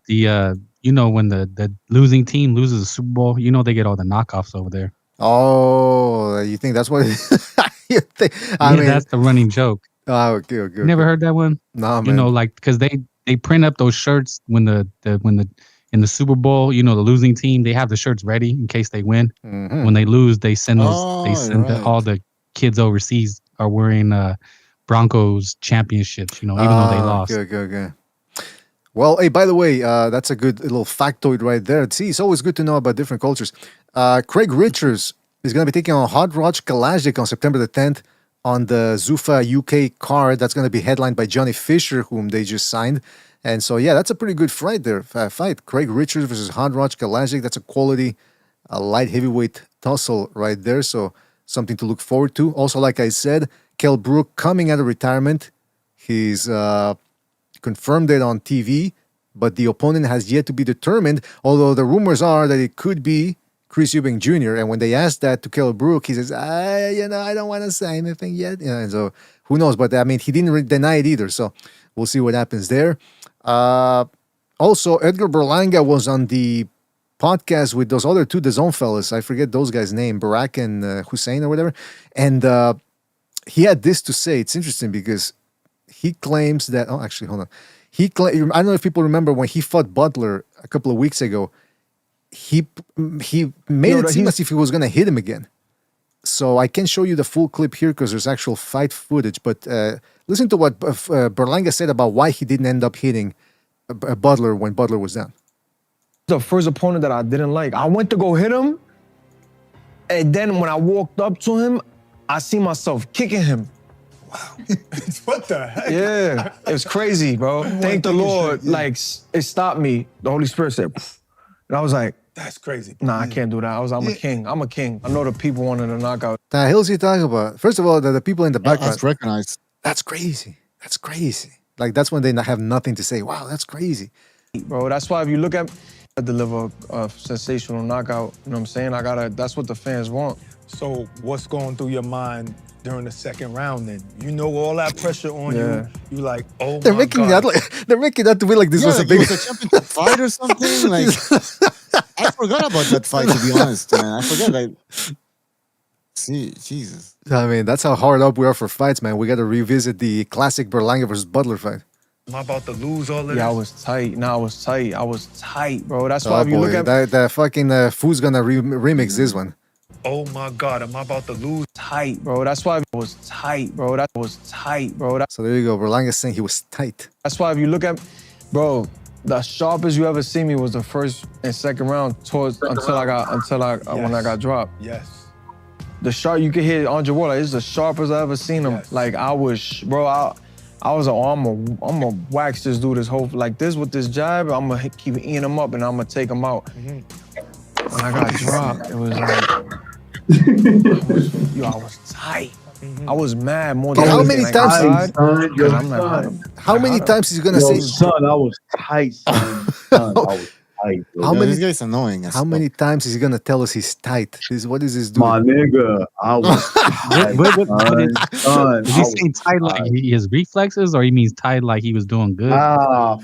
when the losing team loses the Super Bowl, they get all the knockoffs over there. Oh, you think that's what it is? You think, I mean, that's the running joke. Oh, okay. You never heard that one? No, man. Like because they print up those shirts when in the Super Bowl, the losing team, they have the shirts ready in case they win. Mm-hmm. When they lose, they send those. All the kids overseas are wearing Broncos championships. Even though they lost. Okay. Well, hey, by the way, that's a good little factoid right there. See, it's always good to know about different cultures. Craig Richards is going to be taking on Hot Rod Kalajic on September the 10th on the Zuffa UK card. That's going to be headlined by Johnny Fisher, whom they just signed. And so, yeah, that's a pretty good fight there. Craig Richards versus Hot Rod Kalajic. That's a quality light heavyweight tussle right there. So something to look forward to. Also, like I said, Kell Brook coming out of retirement. He's confirmed it on TV, but the opponent has yet to be determined, although the rumors are that it could be Chris Eubank Jr. And when they asked that to Kell Brook, he says, I don't want to say anything yet. And so who knows? But I mean, he didn't deny it either. So we'll see what happens there. Also, Edgar Berlanga was on the podcast with those other two DAZN fellas. I forget those guys' name, Barak and Hussein or whatever. And he had this to say. It's interesting because he claims that. Oh, actually, hold on. I don't know if people remember when he fought Butler a couple of weeks ago. He made it seem as if he was going to hit him again. So I can show you the full clip here because there's actual fight footage. But listen to what Berlanga said about why he didn't end up hitting Butler when Butler was down? The first opponent that I didn't like. I went to go hit him, and then when I walked up to him, I see myself kicking him. What the heck? Yeah, it was crazy, bro. Thank the Lord. Like, it stopped me. The Holy Spirit said, "Pff." And I was like, that's crazy. Nah, I can't do that. I'm a king. I'm a king. I know the people wanted to knock out. The hell's he talking about? First of all, the people in the background. That's recognized. That's crazy. That's crazy. Like, that's when they have nothing to say. Wow, that's crazy. Bro, that's why if you look at I deliver a sensational knockout, you know what I'm saying? That's what the fans want. So what's going through your mind during the second round then? You know all that pressure on you. You like, oh They're my making God. they're making that to be like this was a big It was a championship fight or something. Like, I forgot about that fight, to be honest, man. I forgot. Like, see, Jesus. I mean, that's how hard up we are for fights, man. We got to revisit the classic Berlanga versus Butler fight. Am I about to lose all of this? Yeah, I was tight. I was tight. I was tight, bro. That's why if you boy, look at that fucking Foo's gonna remix this one. Oh my God, am I about to lose? Tight, bro. That's why I was tight, bro. That was tight, bro. So there you go. Berlanga's saying he was tight. That's why if you look at, bro, the sharpest you ever see me was the first and second round until when I got dropped. Yes. The sharp you could hit Andre Ward. Like, it's the sharpest I ever seen him. Yes. Like I was, bro. I was I'm gonna wax this dude this whole like this with this jab. I'm gonna keep eating him up and I'm gonna take him out. When I got dropped, it was like, I was tight. I was mad more than How many times? How many times is he gonna say? Son, I was tight, son. Son, I was tight. Bro. How many? This guy's annoying. How many times is he gonna tell us he's tight? What is this doing? My nigga, I was tight. Son, Is he saying tight like his reflexes, or he means tight like he was doing good?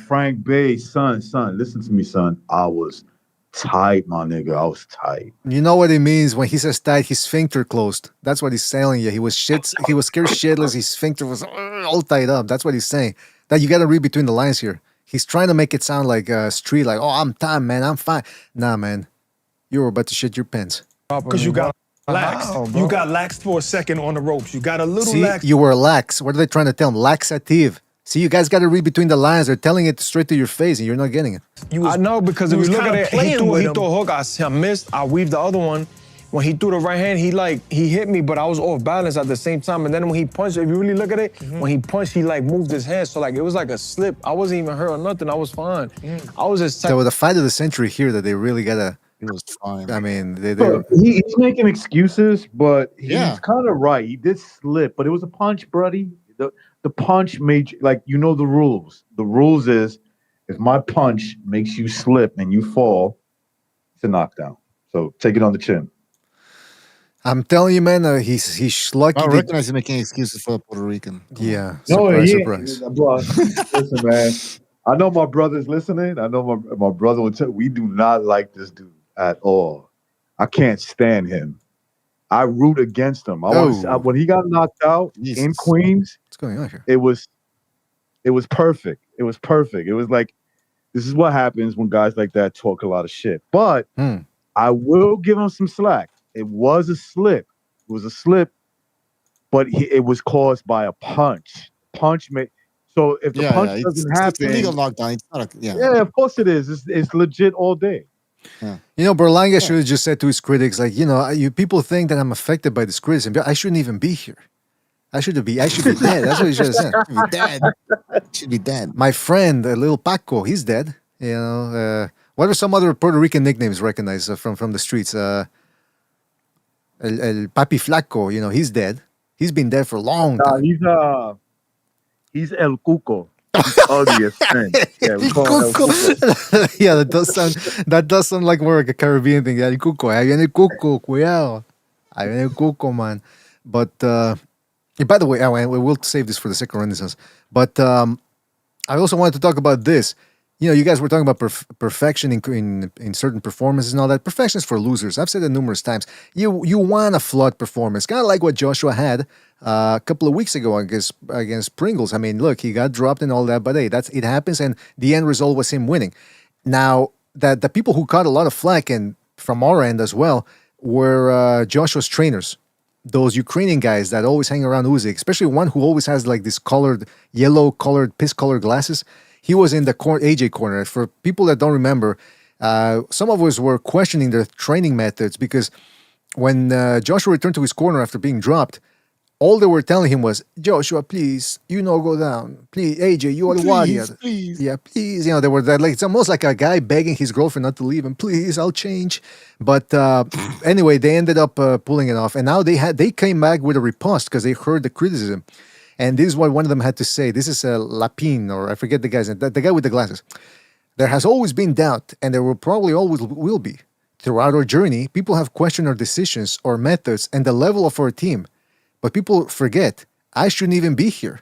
Frank Bay, son, listen to me, son. I was tight, my nigga. I was tight. You know what it means when he says tight? His sphincter closed. That's what he's telling you. He was scared shitless. His sphincter was all tied up. That's what he's saying. That you got to read between the lines here. He's trying to make it sound like street, like, oh, I'm tight, man. I'm fine. Nah, man. You were about to shit your pants. Because you got laxed. You got laxed for a second on the ropes. You got a little See, lax. you were lax. What are they trying to tell him? Laxative. See, you guys got to read between the lines. They're telling it straight to your face, and you're not getting it. I know, because if you look at it, he threw a hook, I missed, I weaved the other one. When he threw the right hand, he hit me, but I was off balance at the same time. And then when he punched, if you really look at it, when he punched, he like moved his hand. So like, it was like a slip. I wasn't even hurt or nothing. I was fine. I was just So the fight of the century here that they really got to. It was fine. I mean, He's making excuses, but he's kind of right. He did slip, but it was a punch, buddy. The punch made you, like, you know the rules. The rules is if my punch makes you slip and you fall, it's a knockdown. So take it on the chin. I'm telling you, man, he's lucky. I recognize him making excuses for the Puerto Rican. Yeah. Surprise. Bro, listen, man. I know my brother's listening. I know my brother will tell. We do not like this dude at all. I can't stand him. I root against him. When he got knocked out in Queens, what's going on here? It was perfect. It was perfect. It was like, this is what happens when guys like that talk a lot of shit. But I will give him some slack. It was a slip. It was a slip, but it was caused by a punch. Punch made. So if the punch doesn't happen, it's a legal knockdown. It's not a, yeah, of course it is. It's legit all day. Yeah. You know, Berlanga should have just said to his critics, like, you know, you people think that I'm affected by this criticism. I shouldn't even be here. I should be dead. That's what he should have said. Should be dead. My friend, little Paco, he's dead. You know, what are some other Puerto Rican nicknames recognized from the streets? El Papi Flaco, you know, he's dead. He's been dead for a long time. He's El Cuco. Ugliest thing. Yeah, we call him El Cuco. Yeah, that does sound like more like a Caribbean thing. El Cuco, ahí viene el Cuco, cuidado. Ahí viene el Cuco, man. But by the way, we'll save this for the second renaissance. But I also wanted to talk about this. You know, you guys were talking about perfection in certain performances and all that. Perfection is for losers. I've said it numerous times. You want a flawed performance, kind of like what Joshua had a couple of weeks ago against Pringles. I mean, look, he got dropped and all that, but hey, it happens, and the end result was him winning. Now, that the people who caught a lot of flack, and from our end as well, were Joshua's trainers. Those Ukrainian guys that always hang around Usyk, especially one who always has like this yellow-colored, piss-colored glasses. he was in the AJ corner. For people that don't remember, some of us were questioning their training methods because when Joshua returned to his corner after being dropped, all they were telling him was, Joshua, please, go down. Please, AJ, you are the warrior. Please. Yeah, please. They were like, it's almost like a guy begging his girlfriend not to leave him. Please, I'll change. But anyway, they ended up pulling it off. And now they came back with a riposte because they heard the criticism. And this is what one of them had to say. This is Lapine, or I forget the guy's name, the guy with the glasses. There has always been doubt, and there will probably always will be. Throughout our journey, people have questioned our decisions, our methods, and the level of our team. But people forget, I shouldn't even be here.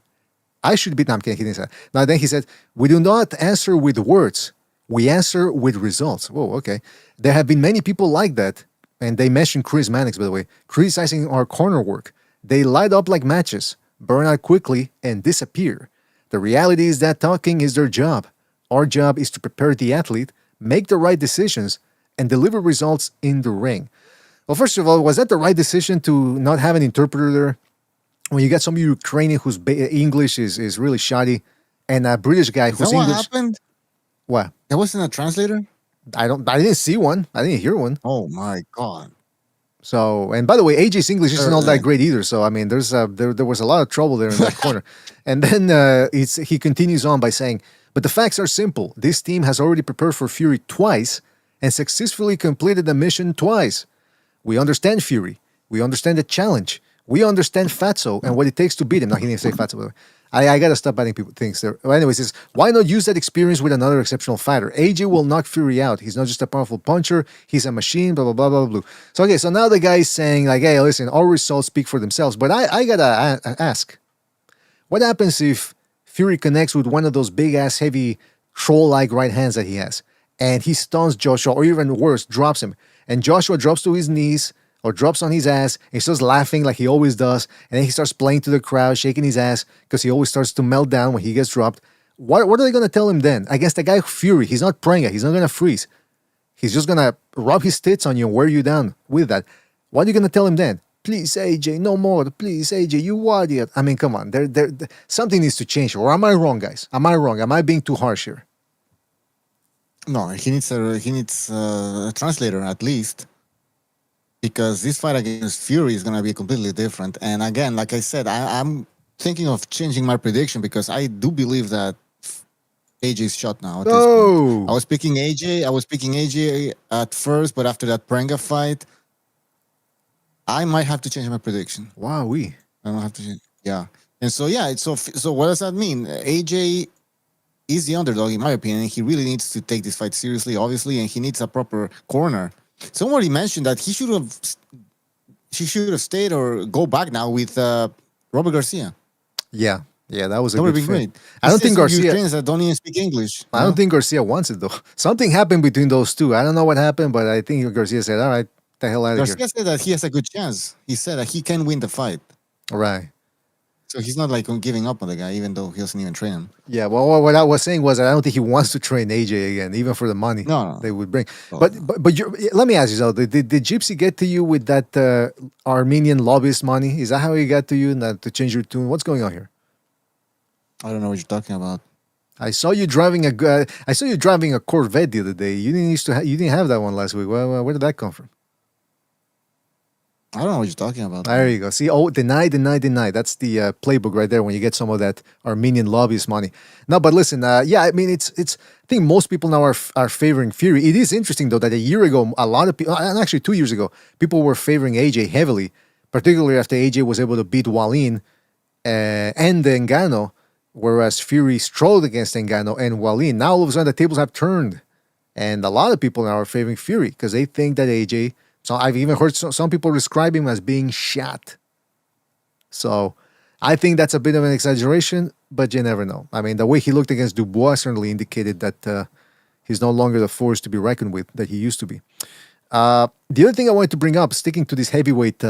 I should be. No, I'm kidding. He didn't say that. Now, then he said, we do not answer with words. We answer with results. Whoa, okay. There have been many people like that. And they mentioned Chris Mannix, by the way, criticizing our corner work. They light up like matches, burn out quickly, and disappear. The reality is that talking is their job. Our job is to prepare the athlete, make the right decisions, and deliver results in the ring. Well, first of all, was that the right decision to not have an interpreter there? When you get some Ukrainian whose English is really shoddy, and a British guy Is whose that what English... happened? What? There wasn't a translator? I didn't see one. I didn't hear one. Oh my God. So, and by the way, AJ's English isn't all that great either. So, I mean, there was a lot of trouble there in that corner. And then he continues on by saying, but the facts are simple. This team has already prepared for Fury twice and successfully completed the mission twice. We understand Fury. We understand the challenge. We understand Fatso and what it takes to beat him. Now, he didn't say Fatso, by the way. I got to stop adding people things there. Well, anyways, he says, why not use that experience with another exceptional fighter? AJ will knock Fury out. He's not just a powerful puncher. He's a machine, blah, blah, blah, blah, blah. So, okay, so now the guy is saying, like, hey, listen, our results speak for themselves. But I got to ask, what happens if Fury connects with one of those big-ass, heavy, troll-like right hands that he has, and he stuns Joshua, or even worse, drops him, and Joshua drops to his knees, or drops on his ass, and he starts laughing like he always does, and then he starts playing to the crowd, shaking his ass, because he always starts to melt down when he gets dropped. What are they going to tell him then? Against the guy Fury, he's not praying it, he's not going to freeze. He's just going to rub his tits on you and wear you down with that. What are you going to tell him then? Please, AJ, no more. Please, AJ, you idiot. I mean, come on. Something needs to change. Or am I wrong, guys? Am I wrong? Am I being too harsh here? No, he needs a translator at least, because this fight against Fury is going to be completely different. And again, like I said, I'm thinking of changing my prediction because I do believe that AJ's shot now. At this point. I was picking AJ at first, but after that Prenga fight, I might have to change my prediction. Wow, I don't have to. Yeah, and so yeah, so what does that mean? AJ is the underdog in my opinion. He really needs to take this fight seriously, obviously, and he needs a proper corner. Somebody mentioned that she should have stayed or go back now with Robert Garcia. Yeah, that was a that good would be fit. great. I don't think Garcia. Ukrainians that don't even speak English. I don't think Garcia wants it though. Something happened between those two. I don't know what happened, but I think Garcia said, "All right, the hell out of here." Garcia said that he has a good chance. He said that he can win the fight. Right. So he's not like giving up on the guy, even though he doesn't even train him. Yeah, well, what I was saying was that I don't think he wants to train AJ again, even for the money they would bring. But let me ask you something. Did Gypsy get to you with that Armenian lobbyist money? Is that how he got to you to change your tune? What's going on here? I don't know what you're talking about. I saw you driving a Corvette the other day. You didn't have that one last week. Well, where did that come from? I don't know what you're talking about. There you go. See, deny. That's the playbook right there when you get some of that Armenian lobbyist money. No, but listen, I mean, it's. I think most people now are favoring Fury. It is interesting though that a year ago, a lot of people, and actually 2 years ago, people were favoring AJ heavily, particularly after AJ was able to beat Wallin and Ngannou, whereas Fury struggled against Ngannou and Wallin. Now all of a sudden the tables have turned, and a lot of people now are favoring Fury because they think that AJ. So I've even heard some people describe him as being shot. So I think that's a bit of an exaggeration, but you never know. I mean, the way he looked against Dubois certainly indicated that he's no longer the force to be reckoned with that he used to be. The other thing I wanted to bring up, sticking to this heavyweight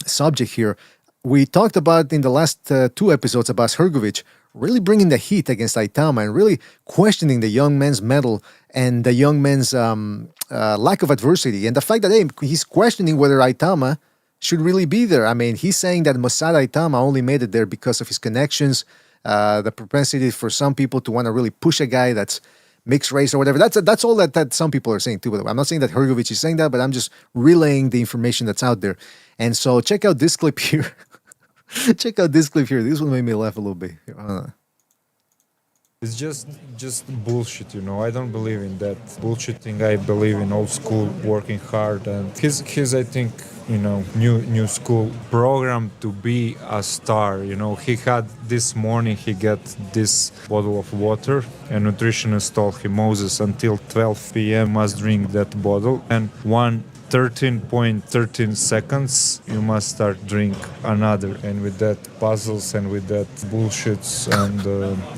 subject here, we talked about in the last 2 episodes about Hrgovic really bringing the heat against Aitama and really questioning the young man's mettle and the young man's lack of adversity. And the fact that he's questioning whether Aitama should really be there. I mean, he's saying that Masada Aitama only made it there because of his connections the propensity for some people to want to really push a guy that's mixed race or whatever. That's all that some people are saying too. By the way, I'm not saying that Hrgović is saying that, but I'm just relaying the information that's out there. And so check out this clip here. Check out this clip here. This one made me laugh a little bit. It's just bullshit, you know. I don't believe in that bullshitting. I believe in old school, working hard, and his I think, you know, new school program to be a star. You know, he had this morning he got this bottle of water, and nutritionist told him, Moses, until 12 p.m. must drink that bottle, and 13.13 seconds you must start drink another. And with that puzzles and with that bullshits, and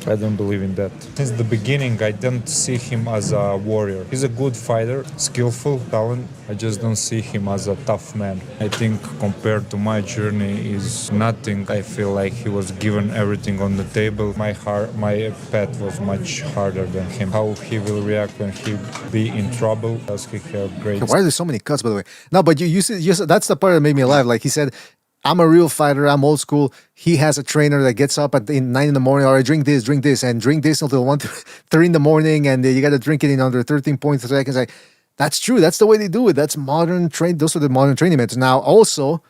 I don't believe in that. Since the beginning I don't see him as a warrior. He's a good fighter, skillful, talent. I just don't see him as a tough man. I think compared to my journey is nothing. I feel like he was given everything on the table. My path was much harder than him. How he will react when he be in trouble? Does he have great... Why are there so many cuts, by the way? No, but you said that's the part that made me laugh. Like he said, I'm a real fighter. I'm old school. He has a trainer that gets up at 9 in the morning. All right, drink this, and drink this until 3 in the morning, and you got to drink it in under 13.3 seconds. Like, that's true. That's the way they do it. That's modern train. Those are the modern training methods. Now, also,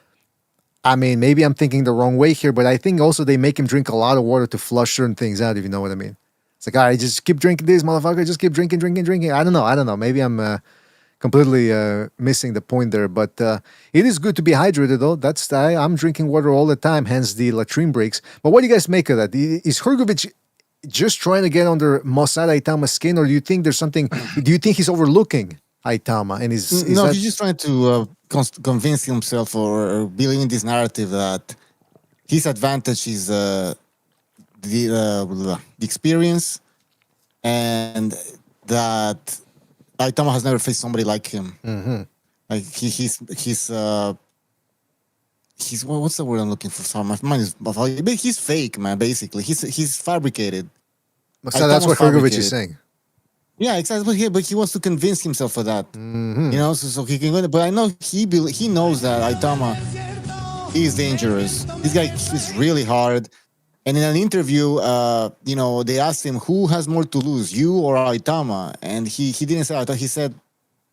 I mean, maybe I'm thinking the wrong way here, but I think also they make him drink a lot of water to flush certain things out. If you know what I mean. It's like, all right, just keep drinking this, motherfucker. Just keep drinking. I don't know. Maybe I'm completely missing the point there, but it is good to be hydrated, though. I'm drinking water all the time, hence the latrine breaks. But what do you guys make of that? Is Hrgović just trying to get under Mosada Aitama's skin, or do you think there's something? Do you think he's overlooking Aitama? And he's just trying to convince himself or believe in this narrative that his advantage is the experience, and that Aitama has never faced somebody like him. Mm-hmm. Like he's what's the word I'm looking for? Sorry, my mind is. But he's fake, man. Basically, he's fabricated. So that's what Hrgović is saying. Yeah, exactly. But he wants to convince himself of that. Mm-hmm. You know, so he can go. But I know he knows that Aitama is dangerous. This guy is really hard. And in an interview, you know, they asked him who has more to lose, you or Aitama, and he didn't say Aitama. He said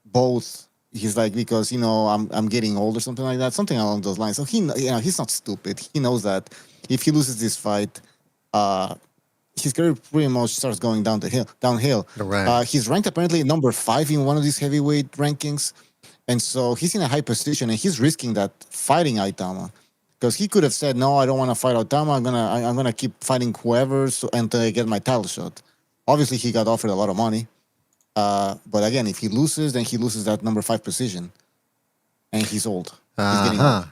both. He's like, because you know I'm getting old or something like that, something along those lines. So he's not stupid. He knows that if he loses this fight, his career pretty much starts going downhill. Right. He's ranked apparently number 5 in one of these heavyweight rankings, and so he's in a high position, and he's risking that fighting Aitama. Because he could have said, "No, I don't want to fight Aitama. I'm gonna keep fighting whoever until I get my title shot." Obviously, he got offered a lot of money, but again, if he loses, then he loses that number 5 position, and he's old. He's getting old.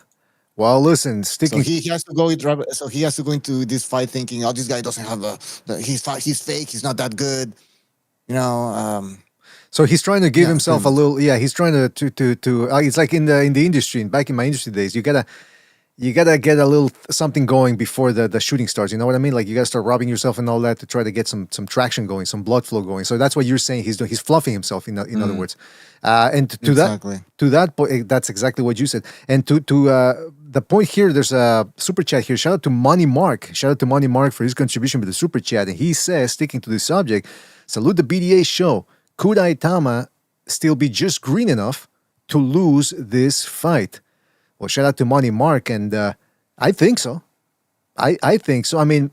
Well, listen, sticking. So he has to go. So he has to go into this fight thinking, "Oh, this guy doesn't have he's fake. He's not that good." You know. So he's trying to give himself a little. Yeah, he's trying to. It's like in the industry. Back in my industry days, you gotta get a little something going before the shooting starts. You know what I mean? Like you gotta start robbing yourself and all that to try to get some traction going, some blood flow going. So that's what you're saying. He's doing. He's fluffing himself. In other words, and to that point, that's exactly what you said. And to the point here, there's a super chat here. Shout out to Money Mark. Shout out to Money Mark for his contribution with the super chat. And he says, sticking to this subject, salute the BDA show. Could Aitama still be just green enough to lose this fight? Well, shout out to Money Mark, and I think so. I think so. I mean,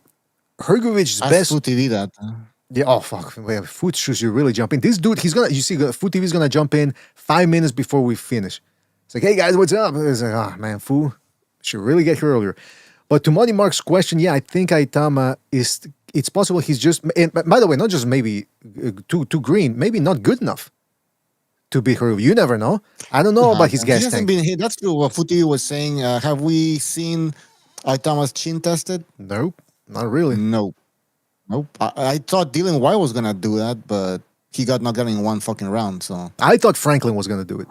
Hrgovic's best. Food TV that. Yeah. Oh fuck. Food shoes. You really jump in. This dude. You see, Food TV is gonna jump in 5 minutes before we finish. It's like, hey guys, what's up? It's like, oh man, Fu should really get here earlier. But to Money Mark's question, yeah, I think Aitama is. It's possible he's just. And by the way, not just maybe too green, maybe not good enough to beat Hrgović. You never know. I don't know about his gas tank. That's true. What Futi was saying. Have we seen Aitama's chin tested? Nope, not really. Nope. I thought Dylan White was gonna do that, but he got knocked out in one fucking round. So I thought Franklin was gonna do it,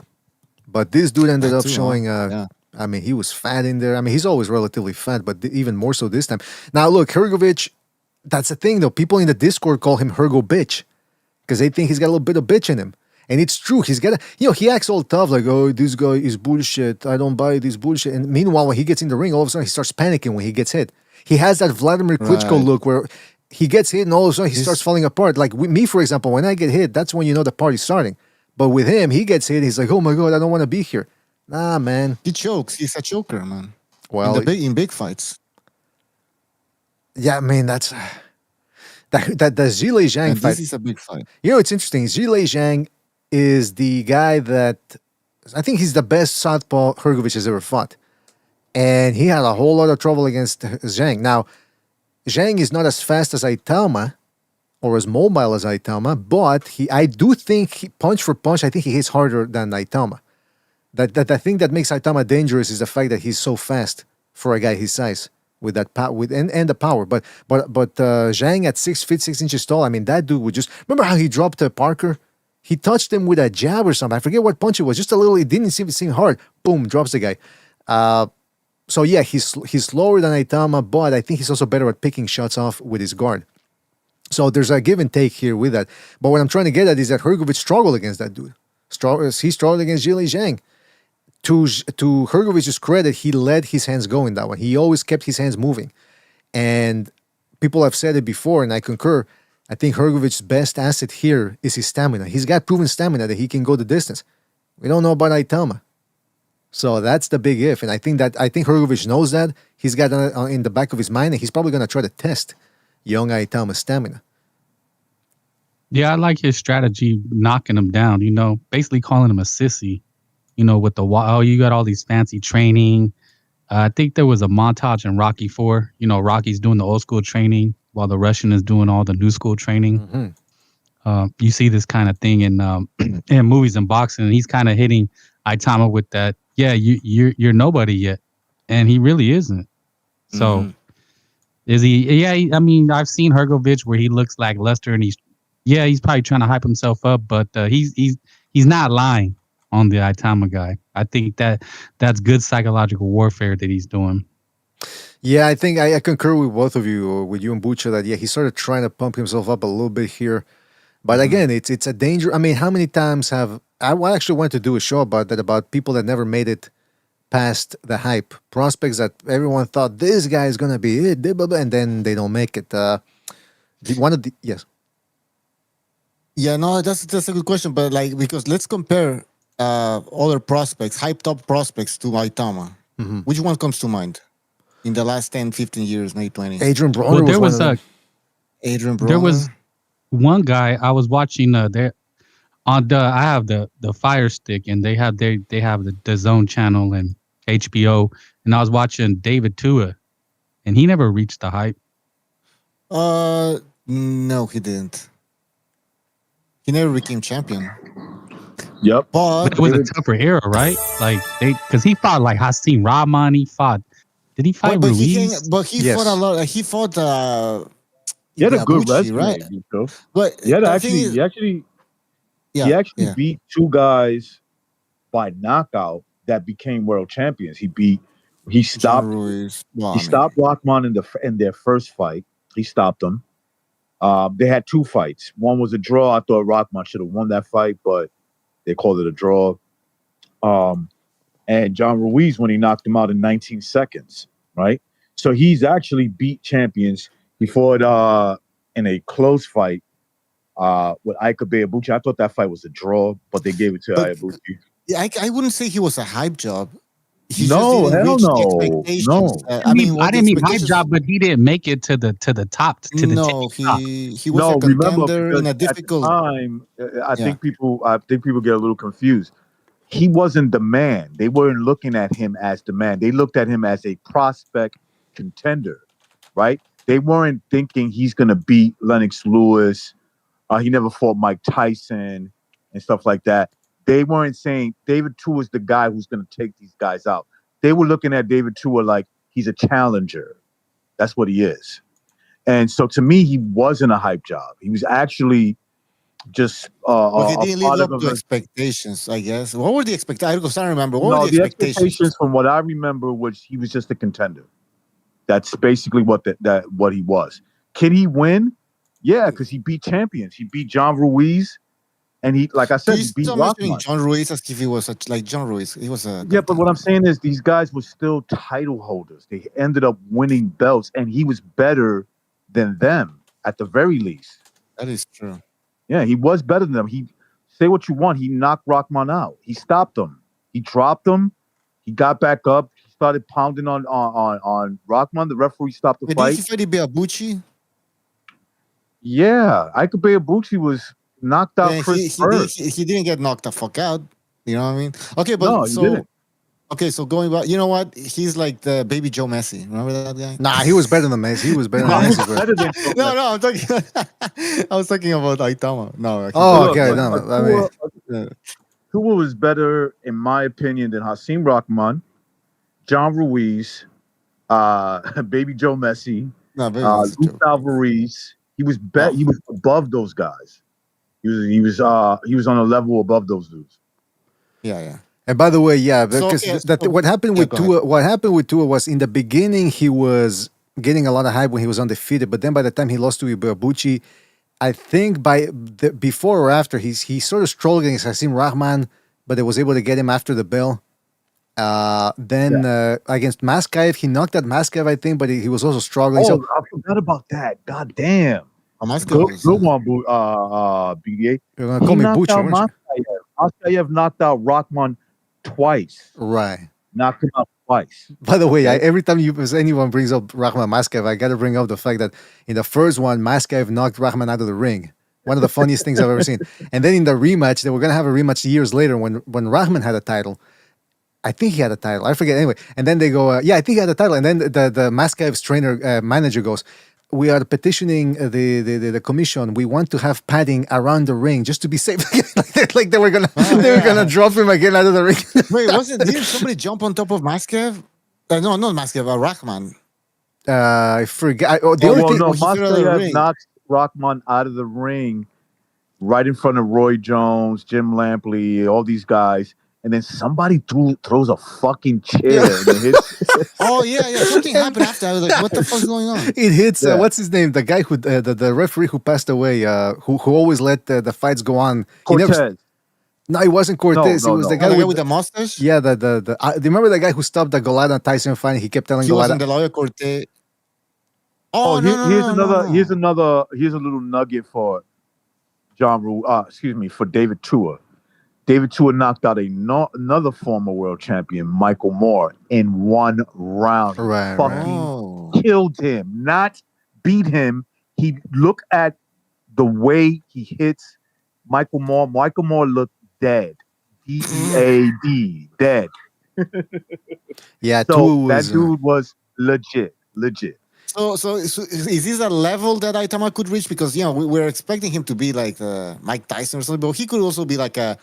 but this dude ended up showing. I mean, he was fat in there. I mean, he's always relatively fat, but even more so this time. Now, look, Hrgović. That's the thing, though. People in the Discord call him Hrgo bitch because they think he's got a little bit of bitch in him. And it's true. He's got, he acts all tough, like, oh, this guy is bullshit. I don't buy this bullshit. And meanwhile, when he gets in the ring, all of a sudden he starts panicking when he gets hit. He has that Vladimir Klitschko Right. look where he gets hit and all of a sudden he starts falling apart. Like with me, for example, when I get hit, that's when you know the party's starting. But with him, he gets hit. He's like, oh my God, I don't want to be here. Nah, man. He chokes. He's a choker, man. Well, in big fights. Yeah, man, that's that the Zhilei Zhang And fight. this is a big fight. It's interesting. Zhilei Zhang is the guy that I think he's the best southpaw Hrgovic has ever fought. And he had a whole lot of trouble against Zhang. Now, Zhang is not as fast as Aitama or as mobile as Aitama, but I do think punch for punch, I think he hits harder than Aitama. That the thing that makes Aitama dangerous is the fact that he's so fast for a guy his size with that power and the power. But Zhang at 6 feet 6 inches tall, I mean, that dude would just remember how he dropped Parker. He touched him with a jab or something. I forget what punch it was. Just a little. It didn't seem hard. Boom, drops the guy. So yeah, he's slower than Aitama, but I think he's also better at picking shots off with his guard. So there's a give and take here with that. But what I'm trying to get at is that Hrgovic struggled against that dude. He struggled against Zhilei Zhang. To Hrgovic's credit, he let his hands go in that one. He always kept his hands moving. And people have said it before, and I concur. I think Hrgovic's best asset here is his stamina. He's got proven stamina that he can go the distance. We don't know about Aitama. So that's the big if. And I think Hrgovic knows that. He's got that in the back of his mind, and he's probably going to try to test young Aitama's stamina. Yeah, I like his strategy, knocking him down, basically calling him a sissy. With you got all these fancy training. I think there was a montage in Rocky 4. Rocky's doing the old school training while the Russian is doing all the new school training. Mm-hmm. You see this kind of thing in movies and boxing, and he's kind of hitting Aitama with that. Yeah, you're nobody yet, and he really isn't. So, is he? Yeah, I mean, I've seen Hrgovic where he looks like Lester, and he's probably trying to hype himself up, but he's not lying on the Aitama guy. I think that's good psychological warfare that he's doing. Yeah, I think I concur with both of you, or with you and Bucha, that he started trying to pump himself up a little bit here. But again, it's a danger. I mean, how many times I actually wanted to do a show about that, about people that never made it past the hype. Prospects that everyone thought, this guy is going to be it, and then they don't make it. Yes. Yeah, no, that's a good question. But because let's compare other prospects, hyped up prospects to Aitama. Mm-hmm. Which one comes to mind in the last 10, 15 years, maybe 20? Adrian Broner Adrian Broner. There was one guy I was watching there on I have the Fire Stick, and they have the Zone channel and HBO, and I was watching David Tua, and he never reached the hype. No, he didn't. He never became champion. Yep. But it was a tougher era, right? Because he fought like Hassan Rahman. Did he fight Ruiz? He fought a lot. He fought. He had a good resume, right? But he actually beat two guys by knockout that became world champions. He stopped Rahman in their first fight. He stopped them. They had two fights. One was a draw. I thought Rahman should have won that fight, but they called it a draw. And John Ruiz, when he knocked him out in 19 seconds, right? So he's actually beat champions. He fought in a close fight with Ike Ibuchi. I thought that fight was a draw, but they gave it to Ibuchi. Yeah, I wouldn't say he was a hype job. No. I didn't mean hype job, but he didn't make it to the top. He was a contender in a difficult time. I think people get a little confused. He wasn't the man. They weren't looking at him as the man. They looked at him as a prospect contender, right? They weren't thinking he's going to beat Lennox Lewis. He never fought Mike Tyson and stuff like that. They weren't saying David Tua is the guy who's going to take these guys out. They were looking at David Tua like he's a challenger. That's what he is. And so to me, he wasn't a hype job. He was actually just he didn't live up to expectations, I guess. What were the expectations? I don't remember. What were the expectations? From what I remember was he was just a contender. That's basically what what he was. Can he win? Yeah, because he beat champions. He beat John Ruiz. And he, like I said, he He's beat still mentioning Rockman. John Ruiz as if he was such like John Ruiz. He was a Yeah, but what I'm saying is these guys were still title holders. They ended up winning belts, and he was better than them at the very least. That is true. Yeah, he was better than them. He say what you want. He knocked Rockman out. He stopped him. He dropped him. He got back up. He started pounding on Rockman. The referee stopped the Did fight. he fight Ibeabuchi? Yeah, Ike Ibeabuchi was knocked out Yeah, Chris first. he didn't get knocked the fuck out. You know what I mean? Okay, but No, he didn't. Okay, so going back, you know what? He's like the baby Joe Messi. Remember that guy? Nah, he was better than Messi. He was better than Messi. Bro. No, I'm talking. I was talking about Aitama. No. Oh, okay. No. Tua was better, in my opinion, than Hasim Rahman, John Ruiz, Baby Joe Messi, Luis Alvarez. He was He was above those guys. He was on a level above those dudes. Yeah. And by the way, yeah, because So, what happened with Tua, was in the beginning he was getting a lot of hype when he was undefeated, but then by the time he lost to Ibeabuchi, I think before or after he sort of struggled against Hasim Rahman, but they was able to get him after the bell. Then against Maskaev, he knocked out Maskaev, I think, but he was also struggling. Oh, I forgot about that. God damn. Good one, BDA. You're gonna call me Bucci, weren't you? Maskaev knocked out Rockman twice. Right. Knocked him out twice. By the way, every time anyone brings up Rahman Maskaev, I got to bring up the fact that in the first one, Maskaev knocked Rahman out of the ring. One of the funniest things I've ever seen. And then in the rematch, they were going to have a rematch years later when Rahman had a title. I think he had a title. I forget. Anyway, and then they go, I think he had a title. And then the Maskaev's trainer, manager goes, we are petitioning the commission. We want to have padding around the ring just to be safe. like they were gonna drop him again out of the ring. Wait, didn't somebody jump on top of Maskaev? No, not Maskaev, Rahman. I forgot. Maskaev knocked Rockman out of the ring right in front of Roy Jones, Jim Lampley, all these guys. And then somebody throws a fucking chair and it hits. Oh yeah. Something happened after. I was like, "What the fuck's going on?" It hits. What's his name? The guy who the referee who passed away. Who always let the fights go on. Cortez. No, it wasn't Cortez. It was the guy with the mustache. Yeah, do you remember the guy who stopped the Golada Tyson fight? He kept telling He Golada. wasn't the lawyer Cortez. Here's a little nugget for for David Tua. David Tua knocked out another former world champion, Michael Moore, in one round. Killed him, not beat him. He looked at the way he hits Michael Moore. Michael Moore looked dead. D-E-A-D, dead. Yeah, so that dude was legit. So is this a level that Aitama could reach? Because we're expecting him to be like Mike Tyson or something, but he could also be like a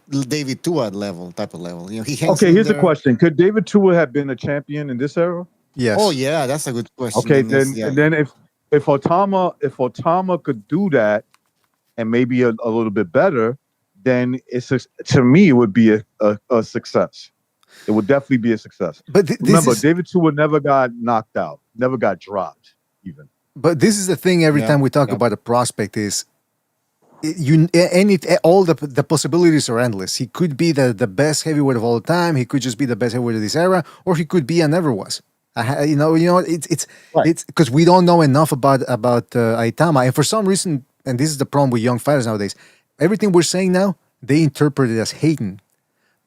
David Tua type of level. Here's the question: could David Tua have been a champion in this era? Yes. Oh yeah, that's a good question. Okay, then if Otama could do that and maybe a little bit better, then to me it would be a success. It would definitely be a success. But remember, David Tua never got knocked out, never got dropped, even. But this is the thing. Every time we talk about a prospect, is all the possibilities are endless. He could be the best heavyweight of all time. He could just be the best heavyweight of this era, or he could be and never was. It's because we don't know enough about Aitama, and for some reason, and this is the problem with young fighters nowadays. Everything we're saying now, they interpret it as hating.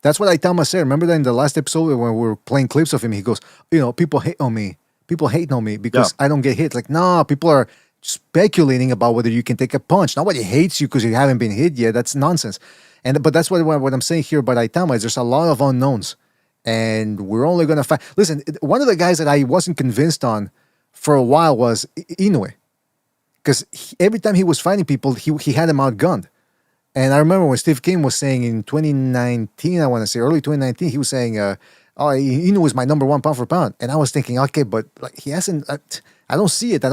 That's what Aitama said. Remember that in the last episode when we were playing clips of him, he goes, people hate on me. People hate on me because I don't get hit. Like, no, people are speculating about whether you can take a punch. Nobody hates you because you haven't been hit yet. That's nonsense. But that's what I'm saying here about Aitama is there's a lot of unknowns. And we're only going to fight. Listen, one of the guys that I wasn't convinced on for a while was Inoue. Because every time he was fighting people, he had him outgunned. And I remember when Steve Kim was saying in 2019, I want to say early 2019, he was saying, Inoue is my number one pound for pound. And I was thinking, okay, but like he hasn't, I don't see it.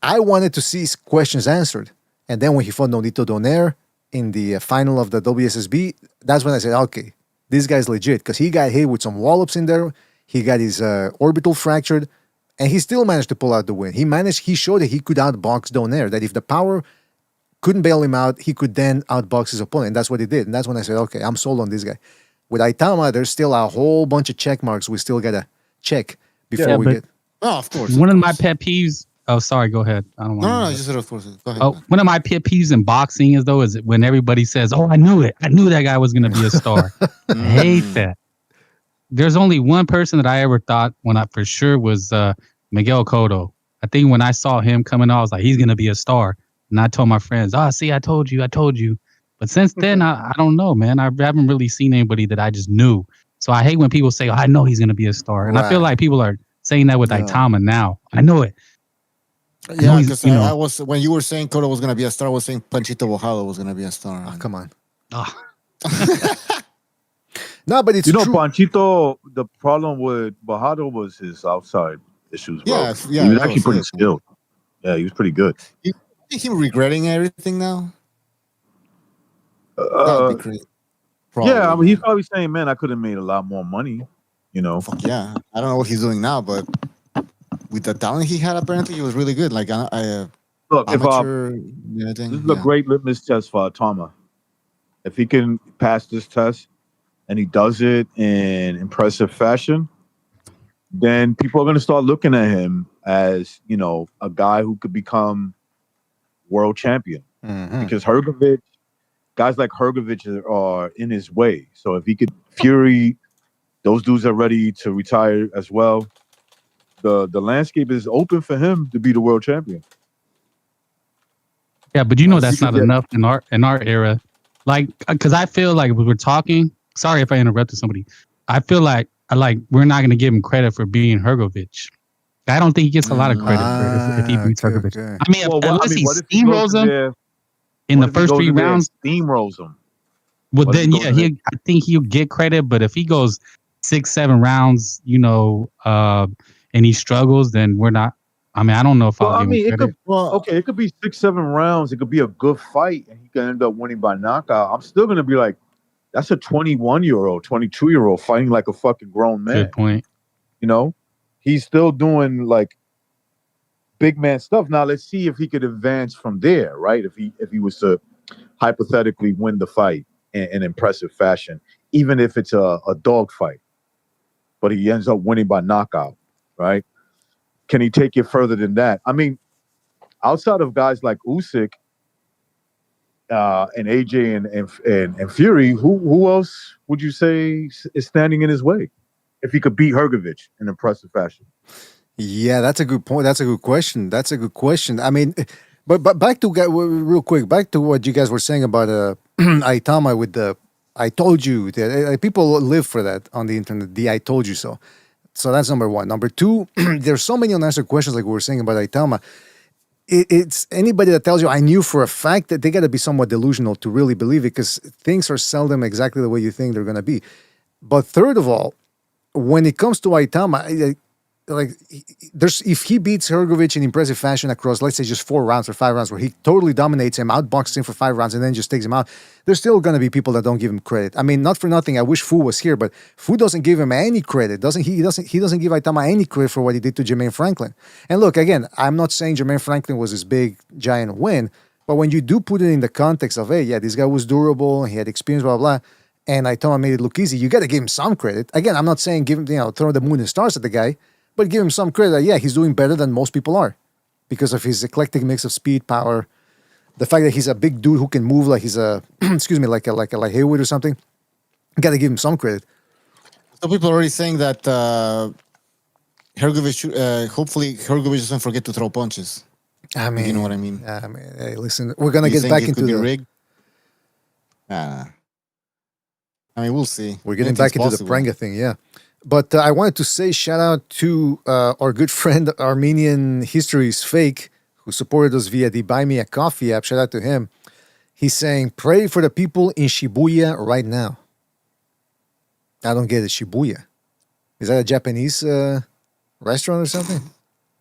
I wanted to see his questions answered. And then when he fought Nonito Donaire in the final of the WSSB, that's when I said, okay, this guy's legit. Because he got hit with some wallops in there. He got his orbital fractured. And he still managed to pull out the win. He showed that he could outbox Donaire. That if the power couldn't bail him out, he could then outbox his opponent. And that's what he did. And that's when I said, okay, I'm sold on this guy. With Aitama, there's still a whole bunch of check marks we still gotta check before we get. Oh, of course. One of my pet peeves. Oh, sorry. Go ahead. I don't want. No, just of course. Go ahead. Oh, one of my pet peeves in boxing is when everybody says, "Oh, I knew it. I knew that guy was going to be a star." I hate that. There's only one person that I ever thought for sure was Miguel Cotto. I think when I saw him coming on, I was like, he's going to be a star. And I told my friends, see, I told you. But since then, I don't know, man. I haven't really seen anybody that I just knew. So I hate when people say, I know he's going to be a star. And I feel like people are saying that with Aitama now. I know it. Yeah, because I was, when you were saying Cotto was going to be a star, I was saying Panchito Bojado was going to be a star. Oh, come on. Oh. No, but it's true. Panchito, the problem with Bojado was his outside issues, bro. Yeah, he was actually pretty skilled. Yeah, he was pretty good. You think him regretting everything now? Yeah, I mean, he's probably saying, man, I could have made a lot more money, you know. Fuck yeah. I don't know what he's doing now, but with the talent he had, apparently he was really good. Like, look, amateur, this is a great litmus test for Aitama. If he can pass this test and he does it in impressive fashion, then people are going to start looking at him as, you know, a guy who could become world champion. Because guys like Hrgović are in his way. So if he could, Fury, those dudes are ready to retire as well. The landscape is open for him to be the world champion. Yeah, but that's not enough in our era. Like, because I feel like when we're talking, sorry if I interrupted somebody. I feel like we're not going to give him credit for being Hrgović. I don't think he gets a lot of credit if he beats Hrgović. Okay. I mean, unless he steamrolls him in the first 3 rounds, steamrolls him. Well, then I think he'll get credit. But if he goes 6-7 rounds, and he struggles, then we're not. I mean, I don't know if I'll give him credit. It could be 6-7 rounds. It could be a good fight, and he can end up winning by knockout. I'm still gonna be like, that's a 21-year-old, 22-year-old fighting like a fucking grown man. Good point. You know, he's still doing like big man stuff. Now let's see if he could advance from there, right? If he was to hypothetically win the fight in impressive fashion, even if it's a dog fight, but he ends up winning by knockout, right? Can he take it further than that? I mean, outside of guys like Usyk and AJ and Fury, who else would you say is standing in his way if he could beat Hrgović in impressive fashion? Yeah, that's a good point. That's a good question. I mean, but back to real quick, back to what you guys were saying about Aitama with the "I told you." People live for that on the internet. The "I told you so." So that's number one. Number two, there's so many unanswered questions, like we were saying about Aitama. It's anybody that tells you I knew for a fact that they got to be somewhat delusional to really believe it, because things are seldom exactly the way you think they're going to be. But third of all, when it comes to Aitama, if he beats Hrgović in impressive fashion across, let's say, just 4 rounds or 5 rounds, where he totally dominates him, outboxes him for 5 rounds, and then just takes him out, there's still going to be people that don't give him credit. I mean, not for nothing, I wish Fu was here, but Fu doesn't give him any credit. He doesn't give Aitama any credit for what he did to Jermaine Franklin. And look, again, I'm not saying Jermaine Franklin was his big, giant win, but when you do put it in the context of, hey, yeah, this guy was durable, he had experience, blah, blah, blah, and Aitama made it look easy, you got to give him some credit. Again, I'm not saying give him, throw the moon and stars at the guy, but give him some credit. Yeah, he's doing better than most people are because of his eclectic mix of speed, power, the fact that he's a big dude who can move like he's a, like a Haywood or something. Got to give him some credit. So people are already saying that Hrgović, hopefully Hrgović doesn't forget to throw punches. I mean, you know what I mean? Hey, listen, we're gonna get back into the rig. I mean, we'll see. We're getting back into the Prenga thing, yeah. But I wanted to say shout out to our good friend Armenian History is Fake, who supported us via the Buy Me a Coffee app. Shout out to him. He's saying, pray for the people in Shibuya right now. I don't get it. Shibuya. Is that a Japanese restaurant or something?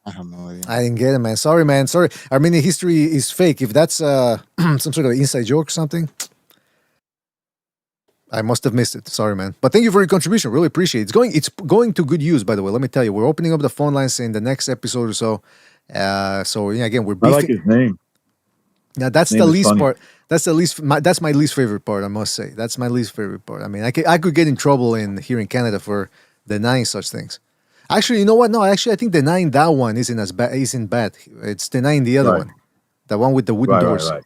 I have no idea. I didn't get it, man. Sorry, man. Sorry. Armenian History is Fake. If that's some sort of inside joke or something, I must have missed it. Sorry, man. But thank you for your contribution. Really appreciate it. It's going to good use, by the way. Let me tell you. We're opening up the phone lines in the next episode or so. So, yeah, again, we're beefing. I like his name. Now that's His the name is least funny. part. That's my least favorite part. I must say that's my least favorite part. I mean, I could get in trouble here in Canada for denying such things. Actually, you know what? No, actually, I think denying that one isn't as bad. Isn't bad. It's denying the other Right. one, the one with the wooden Right, right, doors. right.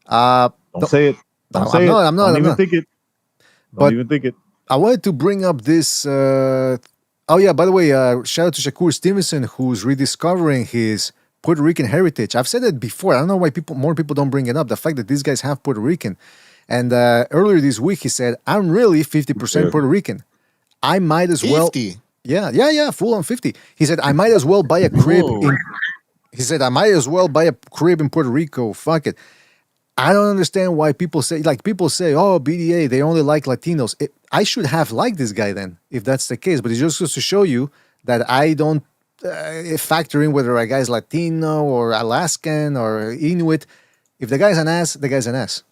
Uh, Don't say it. Don't no, say I'm it. not. I'm not. Don't I'm even not. think it. Don't But even think it. I wanted to bring up this. Oh yeah, by the way, shout out to Shakur Stevenson who's rediscovering his Puerto Rican heritage. I've said it before. I don't know why more people don't bring it up. The fact that these guys have Puerto Rican, and earlier this week he said, "I'm really 50% Puerto Rican. I might as well." 50. Yeah, full on 50. He said, "I might as well buy a crib Whoa. in." He said, "I might as well buy a crib in Puerto Rico. Fuck it." I don't understand why people say, oh, BDA, they only like Latinos. I should have liked this guy then, if that's the case. But it just goes to show you that I don't factor in whether a guy's Latino or Alaskan or Inuit. If the guy's an ass, the guy's an ass.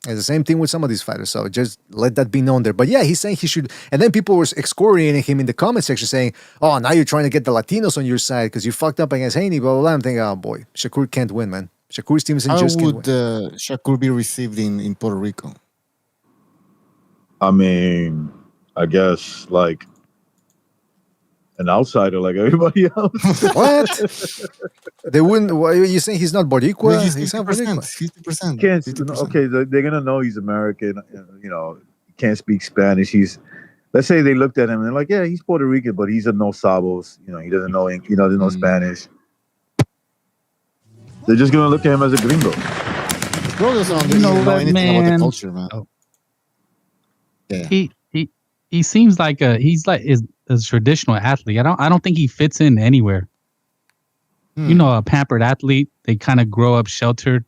It's the same thing with some of these fighters. So just let that be known there. But yeah, he's saying he should. And then people were excoriating him in the comment section saying, oh, now you're trying to get the Latinos on your side because you fucked up against Haney, blah, blah, blah. I'm thinking, oh, boy, Shakur can't win, man. Shakur Stevenson How just can't would win. Shakur be received in Puerto Rico? I mean, I guess like an outsider, like everybody else. What? They wouldn't. What, you saying he's not Boricua? He's not Boricua. 50%. Can't. 50%. Okay, they're gonna know he's American. You know, can't speak Spanish. Let's say they looked at him and they're like, yeah, he's Puerto Rican, but he's a no sabos. You know, he doesn't know. He doesn't know Spanish. They're just gonna look at him as a gringo. Bro doesn't You know know what, anything about the man? culture, man. Oh. Yeah. He seems like he's like a traditional athlete. I don't think he fits in anywhere. You know, a pampered athlete, they kind of grow up sheltered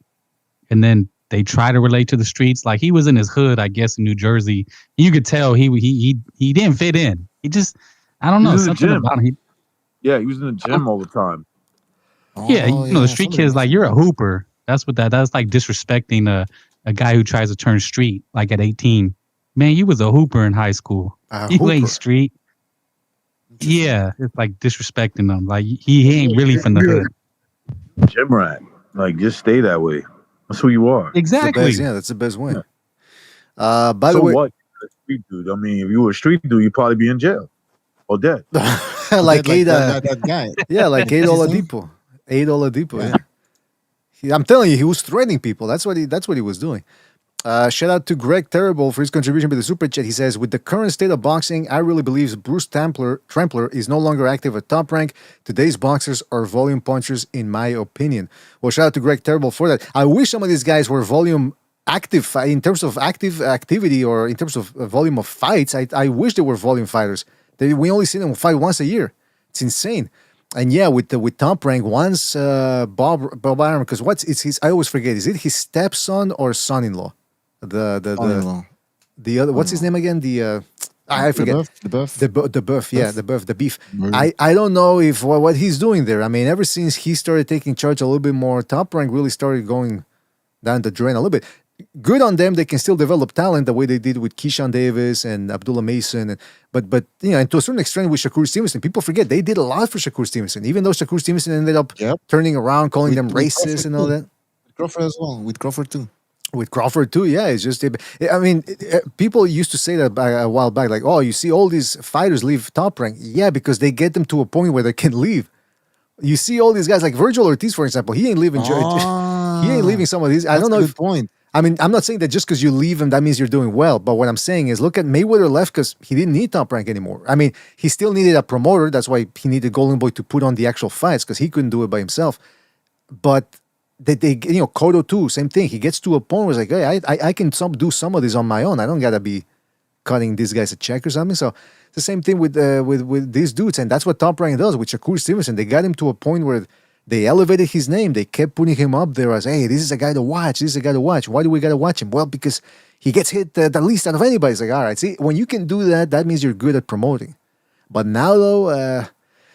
and then they try to relate to the streets. Like he was in his hood, I guess, in New Jersey. You could tell he didn't fit in. He just, I don't know, He was in the something gym. about him. Yeah, he was in the gym all the time. Yeah, you know, the street kids like you're a hooper. That's like disrespecting a guy who tries to turn street like at 18. Man, you was a hooper in high school. You ain't street. Yeah, it's like disrespecting them. Like he ain't really from the hood. Gym rat. Like just stay that way. That's who you are. Exactly. That's the best way. Yeah. By the way, what? A street dude. I mean, if you were a street dude, you'd probably be in jail or dead. like Ade, that guy. Yeah, like Ade Oladipo. Ade Oladipo. Yeah. I'm telling you, he was threatening people. That's what he was doing. Shout out to Greg Terrible for his contribution with the super chat. He says, with the current state of boxing, I really believe Bruce Trampler is no longer active at top rank. Today's boxers are volume punchers, in my opinion. Well, shout out to Greg Terrible for that. I wish some of these guys were volume active in terms of activity or in terms of volume of fights. I wish they were volume fighters. We only see them fight once a year. It's insane. And yeah, with Top Rank, once Bob Iron, because I always forget, is it his stepson or son-in-law? The other, what's his name again? I forget. The Buff. The Buff, yeah, the Beef. I don't know if what he's doing there. I mean, ever since he started taking charge a little bit more, Top Rank really started going down the drain a little bit. Good on them; they can still develop talent the way they did with Keyshawn Davis and Abdullah Mason, but you know, and to a certain extent with Shakur Stevenson, people forget they did a lot for Shakur Stevenson. Even though Shakur Stevenson ended up turning around, calling them racist and all that. Crawford as well. With Crawford too. With Crawford too, yeah. It's just, I mean, people used to say that a while back, like, oh, you see all these fighters leave Top Rank, yeah, because they get them to a point where they can leave. You see all these guys like Virgil Ortiz, for example, he ain't leaving. He ain't leaving some of these. I don't know. That's a good point. I mean, I'm not saying that just because you leave him, that means you're doing well. But what I'm saying is, look at Mayweather left because he didn't need Top Rank anymore. I mean, he still needed a promoter. That's why he needed Golden Boy to put on the actual fights because he couldn't do it by himself. But they you know, Cotto too, same thing. He gets to a point where it's like, hey, I can do some of this on my own. I don't gotta be cutting these guys a check or something. So it's the same thing with these dudes, and that's what Top Rank does with Shakur Stevenson. They got him to a point where they elevated his name. They kept putting him up there as, hey, this is a guy to watch. This is a guy to watch. Why do we gotta watch him? Well, because he gets hit the least out of anybody. It's like, all right, see, when you can do that, that means you're good at promoting. But now though,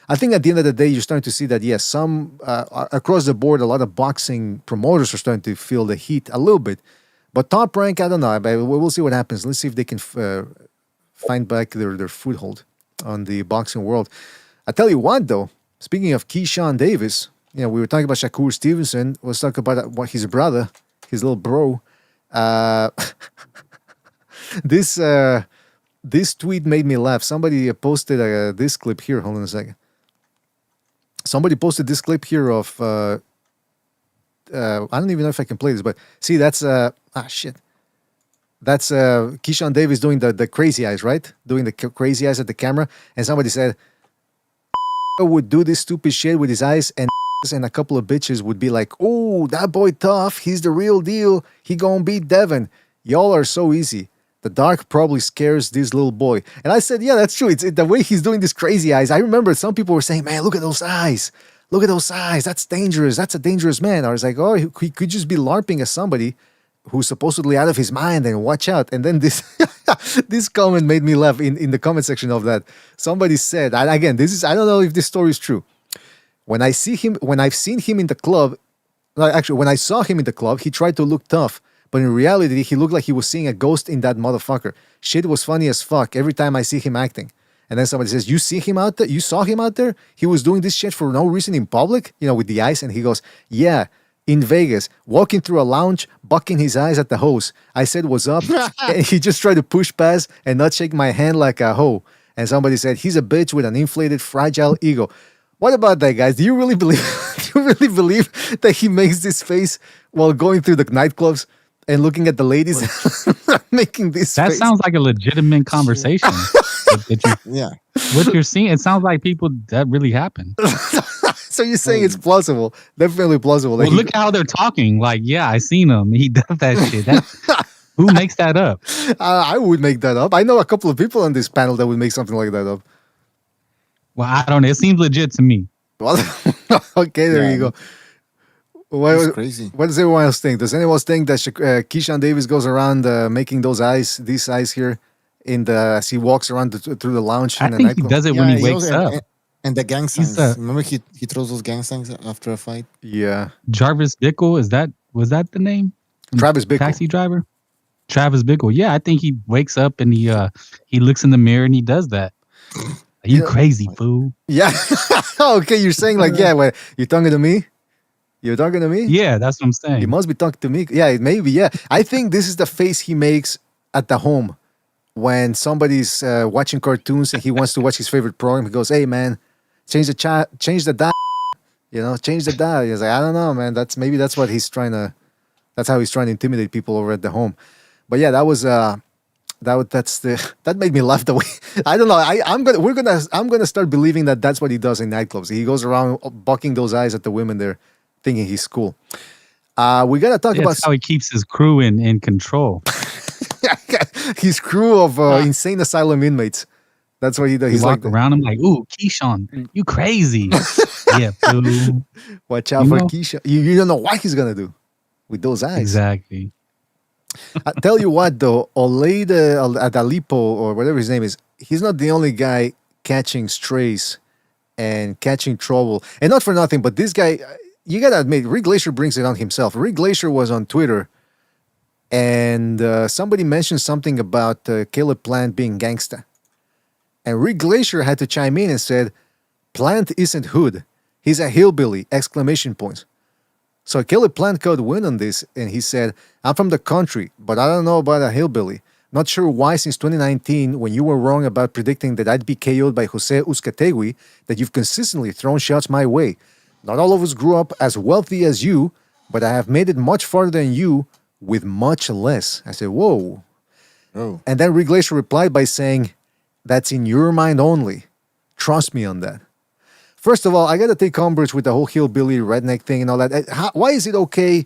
I think at the end of the day, you're starting to see that, yes, some across the board, a lot of boxing promoters are starting to feel the heat a little bit. But Top Rank, I don't know. We'll see what happens. Let's see if they can find back their foothold on the boxing world. I tell you what, though, speaking of Keyshawn Davis, we were talking about Shakur Stevenson. Let's talk about what his brother, his little bro. This tweet made me laugh. Somebody posted this clip here. Hold on a second. Somebody posted this clip here of I don't even know if I can play this, but see, that's shit. That's Keyshawn Davis doing the crazy eyes, right? Doing the crazy eyes at the camera, and somebody said would do this stupid shit with his eyes, and a couple of bitches would be like, "Oh, that boy tough. He's the real deal. He gonna beat Devin. Y'all are so easy. The dark probably scares this little boy." And I said, yeah, that's true. It's the way he's doing these crazy eyes. I remember some people were saying, man, look at those eyes. Look at those eyes. That's dangerous. That's a dangerous man. I was like, oh, he could just be LARPing as somebody who's supposedly out of his mind, and watch out. And then this this comment made me laugh in the comment section of that. Somebody said, and again, I don't know if this story is true. When I've seen him in the club, actually, when I saw him in the club, he tried to look tough. But in reality, he looked like he was seeing a ghost in that motherfucker. Shit was funny as fuck every time I see him acting. And then somebody says, you see him out there? You saw him out there? He was doing this shit for no reason in public, with the eyes. And he goes, yeah, in Vegas, walking through a lounge, bucking his eyes at the host. I said, what's up? And he just tried to push past and not shake my hand like a hoe. And somebody said, he's a bitch with an inflated, fragile ego. What about that, guys? Do you really believe that he makes this face while going through the nightclubs and looking at the ladies making this That face? sounds like a legitimate conversation. Yeah. What you're seeing, it sounds like people that really happened. So you're saying it's plausible. Definitely plausible. Well, look how they're talking. Like, yeah, I seen him. He does that shit. Who makes that up? I would make that up. I know a couple of people on this panel that would make something like that up. Well, I don't know. It seems legit to me. Well, okay, there you go. It's crazy. What does everyone else think? Does anyone else think that Keyshawn Davis goes around making these eyes here, as he walks around through the lounge? I think he does it when he wakes up. And the gang signs. Remember, he throws those gang signs after a fight. Yeah. Jarvis Bickle, was that the name? Travis Bickle, taxi driver. Travis Bickle. Yeah, I think he wakes up and he looks in the mirror and he does that. You crazy fool. Yeah. Okay, you're saying like, yeah, wait, you're talking to me? You're talking to me? Yeah, that's what I'm saying. He must be talking to me. Yeah, maybe, yeah. I think this is the face he makes at the home when somebody's watching cartoons and he wants to watch his favorite program. He goes, hey, man, change the dial. Change the dial. He's like, I don't know, man. That's how he's trying to intimidate people over at the home. But yeah, that was that made me laugh the way. I don't know. I'm gonna start believing that that's what he does in nightclubs. He goes around bucking those eyes at the women there, thinking he's cool. We gotta talk about how he keeps his crew in control. His crew of insane asylum inmates. That's what he does. He's like around him like, "Ooh, Keyshawn, you crazy." Yeah, fool. Watch out for Keyshawn. You don't know what he's gonna do with those eyes. Exactly. I tell you what, though, Ade Oladipo, or whatever his name is, he's not the only guy catching strays and catching trouble. And not for nothing, but this guy, you gotta admit, Rick Glacier brings it on himself. Rick Glacier was on Twitter, and somebody mentioned something about Caleb Plant being gangsta. And Rick Glacier had to chime in and said, Plant isn't hood. He's a hillbilly! ! So Caleb Plant could win on this, and he said, I'm from the country, but I don't know about a hillbilly. Not sure why since 2019, when you were wrong about predicting that I'd be KO'd by Jose Uzcategui, that you've consistently thrown shots my way. Not all of us grew up as wealthy as you, but I have made it much farther than you with much less. I said, whoa. Oh. And then Rick Glacier replied by saying, that's in your mind only. Trust me on that. First of all, I got to take umbrage with the whole hillbilly redneck thing and all that. Why is it okay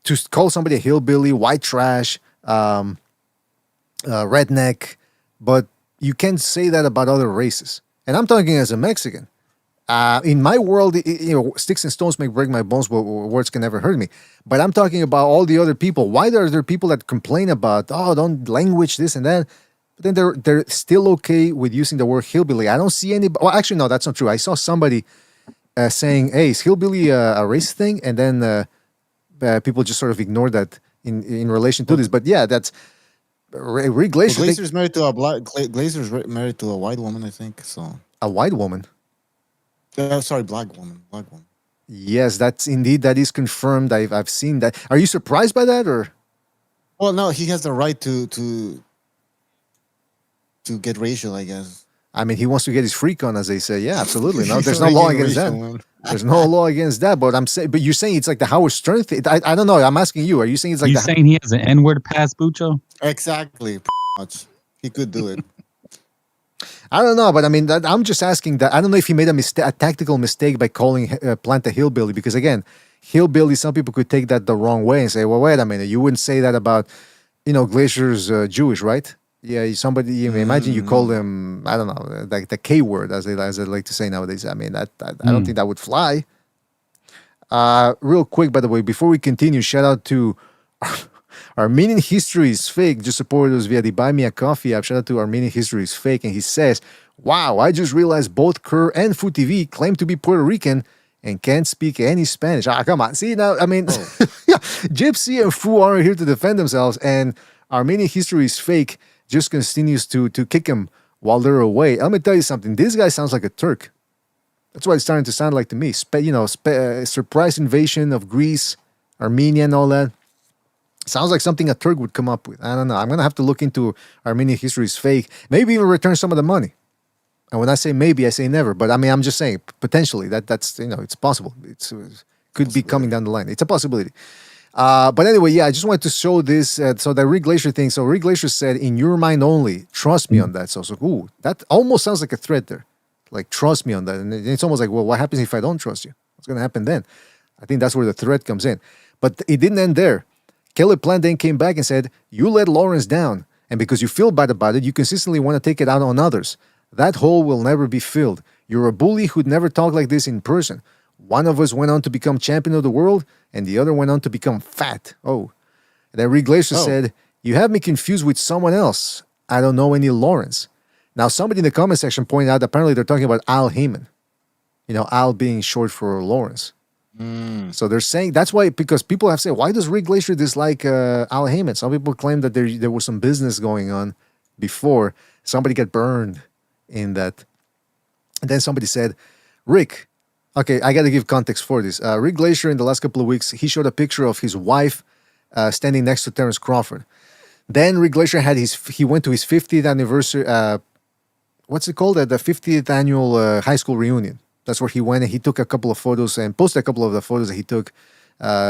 to call somebody a hillbilly, white trash, redneck, but you can't say that about other races? And I'm talking as a Mexican. In my world, sticks and stones may break my bones, but words can never hurt me. But I'm talking about all the other people. Why are there people that complain about, don't language this and that? But then they're still okay with using the word hillbilly. I don't see any. Well, actually, no, that's not true. I saw somebody saying, "Hey, is hillbilly a race thing?" And then people just sort of ignored that in relation to this. But yeah, that's Rick Glacier. Glazer's married to a Glazer's married to a white woman, I think. So a white woman. Sorry, black woman. Yes, that is confirmed. I've seen that. Are you surprised by that, or? Well, no, he has the right to get racial, I guess. I mean, he wants to get his freak on, as they say. Yeah, absolutely. No, He's there's no already law getting against that. racial, man. There's no law against that. But you're saying it's like the Howard Stern thing. I don't know. I'm asking you. Are you saying it's like You saying he has an N-word pass, Bucho? Exactly. Much. He could do it. I don't know, but I mean, I'm just asking that. I don't know if he made a tactical mistake by calling Plant a hillbilly, because again, hillbilly, some people could take that the wrong way and say, well, wait a minute, you wouldn't say that about, Glacier's Jewish, right? Yeah, somebody. Imagine you call them, I don't know, like the K word, as they like to say nowadays. I mean, I don't think that would fly. Real quick, by the way, before we continue, shout out to Armenian History is Fake. Just supported us via the Buy Me a Coffee app. Shout out to Armenian History is Fake. And he says, wow, I just realized both Kerr and Food TV claim to be Puerto Rican and can't speak any Spanish. Come on. See, now, I mean, Gypsy and Fu aren't here to defend themselves. And Armenian History is Fake just continues to kick them while they're away. Let me tell you something. This guy sounds like a Turk. That's what it's starting to sound like to me. Surprise invasion of Greece, Armenia, and all that. Sounds like something a Turk would come up with. I don't know. I'm going to have to look into Armenian History is Fake. Maybe even return some of the money. And when I say maybe, I say never. But I mean, I'm just saying potentially that's it's possible. It could be coming down the line. It's a possibility. But anyway, yeah, I just wanted to show this. So the Rick Glacier thing. So Rick Glacier said, "In your mind only, trust me on that." So ooh, that almost sounds like a threat there. Like, trust me on that. And it's almost like, well, what happens if I don't trust you? What's going to happen then? I think that's where the threat comes in. But it didn't end there. Kelly Plant then came back and said, you let Lawrence down. And because you feel bad about it, you consistently want to take it out on others. That hole will never be filled. You're a bully who'd never talk like this in person. One of us went on to become champion of the world, and the other went on to become fat. Oh. And then Rick Glacier said, you have me confused with someone else. I don't know any Lawrence. Now, somebody in the comment section pointed out apparently they're talking about Al Heyman. Al being short for Lawrence. So they're saying that's why, because people have said, why does Rick Glacier dislike Al Heyman? Some people claim that there was some business going on before. Somebody got burned in that. And then somebody said, Rick, okay, I got to give context for this. Rick Glacier, in the last couple of weeks, he showed a picture of his wife standing next to Terrence Crawford. Then Rick Glacier he went to his 50th anniversary, what's it called? The 50th annual high school reunion. That's where he went, and he took a couple of photos and posted a couple of the photos that he took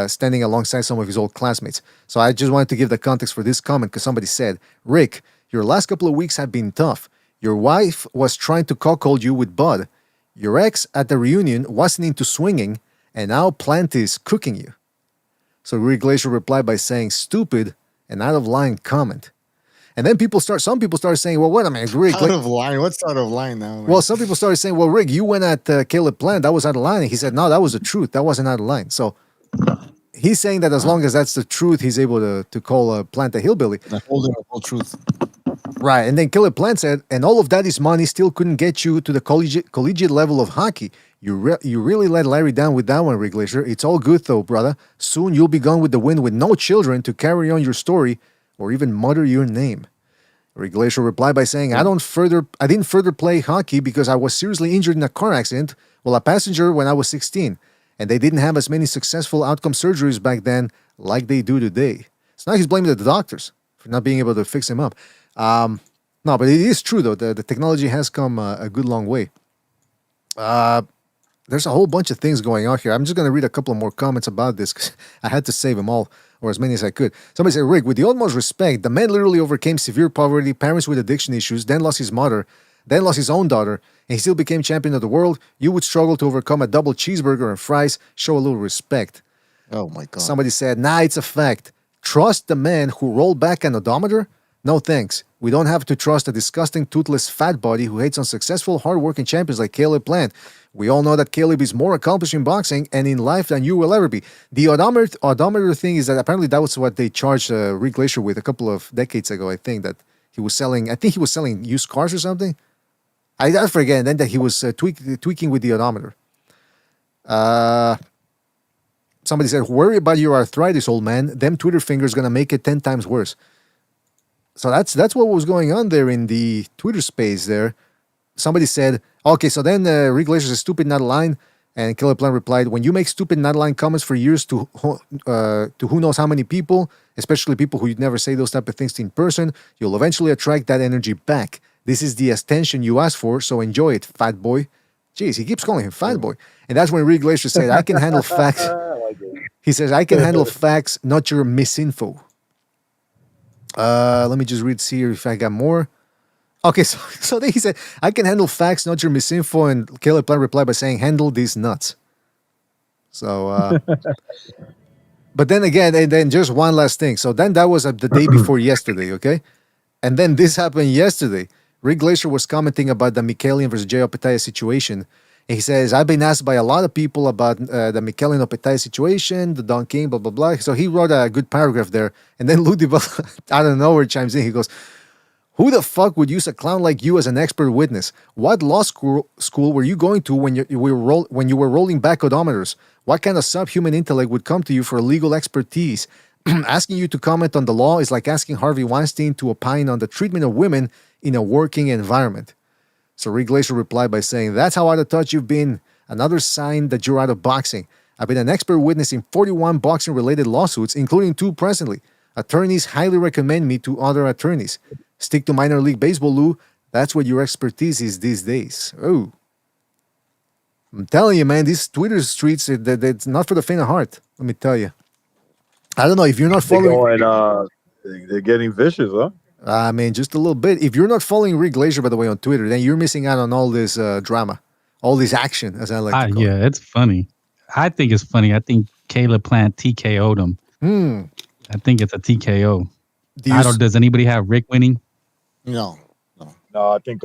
standing alongside some of his old classmates. So I just wanted to give the context for this comment because somebody said, Rick, your last couple of weeks have been tough. Your wife was trying to cuckold you with Bud. Your ex at the reunion wasn't into swinging, and now Plant is cooking you. So Rick Glacier replied by saying, stupid and out of line comment. And then some people started saying, well, wait a minute, Rick. Out of line? What's out of line now? Man? Well, some people started saying, well, Rick, you went at Caleb Plant. That was out of line. And he said, no, that was the truth. That wasn't out of line. So he's saying that as long as that's the truth, he's able to call Plant a hillbilly. The whole truth. Right. And then Caleb Plant said, and all of that is money still couldn't get you to the collegiate level of hockey. You really let Larry down with that one, Rick Glacier. It's all good, though, brother. Soon you'll be gone with the wind with no children to carry on your story or even mutter your name. Rick Glacier replied by saying, I didn't further play hockey because I was seriously injured in a car accident while a passenger when I was 16, and they didn't have as many successful outcome surgeries back then like they do today. So now he's blaming the doctors for not being able to fix him up. No, but it is true, though. The technology has come a good long way. There's a whole bunch of things going on here. I'm just going to read a couple of more comments about this because I had to save them all, or as many as I could. Somebody said, Rick, with the utmost respect, the man literally overcame severe poverty, parents with addiction issues, then lost his mother, then lost his own daughter, and he still became champion of the world. You would struggle to overcome a double cheeseburger and fries. Show a little respect. Oh, my God. Somebody said, nah, it's a fact. Trust the man who rolled back an odometer? No thanks. We don't have to trust a disgusting, toothless fat body who hates on successful, hard-working champions like Caleb Plant. We all know that Caleb is more accomplished in boxing and in life than you will ever be. The odometer thing is that apparently that was what they charged Rick Glacier with a couple of decades ago, I think, that he was selling used cars or something. I forget, and then that he was tweaking with the odometer. Somebody said, worry about your arthritis, old man. Them Twitter fingers going to make it 10 times worse. So that's what was going on there in the Twitter space there. Somebody said, okay, so then Rick Glacier is stupid, not a line. And Killer Plant replied, when you make stupid not-aligned comments for years to who knows how many people, especially people who you'd never say those type of things to in person, you'll eventually attract that energy back. This is the attention you asked for, so enjoy it, fat boy. Jeez, he keeps calling him fat boy. And that's when Reed Glacier said, I can handle facts. He says, I can handle facts, not your misinfo. Let me just read, see if I got more. Okay, so then he said, I can handle facts, not your misinfo. And Caleb Plant replied by saying, handle these nuts. So, but then again, and then just one last thing. So then that was the day before yesterday, okay? And then this happened yesterday. Rick Glacier was commenting about the Mikhailian versus Jay Opetaya situation. And he says, I've been asked by a lot of people about the Mikhailian Opetaya situation, the Don King, blah, blah, blah. So he wrote a good paragraph there. And then Ludi, out of nowhere, chimes in. He goes, who the fuck would use a clown like you as an expert witness? What law school were you going to when you were rolling back odometers? What kind of subhuman intellect would come to you for legal expertise? Asking you to comment on the law is like asking Harvey Weinstein to opine on the treatment of women in a working environment. So Rick Glacier replied by saying, that's how out of touch you've been. Another sign that you're out of boxing. I've been an expert witness in 41 boxing-related lawsuits, including 2 presently. Attorneys highly recommend me to other attorneys. Stick to minor league baseball, Lou. That's what your expertise is these days. Oh. I'm telling you, man, these Twitter streets, it's not for the faint of heart. Let me tell you. I don't know if you're not following. They're getting vicious, huh? I mean, just a little bit. If you're not following Rick Glacier, by the way, on Twitter, then you're missing out on all this drama, all this action, as I like to call it. It's funny. I think it's funny. I think Caleb Plant TKO'd him. I think it's a TKO. Does anybody have Rick winning? No. No, I think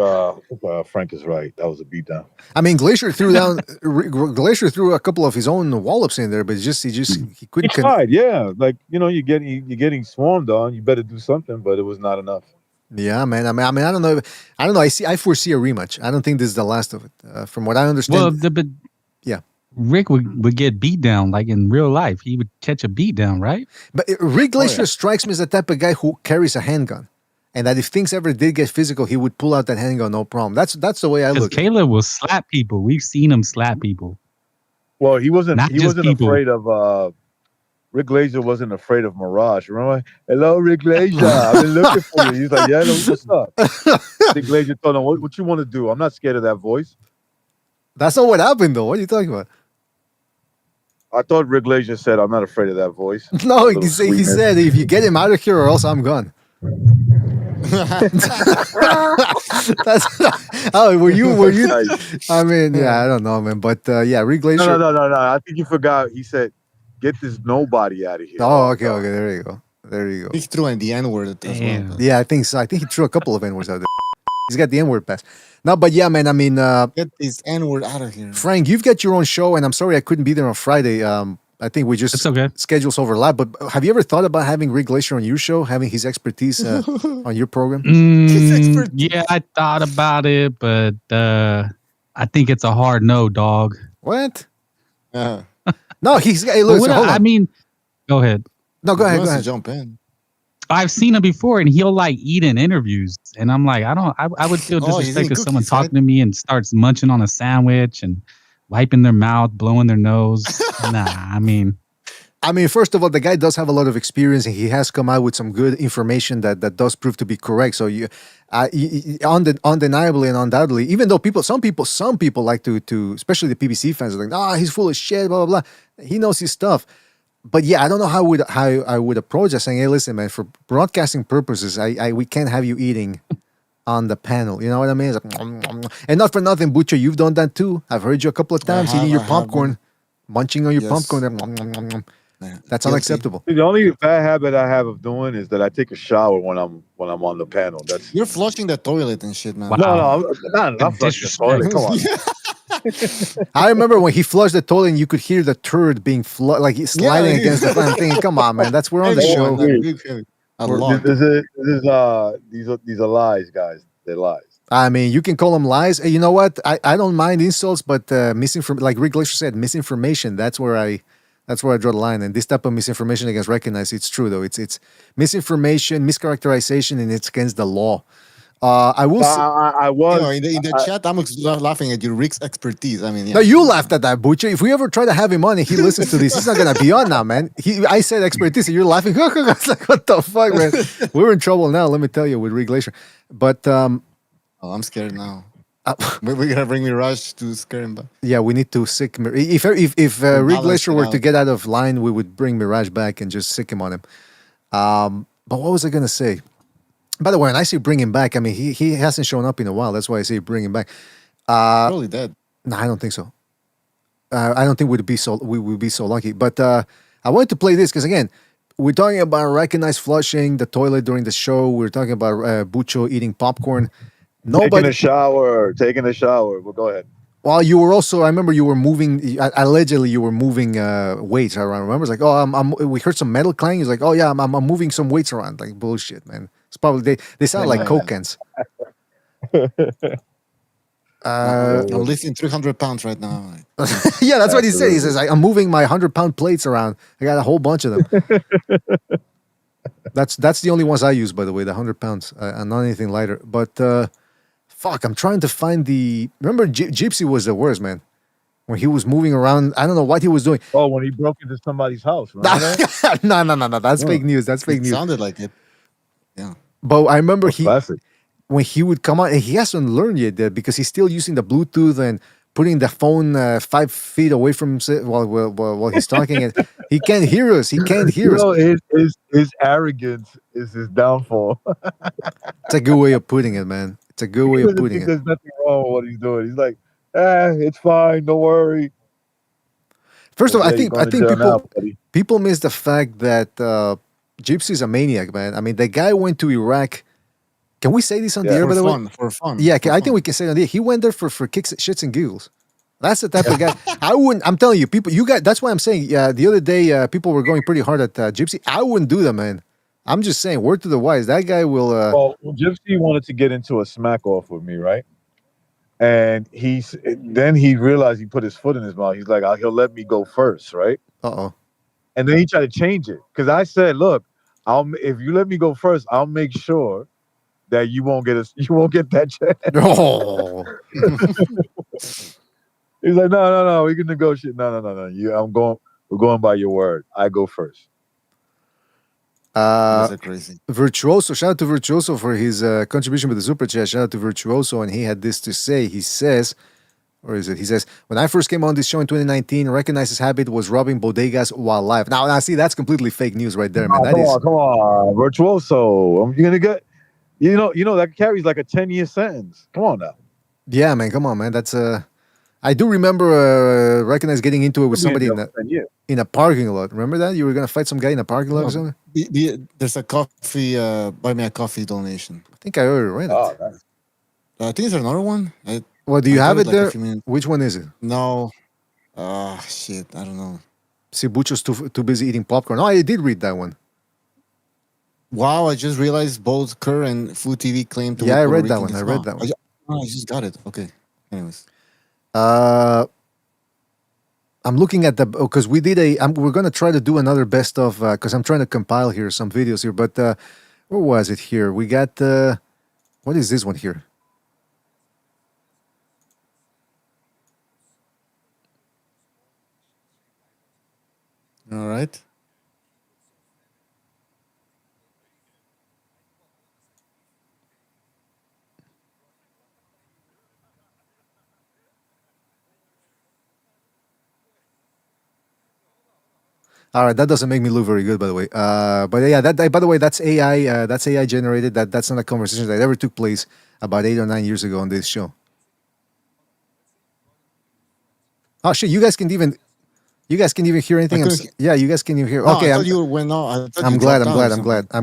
Frank is right. That was a beatdown. I mean, Glacier threw down. Glacier threw a couple of his own wallops in there, but he couldn't. He tried, yeah. Like you're getting swarmed on. You better do something, but it was not enough. Yeah, man. I mean, I don't know. I foresee a rematch. I don't think this is the last of it. From what I understand. Well, but yeah, Rick would get beat down like in real life. He would catch a beat down, right? But Rick Glacier strikes me as the type of guy who carries a handgun. And that if things ever did get physical, he would pull out that handgun, no problem. That's the way I look. Because Caleb will slap people. We've seen him slap people. Well, he wasn't people. afraid of Rick Glacier wasn't afraid of Mirage. Remember? Hello, Rick Glacier. I've been looking for you. He's like, yeah, what's up? Rick Glacier told him, what you want to do? I'm not scared of that voice. That's not what happened, though. What are you talking about? I thought Rick Glacier said, I'm not afraid of that voice. No, he said, if you get him out of here or else I'm gone. Were you nice. I mean, yeah, I don't know, man, but yeah, Rick Glacier. No. I think you forgot. He said, "Get this nobody out of here." Oh, okay. There you go. He threw in the N-word as well. Yeah, I think so. I think he threw a couple of N-words out there. He's got the N-word pass. No, but yeah, man. I mean, get this N-word out of here, Frank. You've got your own show, and I'm sorry I couldn't be there on Friday. I think we just schedules overlap. But have you ever thought about having Rick Glacier on your show, having his expertise on your program? Yeah, I thought about it, but I think it's a hard no, dog. What? No, he's. Hey, look, hold on. I mean, go ahead. No, go ahead. Jump in. I've seen him before, and he'll like eat in interviews, and I'm like, I would feel disrespect if someone talking to me and starts munching on a sandwich and wiping their mouth, blowing their nose. Nah, I mean, first of all, the guy does have a lot of experience, and he has come out with some good information that does prove to be correct. So undeniably and undoubtedly, even though some people like to, especially the PBC fans, are like, he's full of shit, blah blah blah. He knows his stuff. But yeah, I don't know how I would approach it, saying, hey, listen, man, for broadcasting purposes, we can't have you eating on the panel. You know what I mean? It's like, and not for nothing, Butcher, you've done that too. I've heard you a couple of times eating your popcorn, munching on your popcorn. That's unacceptable. The only bad habit I have of doing is that I take a shower when I'm on the panel. You're flushing the toilet and shit, man. No, I'm not flushing the toilet. Come on. I remember when he flushed the toilet and you could hear the turd being sliding against the fan thing. Come on, man. We're on the show. These are lies, guys. They're lies. I mean, you can call them lies. You know what? I don't mind insults, but like Rick Glacier said, misinformation. That's where I draw the line. And this type of misinformation against recognized. It's true though. It's misinformation, mischaracterization, and it's against the law. I will. I You was. know, in the chat, I'm laughing at your Rick's expertise. I mean, yeah. No, you laughed at that, Butcher. If we ever try to have him on and he listens to this, he's not gonna be on now, man. I said expertise, and you're laughing. It's like, what the fuck, man? We're in trouble now. Let me tell you, with Rick Glacier. But oh, I'm scared now. We're gonna bring Mirage to scare him back. Yeah, we need to sick. If Rick Glacier were to get out of line, we would bring Mirage back and just sick him on him. But what was I gonna say? By the way, when I say bring him back, I mean he hasn't shown up in a while. That's why I say bring him back. Probably dead. No, I don't think so. I don't think we would be so lucky. But I wanted to play this because again, we're talking about recognized flushing the toilet during the show. We're talking about Bucho eating popcorn. Taking a shower. Well, go ahead. Well, you were also. I remember you were moving. Allegedly, you were moving weights around. Remember, it's like, oh, we heard some metal clang. He's like, oh yeah, I'm moving some weights around. Like bullshit, man. It's probably they sound like coke cans. I'm lifting 300 pounds right now. Yeah, that's what he said. He says, I'm moving my 100-pound plates around. I got a whole bunch of them. That's the only ones I use, by the way, the 100 pounds. And not anything lighter. But fuck, I'm trying to find the. Remember, Gypsy was the worst, man. When he was moving around, I don't know what he was doing. Oh, when he broke into somebody's house. Remember that? No. That's fake news. That's fake news. Sounded like it. Yeah. But I remember classic. When he would come out, and he hasn't learned yet that because he's still using the Bluetooth and putting the phone 5 feet away from him while he's talking, and he can't hear us. He can't hear us. His arrogance is his downfall. It's a good way of putting it, man. It's a good way of putting it. There's nothing wrong with what he's doing. He's like, it's fine. Don't worry. First of all, I think people miss the fact that Gypsy's a maniac, man. I mean, the guy went to Iraq. Can we say this on the air, by the way? For fun. Yeah, I think we can say it on the air. He went there for kicks, shits, and giggles. That's the type of guy. I wouldn't. I'm telling you, people. You guys. That's why I'm saying. The other day, people were going pretty hard at Gypsy. I wouldn't do that, man. I'm just saying. Word to the wise. That guy will. Well, Gypsy wanted to get into a smack off with me, right? And then he realized he put his foot in his mouth. He's like, he'll let me go first, right? Uh-oh. And then he tried to change it because I said, look, if you let me go first, I'll make sure that you won't get that chance. Oh. He's like, no, we can negotiate. No. We're going by your word. I go first. Crazy. Virtuoso, shout out to Virtuoso for his contribution with the super chat. Shout out to Virtuoso, and he had this to say. He says, or is it? He says, when I first came on this show in 2019, recognized his habit was robbing bodegas while live. Now, see, that's completely fake news right there, man. Come on, Virtuoso. You're gonna get, you know that carries like a 10-year sentence. Come on now. Yeah, man. Come on, man. That's I do remember recognize getting into it with somebody in a parking lot. Remember that? You were gonna fight some guy in a parking lot or something? There's a coffee, buy me a coffee donation. I think I already read it. Nice. I think there's another one. Do you have it there? Which one is it? No. Shit. I don't know. See, Bucho's too busy eating popcorn. Oh, I did read that one. Wow, I just realized both Kerr and Food TV claimed to. Yeah, I read that one. I just got it. Okay. Anyways. I'm looking at because we did we're gonna try to do another best of because I'm trying to compile here some videos here, but where was it here? We got what is this one here? All right. All right, that doesn't make me look very good, by the way. But yeah, by the way, that's AI. That's AI generated. That's not a conversation that ever took place about 8 or 9 years ago on this show. Oh shit! You guys can even hear anything. Yeah, you guys can even hear. No, Okay, I'm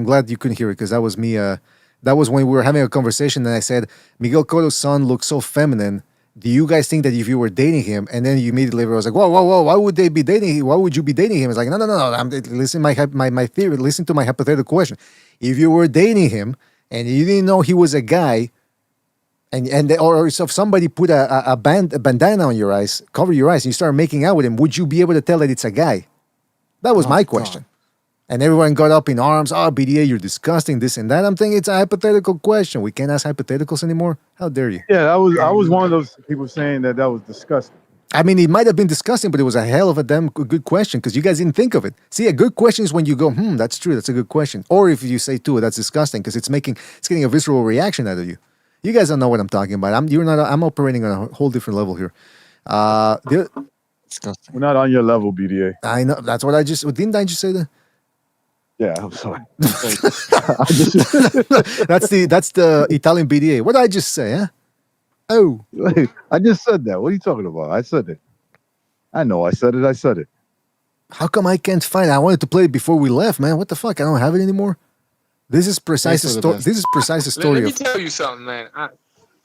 glad you couldn't hear it because that was me. That was when we were having a conversation, and I said Miguel Cotto's son looks so feminine. Do you guys think that if you were dating him, and then you immediately was like, whoa, why would they be dating him? Why would you be dating him? It's like, no. Listen, my theory. Listen to my hypothetical question. If you were dating him and you didn't know he was a guy, or if somebody put a bandana on your eyes, cover your eyes, and you start making out with him, would you be able to tell that it's a guy? That was my question. And everyone got up in arms. Oh, BDA, you're disgusting, this and that. I'm thinking it's a hypothetical question. We can't ask hypotheticals anymore. How dare you? Yeah, I was one of those people saying that was disgusting. I mean, it might have been disgusting, but it was a hell of a damn good question because you guys didn't think of it. See, a good question is when you go, that's true, that's a good question. Or if you say, too, that's disgusting because it's getting a visceral reaction out of you. You guys don't know what I'm talking about. I'm operating on a whole different level here. We're not on your level, BDA. I know. That's what didn't I just say that? Yeah, I'm sorry. That's the Italian BDA. What did I just say, huh? Oh, I just said that. What are you talking about? I said it. I know. I said it. How come I can't find it? I wanted to play it before we left, man. What the fuck? I don't have it anymore. This is precise story. This is precise story. Let me tell you something, man.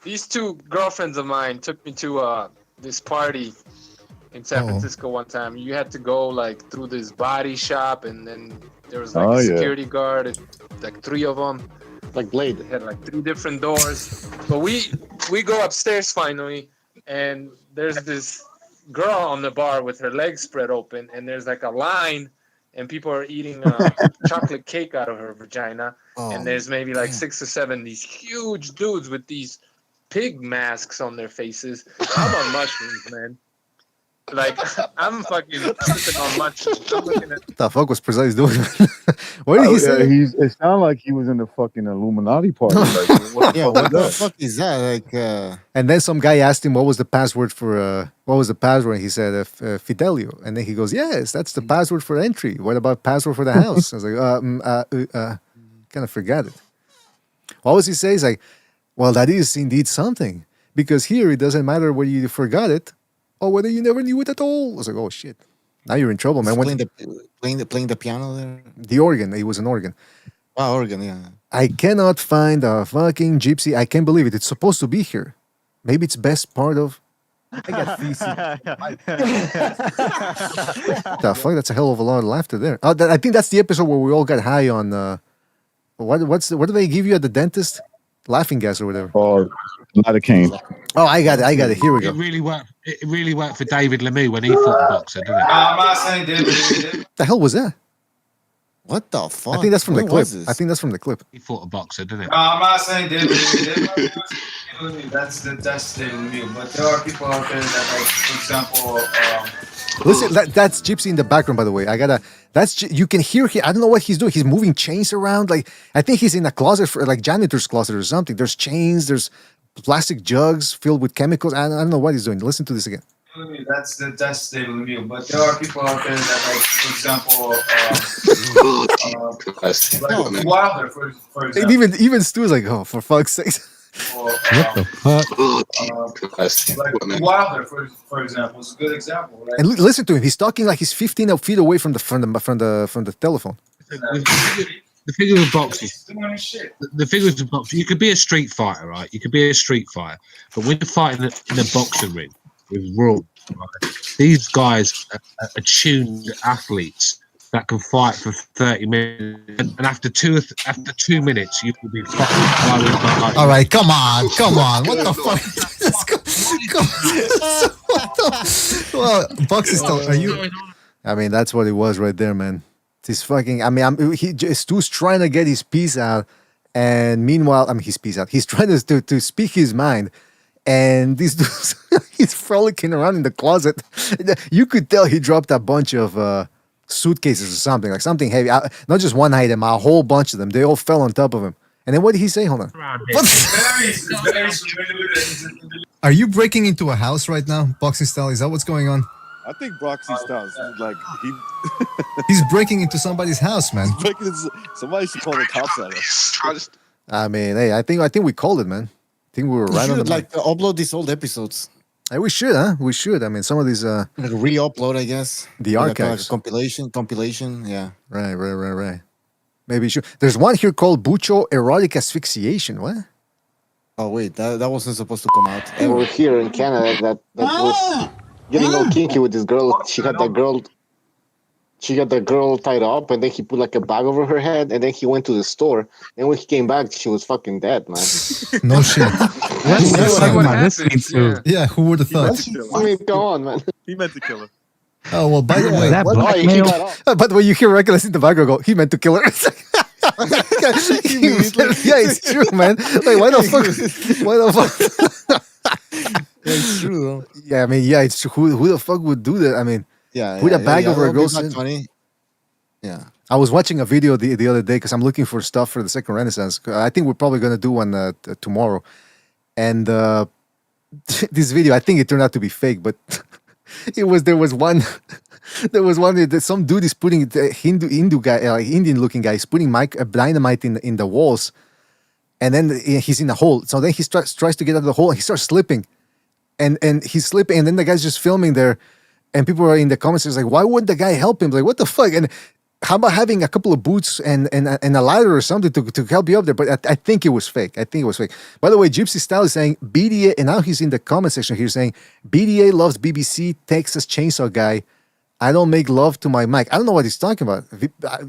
These two girlfriends of mine took me to this party in San Francisco one time. You had to go like through this body shop, and then there was like a security guard, like 3 of them. Like Blade. They had like 3 different doors. But we go upstairs finally, and there's this girl on the bar with her legs spread open, and there's like a line, and people are eating chocolate cake out of her vagina. And there's maybe like 6 or 7 these huge dudes with these pig masks on their faces. I'm on mushrooms, man. Like, I'm fucking slipping on mushrooms. I'm looking at... What the fuck was Precise doing? What did he say? It sounded like he was in the fucking Illuminati party. Like, what the fuck is that? Like, and then some guy asked him what was the password for and he said Fidelio, and then he goes, yes, that's the password for entry. What about password for the house? I was like, kind of forgot it. What was he saying? He's like, well, that is indeed something, because here it doesn't matter whether you forgot it or whether you never knew it at all. I was like, oh shit, now you're in trouble, man. Playing the piano there. The organ, it was an organ. Wow, organ, yeah. I cannot find a fucking gypsy. I can't believe it. It's supposed to be here. Maybe it's best part of. I got the fuck? That's a hell of a lot of laughter there. Oh, I think that's the episode where we all got high on. What do they give you at the dentist? Laughing gas or whatever. Oh, lidocaine. Oh, I got it. Here we go. It really worked for David Lemieux when he fought a boxer, didn't it? What the hell was that? What the fuck? I think that's from the clip. He fought a boxer, didn't it? I'm not saying David. That's David Lemieux, but there are people out there that, like, for example. Listen, that's Gypsy in the background, by the way. You can hear him. I don't know what he's doing. He's moving chains around. Like, I think he's in a closet, like janitor's closet or something. There's chains. There's plastic jugs filled with chemicals. I don't know what he's doing. Listen to this again. That's David Lemieux, but there are people out there that, like, for example, like Wilder, for example. And even Stu's like, oh, for fuck's sake. What the fuck? Like Wilder, for example, is a good example, right? And listen to him. He's talking like he's 15 feet away from the telephone. The figure of boxing. The figures of boxing. You could be a street fighter, right? You could be a street fighter, but when you're fighting in a boxing ring with rules, right? These guys are tuned athletes that can fight for 30 minutes, and after two minutes, you will be fucking. All right, come on. What the fuck? Well, boxing style. Are you? I mean, that's what it was right there, man. He's fucking. I mean, Stu's trying to get his piece out, and meanwhile, his piece out. He's trying to speak his mind, and this dude's he's frolicking around in the closet. You could tell he dropped a bunch of suitcases or something, like something heavy. Not just one item, a whole bunch of them. They all fell on top of him. And then what did he say? Hold on. Are you breaking into a house right now, boxing style? Is that what's going on? I think Boxing Styles like he's breaking into somebody's house, man. Somebody should call the cops on us. I mean, hey, I think we called it, man. I think we were right on the like upload these old episodes. Hey, we should, huh? We should. I mean, some of these like re-upload, I guess. The archives, like compilation. Yeah. Right. Maybe you should. There's one here called Bucho Erotic Asphyxiation. What? Oh wait, that wasn't supposed to come out. We're here in Canada that was getting all kinky with this girl. She got that girl tied up, and then he put like a bag over her head, and then he went to the store. And when he came back, she was fucking dead, man. No shit. That's what yeah, who would have thought? I mean, come on, man. He meant to kill her. Oh well. By the way, that what- blackmail? By the way, you hear Reckless in the background go, "He meant to kill her." Yeah, it's true, man. Like, why the fuck? Why the fuck? It's true though. Yeah, I mean, yeah, it's true. Who the fuck would do that? I mean, Yeah, put a bag over a that'll be girl's not head. funny. Yeah. I was watching a video the other day because I'm looking for stuff for the Second Renaissance. I think we're probably gonna do one tomorrow, and this video, I think it turned out to be fake, but there was one that some dude is putting the Hindu guy, like Indian looking guy, is putting dynamite in the walls, and then he's in a hole. So then he tries to get out of the hole, and he starts slipping, and he's slipping, and then the guy's just filming there, and people are in the comments like, why wouldn't the guy help him? Like, what the fuck? And how about having a couple of boots and a ladder or something to help you up there? But I think it was fake. I think it was fake. By the way, Gypsy Style is saying BDA, and now he's in the comment section here saying BDA loves BBC Texas Chainsaw Guy. I don't make love to my mic. I don't know what he's talking about.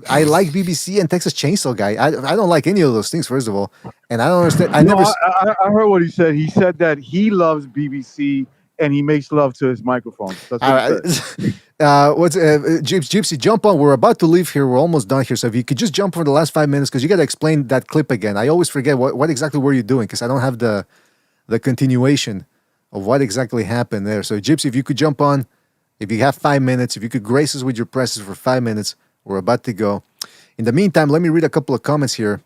I like BBC and Texas Chainsaw Guy. I don't like any of those things, first of all. And I don't understand. I heard what he said. He said that he loves BBC and he makes love to his microphone. That's what he said. Gypsy, jump on. We're about to leave here. We're almost done here. So if you could just jump for the last 5 minutes, because you got to explain that clip again. I always forget what exactly were you doing, because I don't have the continuation of what exactly happened there. So Gypsy, if you could jump on, if you have 5 minutes, if you could grace us with your presence for 5 minutes, we're about to go. In the meantime, let me read a couple of comments here.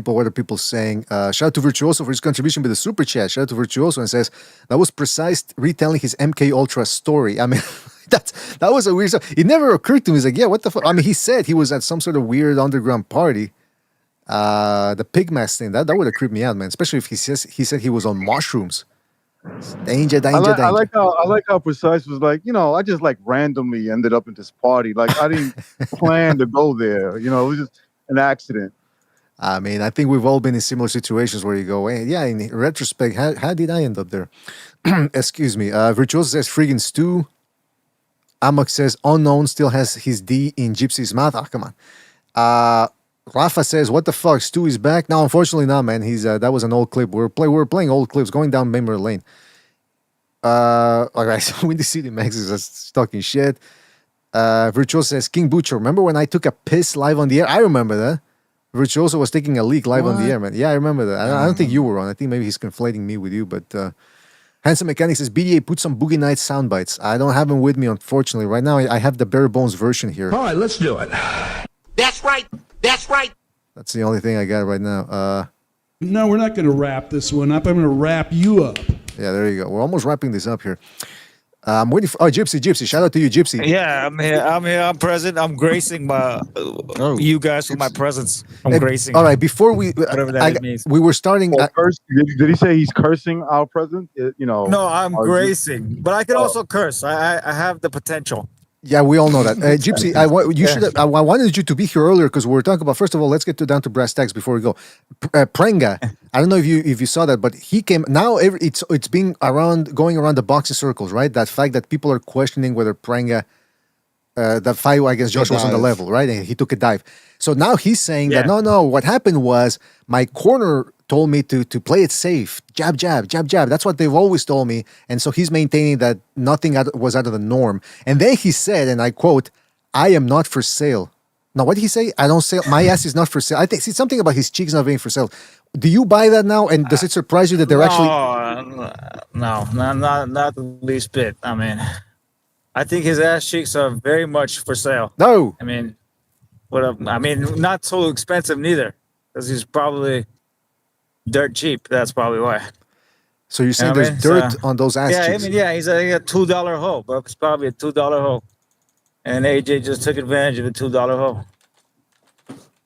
What are people saying? Shout out to Virtuoso for his contribution with the super chat. Shout out to Virtuoso, and says that was precise retelling his MK Ultra story. I mean, that was a weird stuff. It never occurred to me. He's like, yeah, what the fuck? I mean, he said he was at some sort of weird underground party. The pig mask thing, that would have creeped me out, man. Especially if he said he was on mushrooms. Danger. I like how Precise was like, I just like randomly ended up in this party. Like I didn't plan to go there. It was just an accident. I mean, I think we've all been in similar situations where you go, hey, yeah, in retrospect, how did I end up there? Excuse me. Virtuoso says friggin' stew. Amok says unknown still has his D in Gypsy's mouth. Oh, come on. Rafa says, what the fuck? Stu is back? No, unfortunately not, man. He's that was an old clip. We were playing old clips going down memory lane. All right, so Windy City Max is just talking shit. Virtuoso says, King Butcher, remember when I took a piss live on the air? I remember that. Virtuoso was taking a leak live on the air, man. Yeah, I remember that. I don't think you were on. I think maybe he's conflating me with you, but Handsome Mechanic says, BDA, put some Boogie Nights sound bites. I don't have them with me, unfortunately. Right now, I have the bare bones version here. All right, let's do it. That's right. That's right. That's the only thing I got right now. No, we're not going to wrap this one up. I'm going to wrap you up. Yeah, there you go. We're almost wrapping this up here. I'm waiting for Gypsy. Shout out to you, Gypsy. Yeah, I'm here. I'm present. I'm gracing you guys with my presence. I'm gracing. All right, before we whatever that means. We were starting. Did he say he's cursing our president? No, I'm gracing, but I can also curse. I have the potential. Yeah, we all know that. Gypsy, I wanted you to be here earlier because we were talking about. First of all, let's get down to brass tacks before we go. Prenga, I don't know if you saw that, but he came. Now it's being going around the boxing circles, right? That fact that people are questioning whether Prenga, that fight against Joshua was on the level, right? And he took a dive. So now he's saying that no. What happened was my corner told me to play it safe, jab. That's what they've always told me. And so he's maintaining that nothing was out of the norm. And then he said, and I quote, I am not for sale. Now, what did he say? I don't sell. My ass is not for sale. I think something about his cheeks not being for sale. Do you buy that now? And does it surprise you that they're actually... No, not the least bit. I mean, I think his ass cheeks are very much for sale. No. I mean, not so expensive neither, because he's probably... dirt cheap. That's probably why. So you're saying there's dirt on those ass cheeks? He's a $2 hoe, but it's probably a $2 hoe. And AJ just took advantage of a $2 hoe.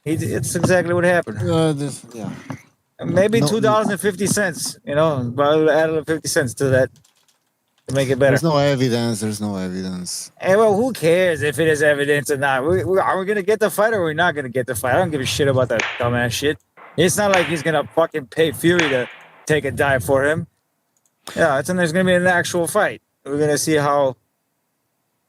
It's exactly what happened. Maybe $2.50. Probably added 50 cents to that to make it better. There's no evidence. Hey, well, who cares if it is evidence or not? Are we gonna get the fight or are we not gonna get the fight? I don't give a shit about that dumbass shit. It's not like he's gonna fucking pay Fury to take a dive for him. Yeah, there's gonna be an actual fight. We're gonna see how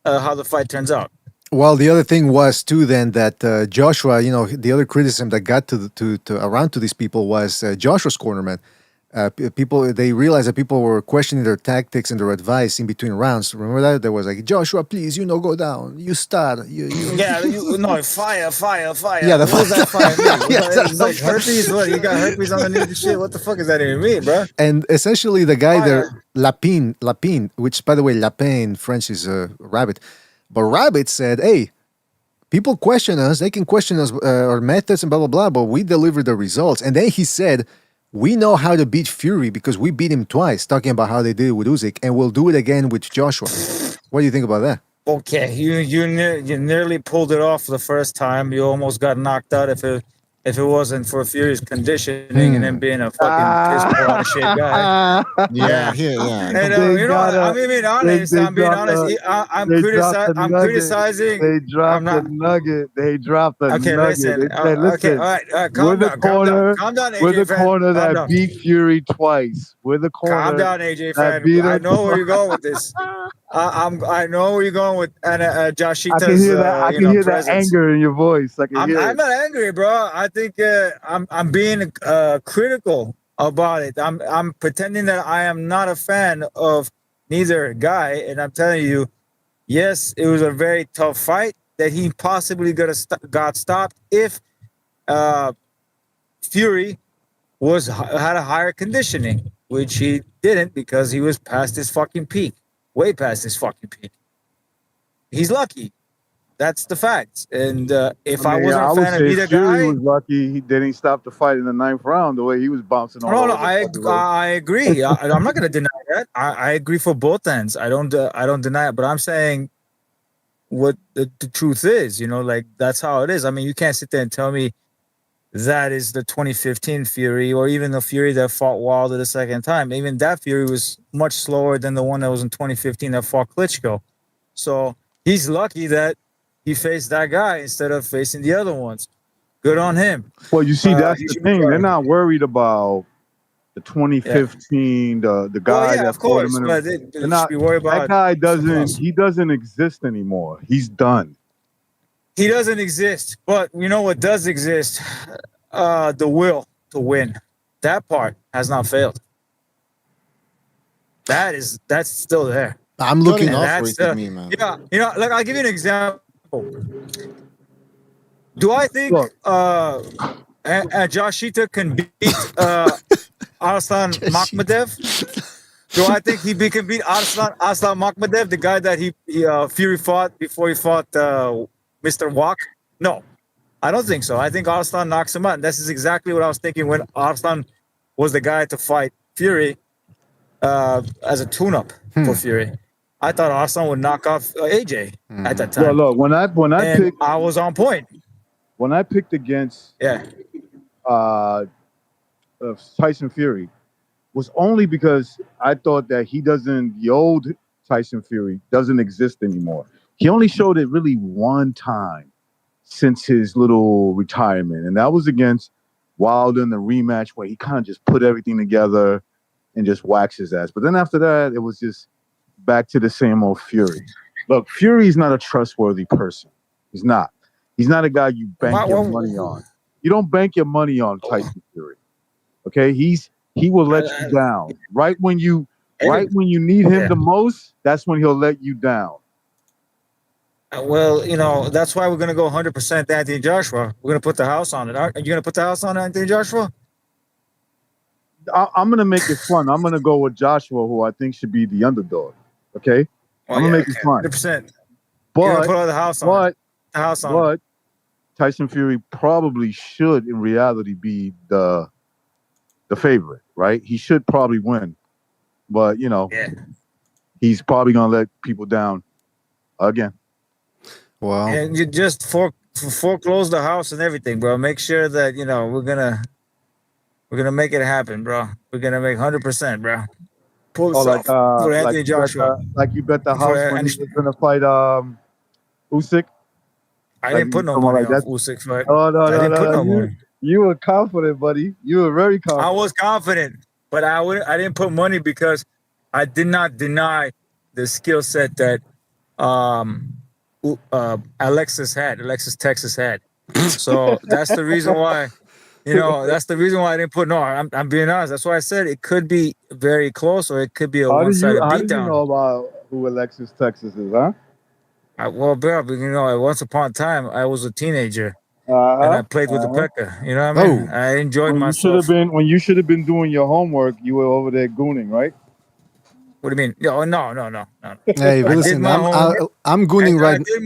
the fight turns out. Well, the other thing was too then that Joshua, the other criticism that got to around to these people was Joshua's corner, man. people, they realized that people were questioning their tactics and their advice in between rounds. Remember that? There was like, Joshua, please, go down. You start. Yeah, fire. Yeah, What does that fire mean? Yeah, It's like herpes. What, you got herpes underneath the shit? What the fuck does that even mean, bro? And essentially, the guy there, Fire. Lapin, which by the way, lapin in French is a rabbit, but rabbit said, "Hey, people question us. They can question us our methods and blah blah blah, but we deliver the results." And then he said, "We know how to beat Fury because we beat him twice." Talking about how they did it with Usyk, and we'll do it again with Joshua. What do you think about that? Okay, you nearly pulled it off the first time. You almost got knocked out if it wasn't for Fury's conditioning and then being a fucking piss poor out of shape guy. Yeah. And I'm being honest. I'm being honest. I'm criticizing. They dropped I'm not. the nugget. They dropped the Okay, nugget. listen. They said, Okay, all right. Calm down. Calm down, AJ We're the fan. corner Calm that down. beat Fury twice. We're the corner Calm down, AJ that fan. beat I him know where you're twice. going with this. I know where you're going with Joshita's. I can hear that. I can hear that presence. anger in your voice. I can I'm hear it. not angry, bro. I think I'm being critical about it. I'm pretending that I am not a fan of neither guy, and I'm telling you, yes, it was a very tough fight that he possibly got stopped if Fury had a higher conditioning, which he didn't because he was past his fucking peak, way past his fucking peak. He's lucky. That's the fact. And if I wasn't a fan of either Fury guy, was lucky. He didn't stop the fight in the 9th round the way he was bouncing all no, over. I agree. I'm not going to deny that. I agree for both ends. I don't deny it. But I'm saying what the truth is. Like that's how it is. I mean, you can't sit there and tell me that is the 2015 Fury or even the Fury that fought Wilder the second time. Even that Fury was much slower than the one that was in 2015 that fought Klitschko. So he's lucky that he faced that guy instead of facing the other ones. Good on him. Well, you see, that's the thing. They're not worried about the 2015, the guy that fought him. They're not. Be worried about That guy doesn't exist anymore. He's done. He doesn't exist. But you know what does exist? The will to win. That part has not failed. That's still there. I'm looking out for it with me, man. Yeah, like I'll give you an example. Do I think Joshita can beat Arslan Makhmadev? Do I think he can beat Arslan Makhmadev, the guy that Fury fought before he fought Mr. Wak? No, I don't think so. I think Arslan knocks him out. And this is exactly what I was thinking when Arslan was the guy to fight Fury as a tune-up for Fury. I thought Arslan would knock off AJ at that time. Well, look, when I picked, I was on point. When I picked against Tyson Fury, was only because I thought that the old Tyson Fury doesn't exist anymore. He only showed it really one time since his little retirement, and that was against Wilder in the rematch where he kind of just put everything together and just waxed his ass. But then after that, it was just back to the same old Fury. Look, Fury's not a trustworthy person. He's not. He's not a guy you bank your money on. You don't bank your money on Tyson Fury. Okay? He will let you down. Right when you need him the most, that's when he'll let you down. Well, that's why we're going to go 100% Anthony Joshua. We're going to put the house on it. Are you going to put the house on Anthony Joshua? I'm going to make it fun. I'm going to go with Joshua, who I think should be the underdog. Okay? I'm going to make it fun. 100%. But, put the house on. But Tyson Fury probably should, in reality, be the favorite, right? He should probably win. But, he's probably going to let people down again. Wow. And you just foreclose the house and everything, bro. Make sure that, we're going to make it happen, bro. We're going to make 100%, bro. Pull this off for Anthony Joshua. You bet the house when he was going to fight Usyk? I didn't put no money on Usyk fight. Oh, no, I didn't put no money. You were confident, buddy. You were very confident. I was confident, but I didn't put money because I did not deny the skill set that Alexis Texas had. So that's the reason why You know, that's the reason why I didn't put no. I'm being honest. That's why I said it could be very close or it could be a one-sided How do you beatdown. know about who Alexis Texas is, huh? Well, bro, you know, once upon a time, I was a teenager and I played with the Pekka. You know what I mean? Oh. I enjoyed When myself. when you should have been doing your homework, you were over there gooning, right? What do you mean? No. Hey, but listen, I'm gooning right. I did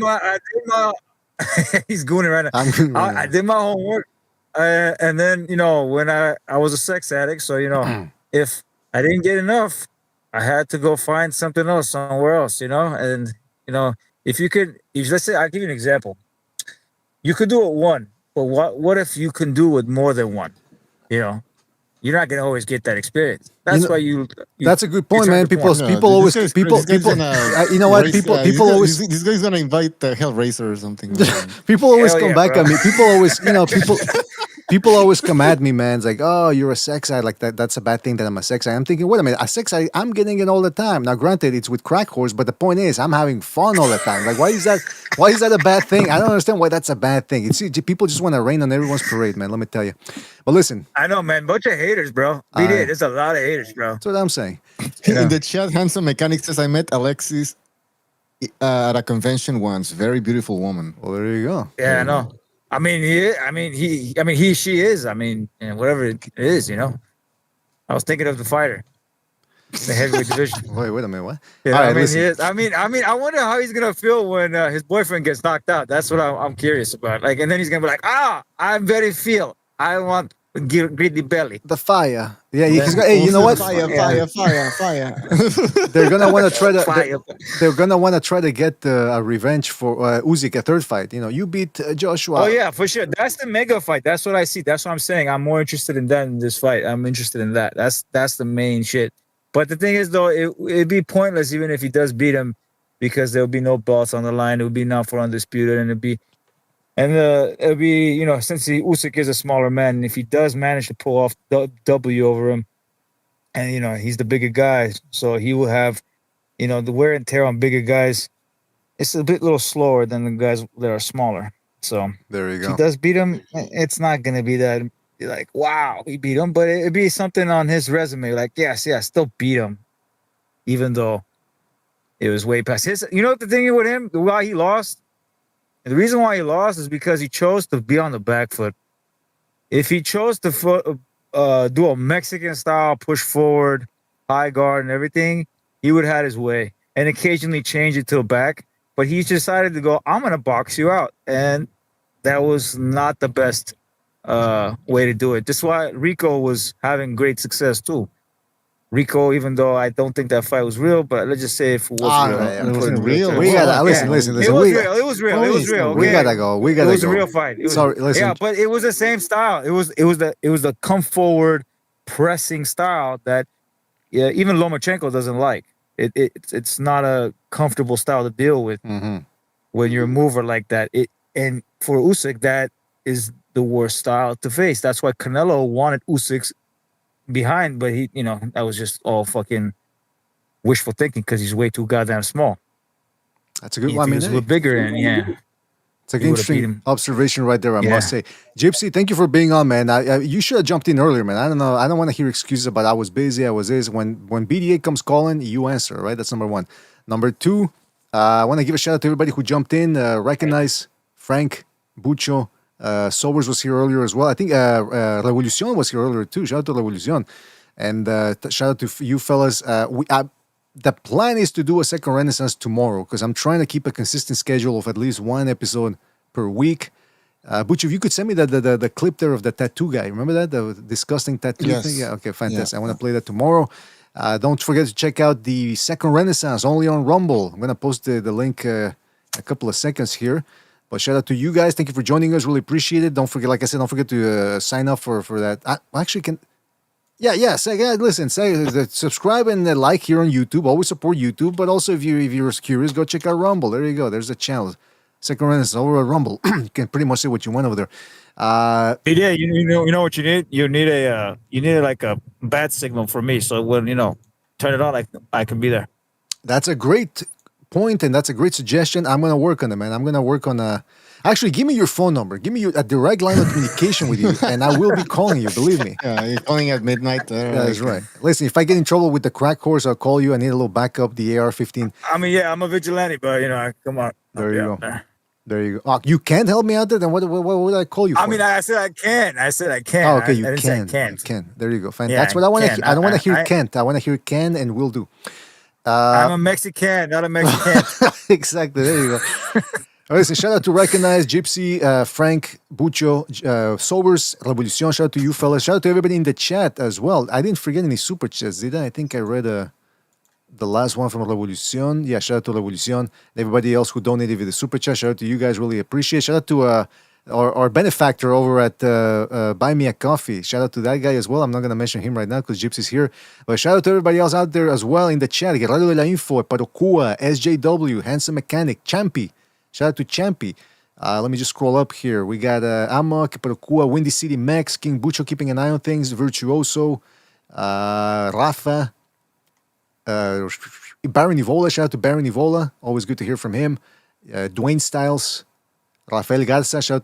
my. He's gooning right now. I'm gooning right I did my homework, and then you know when I was a sex addict, so you know if I didn't get enough, I had to go find something else somewhere else. You know, and you know if let's say I'll give you an example. You could do it one, but what if you can do it more than one? You know, you're not gonna always get that experience. That's why you. That's a good point, man. People always people. You know what? People always. This guy's gonna invite the Hellraiser or something. People always come back at me. People always, people always come at me, man. It's like, oh, you're a sex addict. Like that. That's a bad thing that I'm a sex addict. I'm thinking, wait a minute, a sex addict. I'm getting it all the time. Now, granted, it's with crack whores, but the point is, I'm having fun all the time. Like, why is that? Why is that a bad thing? I don't understand why that's a bad thing. It's people just want to rain on everyone's parade, man. Let me tell you. But listen, I know, man. Bunch of haters, bro. There's a lot of haters, bro. That's what I'm saying. In the chat, Handsome Mechanic says, I met Alexis at a convention once. Very beautiful woman. Well, there you go. Yeah, I know. She is. I mean, whatever it is, you know. I was thinking of the fighter, the heavyweight division. Wait a minute, what? Yeah, All right, he is. I mean, I wonder how he's gonna feel when his boyfriend gets knocked out. That's what I'm curious about. Like, and then he's gonna be like, I'm very feel. I want greedy belly. The fire. Yeah, hey, you know what? Fire. They're gonna want to try to. They're gonna want to try to get a revenge for Usyk, a third fight. You know, you beat Joshua. Oh yeah, for sure. That's the mega fight. That's what I see. That's what I'm saying. I'm more interested in that in this fight. I'm interested in that. That's the main shit. But the thing is, though, it'd be pointless even if he does beat him, because there'll be no belts on the line. It would be not for undisputed, and it'll be, you know, since Usyk is a smaller man, and if he does manage to pull off the W over him, and you know he's the bigger guy, so he will have, you know, the wear and tear on bigger guys. It's a little slower than the guys that are smaller. So there you go. If he does beat him, it's not gonna be that like, wow, he beat him, but it'd be something on his resume, like, yes, still beat him, even though it was way past his. You know what the thing with him, why he lost? And the reason why he lost is because he chose to be on the back foot. If he chose to do a Mexican style push forward, high guard, and everything, he would have had his way and occasionally change it to a back. But he decided to go, I'm gonna box you out, and that was not the best way to do it. That's why Rico was having great success too. Rico, even though I don't think that fight was real, but let's just say if it was real. It wasn't real. We gotta listen. It was real. Okay? We gotta go. It was a real fight. Listen. Yeah, but it was the same style. It was the come forward, pressing style that even Lomachenko doesn't like. It's not a comfortable style to deal with when you're a mover like that. And for Usyk, that is the worst style to face. That's why Canelo wanted Usyk's behind, but he, you know, that was just all fucking wishful thinking because he's way too goddamn small. That's a good one. I mean, he's a little bigger, and it's an interesting observation right there, I must say. Gypsy, thank you for being on, man. You should have jumped in earlier, man. I don't know. I don't want to hear excuses about I was busy, I was this. When BDA comes calling, you answer, right? That's number one. Number two, I want to give a shout out to everybody who jumped in. Recognize Frank, Bucho, Sobers was here earlier as well. I think Revolucion was here earlier too. Shout out to Revolucion. And shout out to you fellas. The plan is to do a second Renaissance tomorrow because I'm trying to keep a consistent schedule of at least one episode per week. Butch, if you could send me the clip there of the tattoo guy. Remember that? The disgusting tattoo thing? Yeah, okay, fantastic. Yeah. I want to play that tomorrow. Don't forget to check out the second Renaissance only on Rumble. I'm going to post the link a couple of seconds here. But shout out to you guys. Thank you for joining us. Really appreciate it. Don't forget, like I said, don't forget to sign up for that. I actually can... Yeah. Listen, subscribe and like here on YouTube. Always support YouTube, but also if you're curious, go check out Rumble. There you go. There's a channel. Second Renaissance over at Rumble. You can pretty much say what you want over there. Yeah, you know what you need. You need like a bat signal for me. So when turn it on, I can be there. That's a great point, and that's a great suggestion. I'm gonna work on it, man. I'm gonna work on Actually, give me your phone number. Give me a direct line of communication with you, and I will be calling you. Believe me. You're calling at midnight. That's right. Listen, if I get in trouble with the crack horse, I'll call you. I need a little backup. The AR-15. I mean, yeah, I'm a vigilante, but come on. There you go. There you go. Oh, you can't help me out there. Then what would I call you for? I mean, I said I can. I said I can. Oh, okay, I didn't say I can't. You can. There you go. Fine. Yeah, That's what I want to hear. I don't want to hear I- can't. I want to hear can, and will do. I'm a Mexican, not a Mexican. Exactly. There you go. Listen, shout out to Recognize, Gypsy, Frank, Bucho, Sobers, Revolucion. Shout out to you, fellas. Shout out to everybody in the chat as well. I didn't forget any super chats, did I? I think I read the last one from Revolucion. Yeah, shout out to Revolucion. Everybody else who donated with the super chat, shout out to you guys. Really appreciate. Shout out to our benefactor over at Buy Me a Coffee. Shout out to that guy as well. I'm not going to mention him right now because Gypsy's here. But shout out to everybody else out there as well in the chat. Guerrero de la Info, Parokua, SJW, Handsome Mechanic, Champy. Shout out to Champy. Let me just scroll up here. We got Amok, Parokua, Windy City Max, King Bucho keeping an eye on things, Virtuoso, Rafa, Baron Nivola. Shout out to Baron Nivola. Always good to hear from him. Dwayne Styles, Rafael Garza. Shout out to